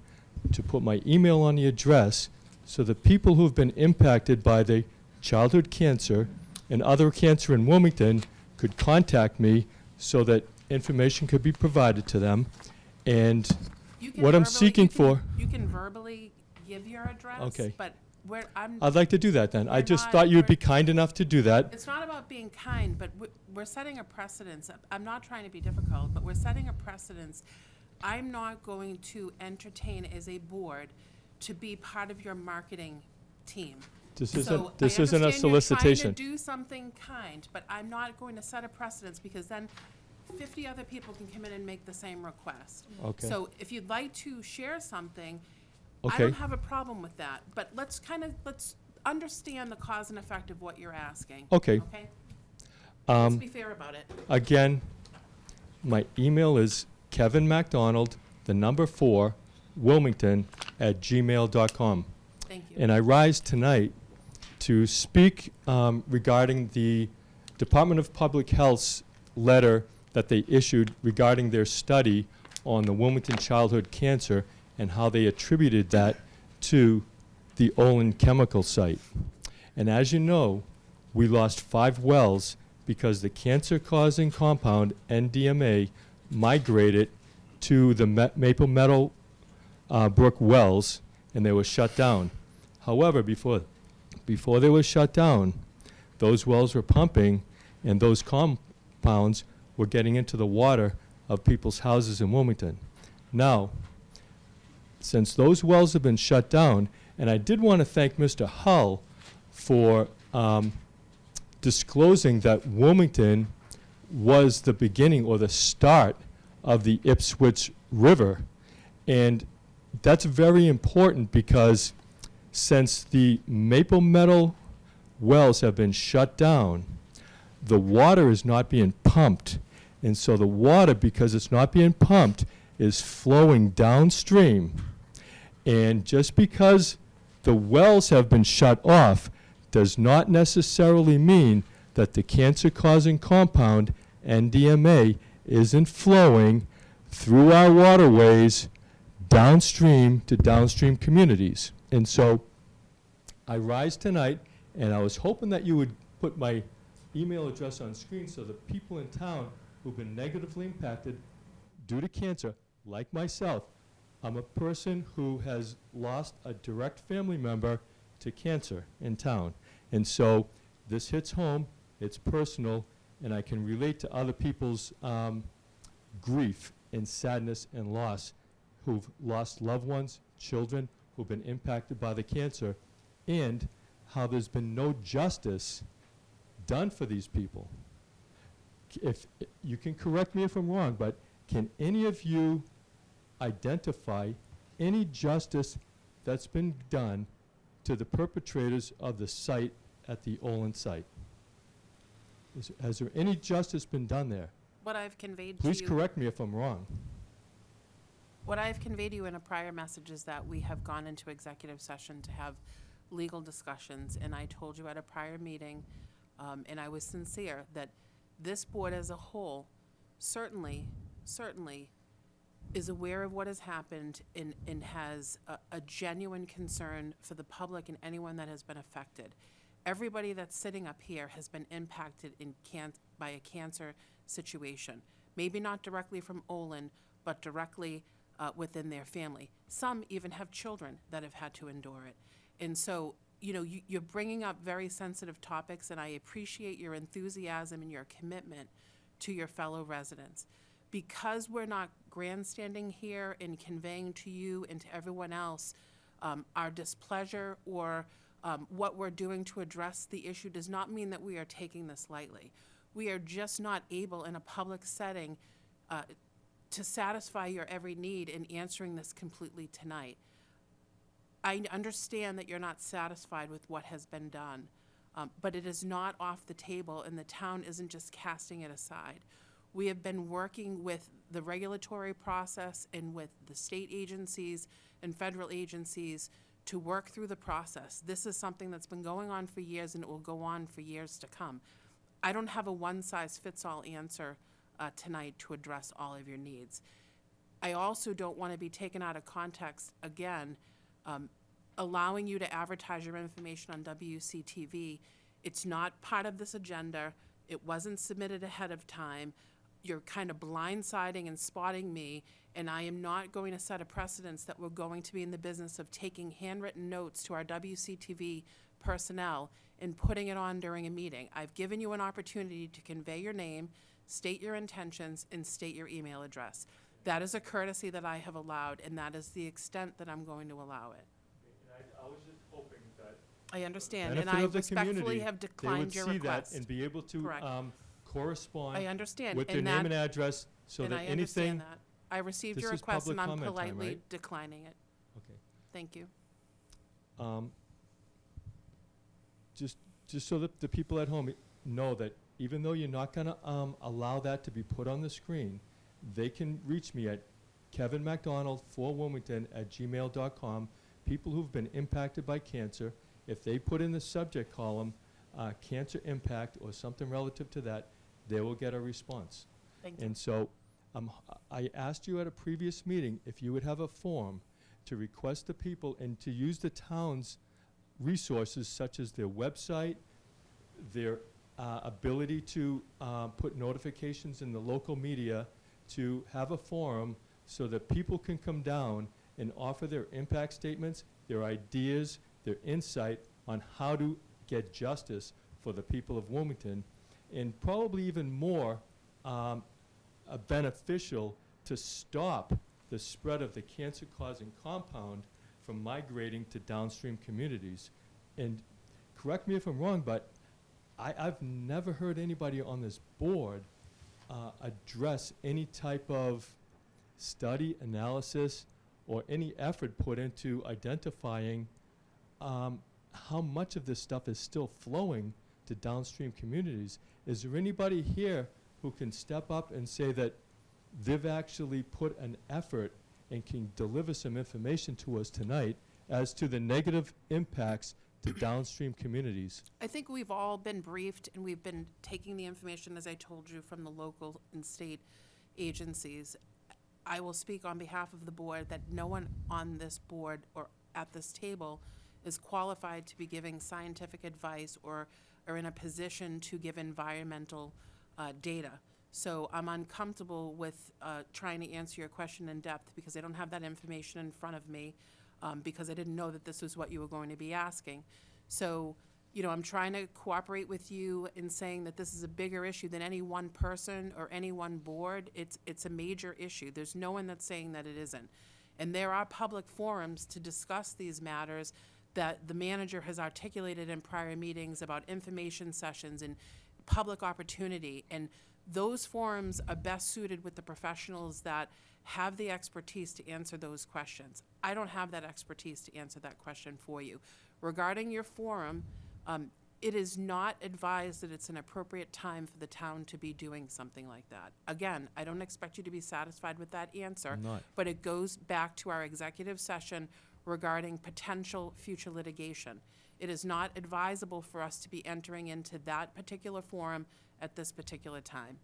to put my email on the address so the people who have been impacted by the childhood cancer and other cancer in Wilmington could contact me so that information could be provided to them. And You can what I'm verbally- seeking you can- for, You can verbally give your address. Okay. But I'm. I'd like to do that then. I We're just not- thought you'd we're- be kind enough to do that. It's not about being kind, but we're setting a precedence. I'm not trying to be difficult, but we're setting a precedence. I'm not going to entertain as a board to be part of your marketing team. This So isn't I a understand you're solicitation. trying to do something kind, but I'm not going to set a precedence because then 50 other people can come in and make the same request. Okay. So if you'd like to share something, I Okay. don't have a problem with that, but let's understand the cause and effect of what you're asking. Okay. Okay? Let's Um, be fair about it. Again, my email is Kevin MacDonald, 4, Wilmington @gmail.com. Thank you. And I rise tonight to speak regarding the Department of Public Health's letter that they issued regarding their study on the Wilmington childhood cancer and how they attributed that to the Olin chemical site. And as you know, we lost 5 wells because the cancer-causing compound, NDMA, migrated to the Maple Meadow Brook wells, and they were shut down. However, before they were shut down, those wells were pumping, and those compounds were getting into the water of people's houses in Wilmington. Now, since those wells have been shut down, and I did want to thank Mr. Hull for disclosing that Wilmington was the beginning or the start of the Ipswich River. And that's very important because since the Maple Meadow wells have been shut down, the water is not being pumped. And so the water, because it's not being pumped, is flowing downstream. And just because the wells have been shut off does not necessarily mean that the cancer-causing compound, NDMA, isn't flowing through our waterways downstream to downstream communities. And so I rise tonight, and I was hoping that you would put my email address on screen so that people in town who've been negatively impacted due to cancer, like myself, I'm a person who has lost a direct family member to cancer in town. And so this hits home, it's personal, and I can relate to other people's grief and sadness and loss who've lost loved ones, children who've been impacted by the cancer, and how there's been no justice done for these people. If you can correct me if I'm wrong, but can any of you identify any justice that's been done to the perpetrators of the site at the Olin site? Has there any justice been done there? What I've conveyed to you. Please correct me if I'm wrong. What I've conveyed to you in a prior message is that we have gone into executive session to have legal discussions, and I told you at a prior meeting, and I was sincere, that this board as a whole certainly is aware of what has happened and has a genuine concern for the public and anyone that has been affected. Everybody that's sitting up here has been impacted by a cancer situation. Maybe not directly from Olin, but directly within their family. Some even have children that have had to endure it. And so, you know, you're bringing up very sensitive topics, and I appreciate your enthusiasm and your commitment to your fellow residents. Because we're not grandstanding here and conveying to you and to everyone else our displeasure or what we're doing to address the issue does not mean that we are taking this lightly. We are just not able in a public setting to satisfy your every need in answering this completely tonight. I understand that you're not satisfied with what has been done, but it is not off the table, and the town isn't just casting it aside. We have been working with the regulatory process and with the state agencies and federal agencies to work through the process. This is something that's been going on for years, and it will go on for years to come. I don't have a one-size-fits-all answer tonight to address all of your needs. I also don't want to be taken out of context again, allowing you to advertise your information on WCTV. It's not part of this agenda. It wasn't submitted ahead of time. You're kind of blindsiding and spotting me, and I am not going to set a precedence that we're going to be in the business of taking handwritten notes to our WCTV personnel and putting it on during a meeting. I've given you an opportunity to convey your name, state your intentions, and state your email address. That is a courtesy that I have allowed, and that is the extent that I'm going to allow it. I was just hoping that I understand, and I respectfully have declined your request. They would see that and be able to Correct. Correspond I understand, with their and name that- and address so And that I anything. understand that. I received This your is request, and public I'm comment time, politely right? declining it. Okay. Thank you. Just so that the people at home know that even though you're not gonna allow that to be put on the screen, they can reach me at kevinmacdonald4wilmington@gmail.com. People who've been impacted by cancer, if they put in the subject column, cancer impact or something relative to that, they will get a response. Thank you. And so I asked you at a previous meeting if you would have a form to request the people and to use the town's resources such as their website, their ability to put notifications in the local media, to have a forum so that people can come down and offer their impact statements, their ideas, their insight on how to get justice for the people of Wilmington, and probably even more beneficial to stop the spread of the cancer-causing compound from migrating to downstream communities. And correct me if I'm wrong, but I've never heard anybody on this board address any type of study, analysis, or any effort put into identifying how much of this stuff is still flowing to downstream communities. Is there anybody here who can step up and say that they've actually put an effort and can deliver some information to us tonight as to the negative impacts to downstream communities. I think we've all been briefed, and we've been taking the information, as I told you, from the local and state agencies. I will speak on behalf of the board that no one on this board or at this table is qualified to be giving scientific advice or in a position to give environmental data. So I'm uncomfortable with trying to answer your question in depth because I don't have that information in front of me, because I didn't know that this was what you were going to be asking. So, you know, I'm trying to cooperate with you in saying that this is a bigger issue than any one person or any one board. It's a major issue. There's no one that's saying that it isn't. And there are public forums to discuss these matters that the manager has articulated in prior meetings about information sessions and public opportunity. And those forums are best suited with the professionals that have the expertise to answer those questions. I don't have that expertise to answer that question for you. Regarding your forum, it is not advised that it's an appropriate time for the town to be doing something like that. Again, I don't expect you to be satisfied with that answer, I'm not. but it goes back to our executive session regarding potential future litigation. It is not advisable for us to be entering into that particular forum at this particular time.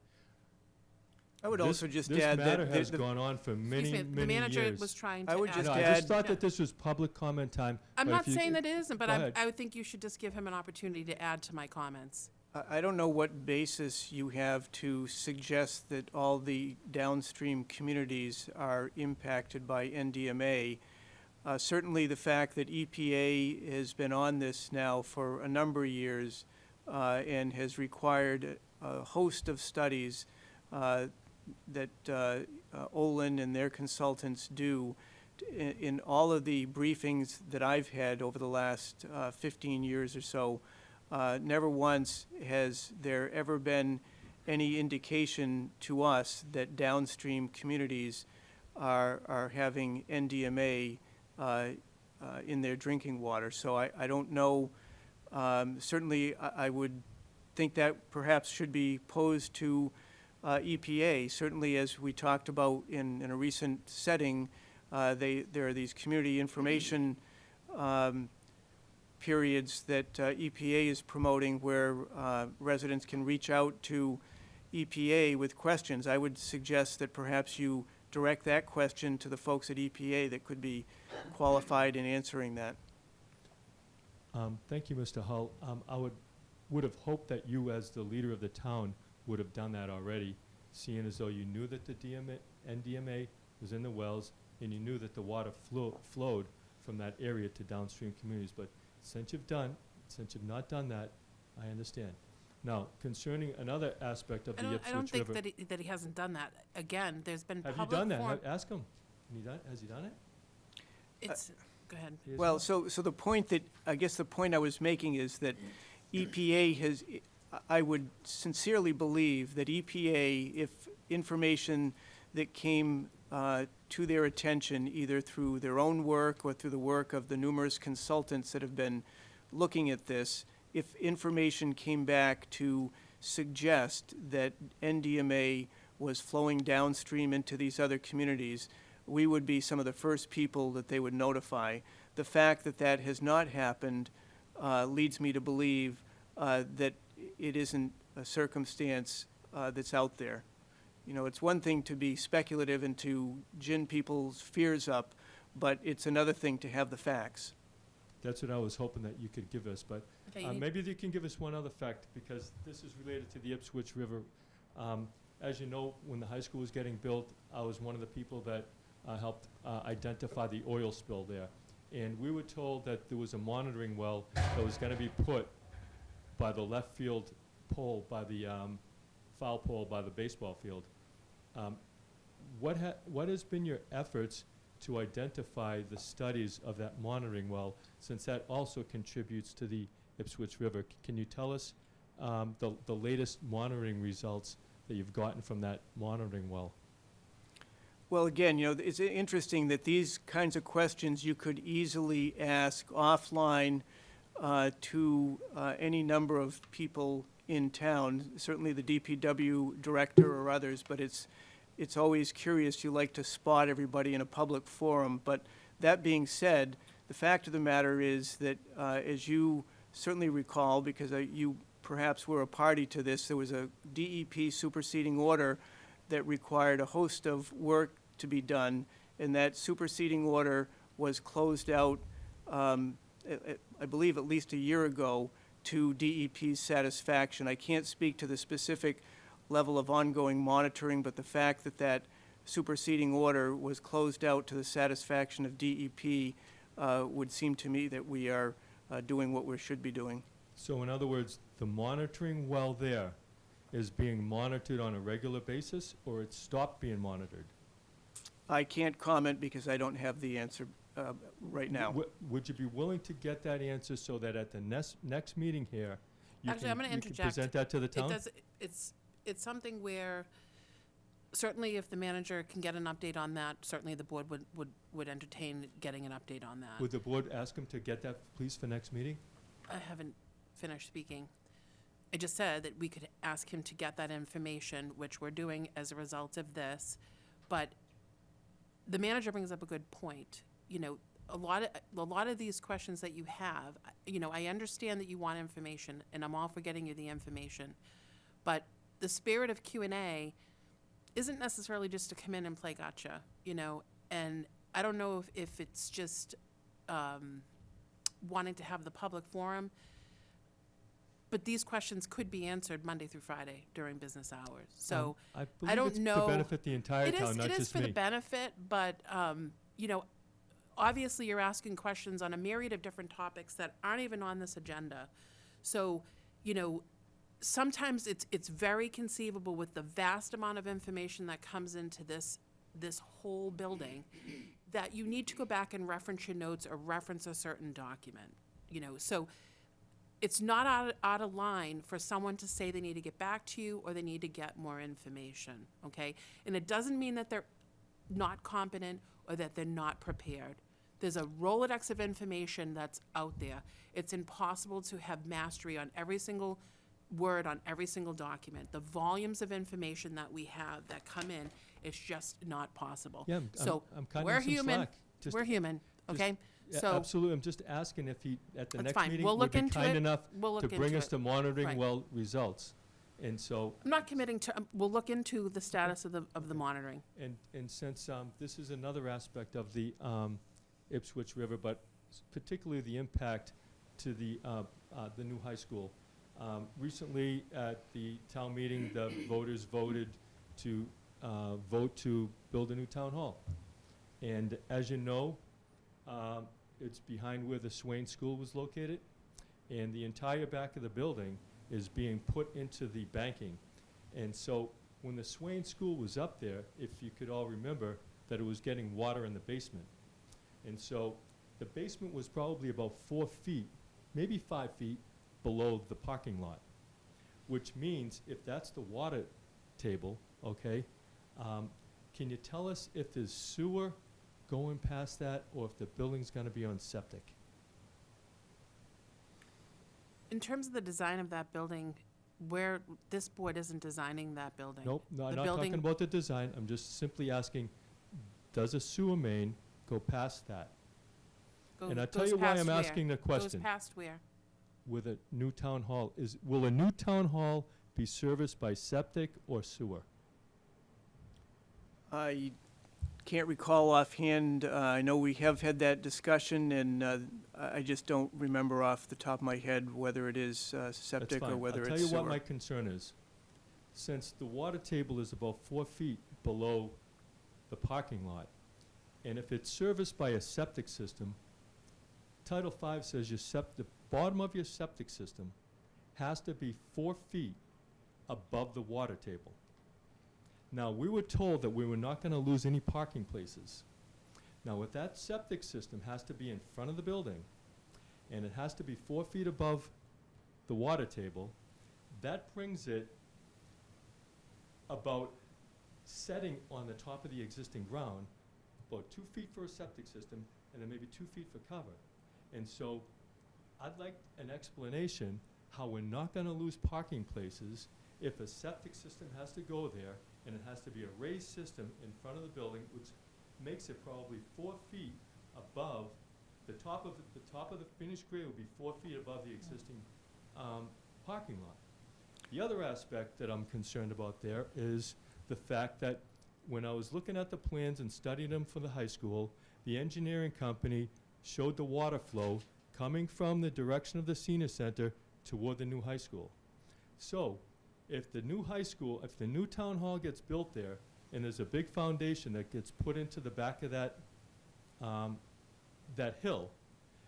I would also just This add matter that has the- gone on for many, Excuse me, many the manager years. was trying to I would ask. just No, I add- just thought that this was public comment time. I'm but not if you- saying that it isn't, but Go ahead. I would think you should just give him an opportunity to add to my comments. I don't know what basis you have to suggest that all the downstream communities are impacted by NDMA. Certainly the fact that EPA has been on this now for a number of years and has required a host of studies that Olin and their consultants do. In all of the briefings that I've had over the last 15 years or so, never once has there ever been any indication to us that downstream communities are having NDMA in their drinking water. So I don't know. Certainly, I would think that perhaps should be posed to EPA. Certainly, as we talked about in a recent setting, there are these community information periods that EPA is promoting where residents can reach out to EPA with questions. I would suggest that perhaps you direct that question to the folks at EPA that could be qualified in answering that. Thank you, Mr. Hull. I would have hoped that you, as the leader of the town, would have done that already, seeing as though you knew that the NDMA was in the wells and you knew that the water flowed from that area to downstream communities. But since you've not done that, I understand. Now, concerning another aspect of the I don't Ipswich think River. that he hasn't done that. Again, there's been Have public you done that? forum. Ask him. Has he done it? It's, go ahead. He has Well, not? so the point that, I guess the point I was making is that EPA has, I would sincerely believe that EPA, if information that came to their attention, either through their own work or through the work of the numerous consultants that have been looking at this, if information came back to suggest that NDMA was flowing downstream into these other communities, we would be some of the first people that they would notify. The fact that that has not happened leads me to believe that it isn't a circumstance that's out there. You know, it's one thing to be speculative and to gin people's fears up, but it's another thing to have the facts. That's what I was hoping that you could give us, but Okay, you need- maybe you can give us one other fact, because this is related to the Ipswich River. As you know, when the high school was getting built, I was one of the people that helped identify the oil spill there. And we were told that there was a monitoring well that was gonna be put by the left field pole, by the foul pole by the baseball field. What has been your efforts to identify the studies of that monitoring well, since that also contributes to the Ipswich River? Can you tell us the latest monitoring results that you've gotten from that monitoring well? Well, again, you know, it's interesting that these kinds of questions you could easily ask offline to any number of people in town, certainly the DPW director or others, but it's it's always curious, you like to spot everybody in a public forum. But that being said, the fact of the matter is that, as you certainly recall, because you perhaps were a party to this, there was a DEP superseding order that required a host of work to be done, and that superseding order was closed out, I believe at least a year ago, to DEP's satisfaction. I can't speak to the specific level of ongoing monitoring, but the fact that that superseding order was closed out to the satisfaction of DEP would seem to me that we are doing what we should be doing. So in other words, the monitoring well there is being monitored on a regular basis, or it's stopped being monitored? I can't comment because I don't have the answer right now. Would you be willing to get that answer so that at the next meeting here, Actually, I'm going to you can interject. present that to the town? It's something where, certainly if the manager can get an update on that, certainly the board would entertain getting an update on that. Would the board ask him to get that, please, for next meeting? I haven't finished speaking. I just said that we could ask him to get that information, which we're doing as a result of this. But the manager brings up a good point. You know, a lot of these questions that you have, you know, I understand that you want information, and I'm all for getting you the information. But the spirit of Q&A isn't necessarily just to come in and play gotcha, you know. And I don't know if it's just wanting to have the public forum. But these questions could be answered Monday through Friday during business hours. So I don't know. It's to benefit the entire town, not It is just for me. the benefit, but you know, obviously you're asking questions on a myriad of different topics that aren't even on this agenda. So, you know, sometimes it's very conceivable with the vast amount of information that comes into this whole building that you need to go back and reference your notes or reference a certain document. You know, so it's not out of line for someone to say they need to get back to you or they need to get more information, okay? And it doesn't mean that they're not competent or that they're not prepared. There's a Rolodex of information that's out there. It's impossible to have mastery on every single word on every single document. The volumes of information that we have that come in, it's just not possible. Yeah, So I'm cutting we're him some human. slack. Just- We're human, okay? Yeah, So absolutely. I'm just asking if he, at the That's next fine. meeting, We'll would look be into kind it. enough We'll to look bring into us it. to monitoring Right. well results. And so, I'm not committing to, we'll look into the status of the monitoring. and since this is another aspect of the Ipswich River, but particularly the impact to the new high school. Recently, at the town meeting, the voters voted to vote to build a new town hall. And as you know, it's behind where the Swain School was located, and the entire back of the building is being put into the banking. And so when the Swain School was up there, if you could all remember, that it was getting water in the basement. And so the basement was probably about 4 feet, maybe 5 feet below the parking lot, which means if that's the water table, okay, can you tell us if there's sewer going past that or if the building's gonna be on septic? In terms of the design of that building, this board isn't designing that building. Nope, no, I'm The not talking building- about the design, I'm just simply asking, does a sewer main go past that? And I'll tell Goes you why past I'm where? asking the question. Goes past where? With a new town hall, will a new town hall be serviced by septic or sewer? I can't recall offhand. I know we have had that discussion, and I just don't remember off the top of my head whether it is That's septic or fine. whether I'll it's tell you what my sewer. concern is. Since the water table is about 4 feet below the parking lot, and if it's serviced by a septic system, Title V says the bottom of your septic system has to be 4 feet above the water table. Now, we were told that we were not gonna lose any parking places. Now, if that septic system has to be in front of the building, and it has to be 4 feet above the water table, that brings it about setting on the top of the existing ground, about 2 feet for a septic system, and then maybe 2 feet for cover. And so, I'd like an explanation how we're not gonna lose parking places if a septic system has to go there and it has to be a raised system in front of the building, which makes it probably 4 feet above, the top of the finished grade will be 4 feet above the existing parking lot. The other aspect that I'm concerned about there is the fact that when I was looking at the plans and studying them for the high school, the engineering company showed the water flow coming from the direction of the senior center toward the new high school. So, if the new high school, if the new town hall gets built there, and there's a big foundation that gets put into the back of that, that hill,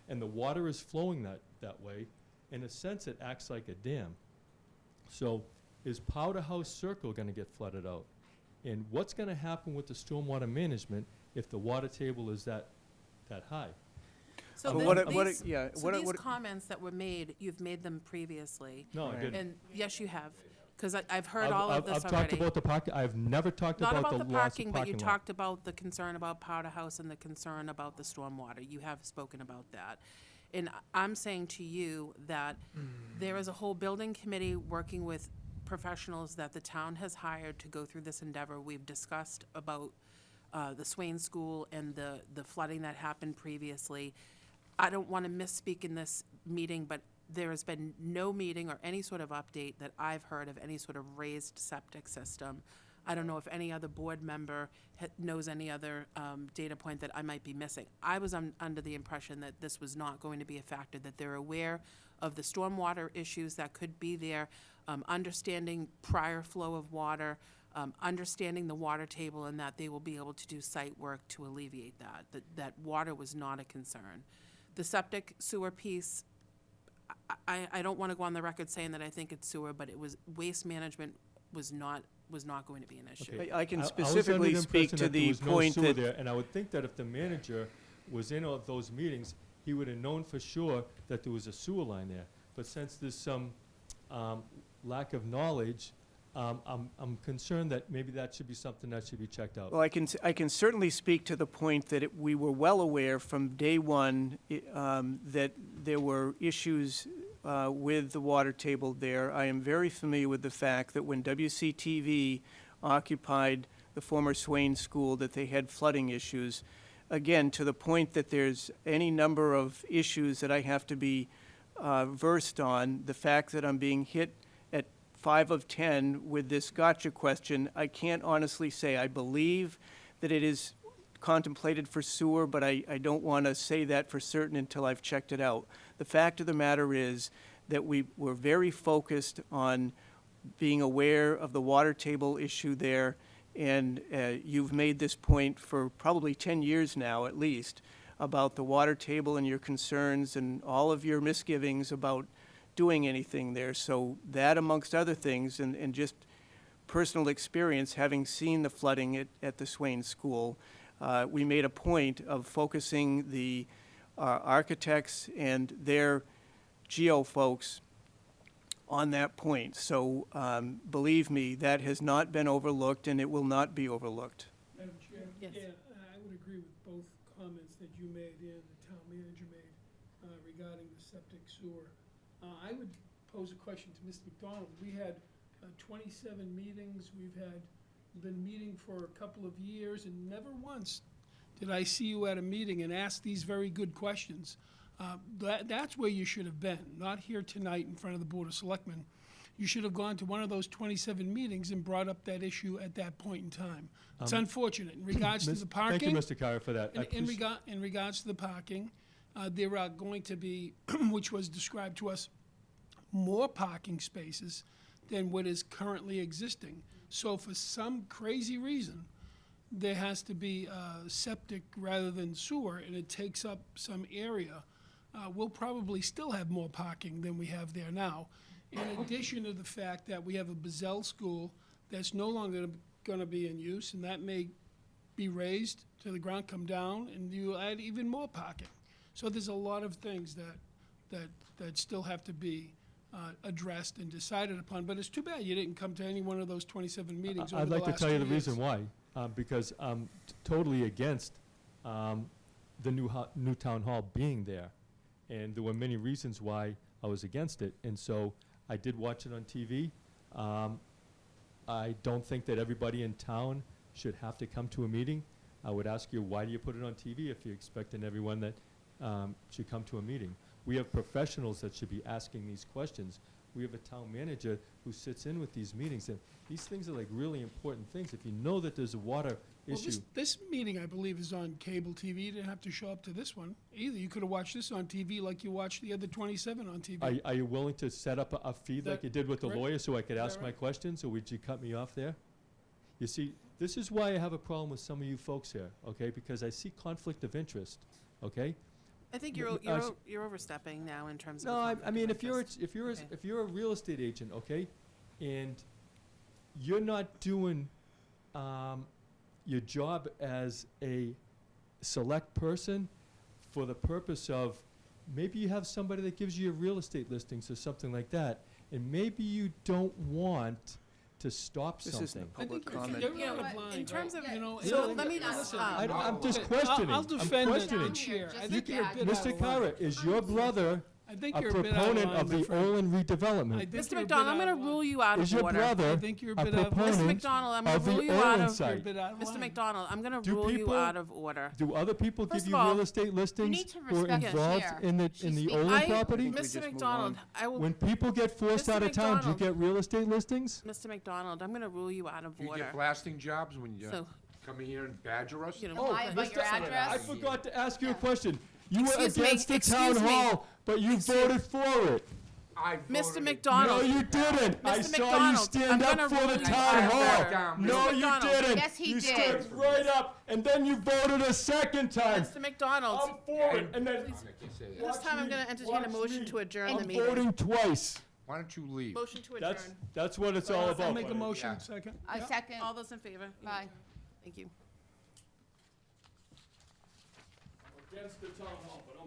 and the water is flowing that way, in a sense, it acts like a dam. So, is Powder House Circle gonna get flooded out? And what's gonna happen with the stormwater management if the water table is that high? So But then what- these comments that were made, you've made them previously. No, I Right. didn't. And yes, you have, because I've heard all of this I've already. talked about the parking, I've never talked Not about the about the loss of parking, but you parking lot. talked about the concern about Powder House and the concern about the stormwater. You have spoken about that. And I'm saying to you that there is a whole building committee working with professionals that the town has hired to go through this endeavor. We've discussed about the Swain School and the flooding that happened previously. I don't want to misspeak in this meeting, but there has been no meeting or any sort of update that I've heard of any sort of raised septic system. I don't know if any other board member knows any other data point that I might be missing. I was under the impression that this was not going to be a factor, that they're aware of the stormwater issues that could be there, understanding prior flow of water, understanding the water table, and that they will be able to do site work to alleviate that water was not a concern. The septic sewer piece, I don't want to go on the record saying that I think it's sewer, but it was, waste management was not going to be an issue. Okay. I can I was under specifically speak impression to that there the was no point sewer that, there, and I would think that if the manager was in all of those meetings, he would have known for sure that there was a sewer line there. But since there's some lack of knowledge, I'm concerned that maybe that should be something that should be checked out. well, I can certainly speak to the point that we were well aware from day one that there were issues with the water table there. I am very familiar with the fact that when WCTV occupied the former Swain School, that they had flooding issues. Again, to the point that there's any number of issues that I have to be versed on, the fact that I'm being hit at 5 of 10 with this gotcha question, I can't honestly say. I believe that it is contemplated for sewer, but I don't want to say that for certain until I've checked it out. The fact of the matter is that we were very focused on being aware of the water table issue there, and you've made this point for probably 10 years now at least, about the water table and your concerns and all of your misgivings about doing anything there. So that, amongst other things, and just personal experience, having seen the flooding at the Swain School, we made a point of focusing the architects and their geo folks on that point. So believe me, that has not been overlooked, and it will not be overlooked. Madam Chair? Yes. Yeah, I would agree with both comments that you made and the town manager made regarding the septic sewer. I would pose a question to Mr. McDonald. We had 27 meetings, been meeting for a couple of years, and never once did I see you at a meeting and ask these very good questions. That's where you should have been, not here tonight in front of the Board of Selectmen. You should have gone to one of those 27 meetings and brought up that issue at that point in time. It's unfortunate. In regards to the parking. Thank you, Mr. Carr, for that. In regards to the parking, there are going to be, which was described to us, more parking spaces than what is currently existing. So for some crazy reason, there has to be septic rather than sewer, and it takes up some area. We'll probably still have more parking than we have there now. In addition to the fact that we have a Bazell school that's no longer going to be in use, and that may be raised to the ground, come down, and you add even more parking. So there's a lot of things that still have to be addressed and decided upon. But it's too bad you didn't come to any one of those 27 meetings over I'd the like to last tell you 2 the years. reason why, because I'm totally against the new town hall being there. And there were many reasons why I was against it. And so I did watch it on TV. I don't think that everybody in town should have to come to a meeting. I would ask you, why do you put it on TV if you're expecting everyone that should come to a meeting? We have professionals that should be asking these questions. We have a town manager who sits in with these meetings, and these things are like really important things. If you know that there's a water Well, issue. this meeting, I believe, is on cable TV. You didn't have to show up to this one either. You could have watched this on TV like you watched the other 27 on TV. Are you willing to set up a feed like That you did with the correct? lawyer so I could Is ask that my right? questions, or would you cut me off there? You see, this is why I have a problem with some of you folks here, okay? Because I see conflict of interest, okay? I think N- n- s- you're overstepping now in terms of. No, the I conflict mean, of if you're, interest. Okay. if you're a real estate agent, okay, and you're not doing your job as a select person for the purpose of, maybe you have somebody that gives you your real estate listings or something like that, and maybe you don't want to stop This isn't something. a public I think comment. you're You know out of what, line. in terms of, You know, so really? let me Listen, just, I'm just okay, questioning. I'll I'm defend questioning. the chair. I Just think you're a bit out Mr. of line. Kara, is your brother I think a you're a bit out of proponent line, of my the friend. Olin I redevelopment? think Mr. you're a bit McDonald, I'm out gonna of line. rule you out Is of your order. brother I think you're a a bit out of line. Mr. proponent McDonald, I'm gonna of the rule you out Olin of. You're a site? bit out of Mr. line. McDonald, I'm gonna Do rule you people- out of order. Do other people First give of you all, real estate listings need to who are respect the involved chair. in the She's speaking. Olin property? think we Mr. just move McDonald, on. I will, When people get forced Mr. out of town, do you McDonald. get real estate listings? Mr. McDonald, I'm gonna rule you out of You order. get blasting jobs when you So, come in here and badger us? you know. Lie about your Mr. address. I forgot to ask you a question. You were Excuse me, against the town excuse me. hall, but you voted for it. I Mr. voted McDonald. No, you didn't. I Mr. saw you McDonald, stand I'm up gonna for rule the you town out of hall. order. Down, No, Mr. you McDonald. didn't. Yes, he You did. stood right up, and then you voted a second time. Mr. McDonald, I'm for it, and then I can't say that. this time I'm gonna entertain a watch motion me. to adjourn I'm the meeting. voting twice. Why don't you leave? Motion to That's, adjourn. that's what it's all I'll about. make a buddy. motion, Yeah. second. I Yeah. second. All those in favor? Bye. Thank you. Against the town hall, but I'm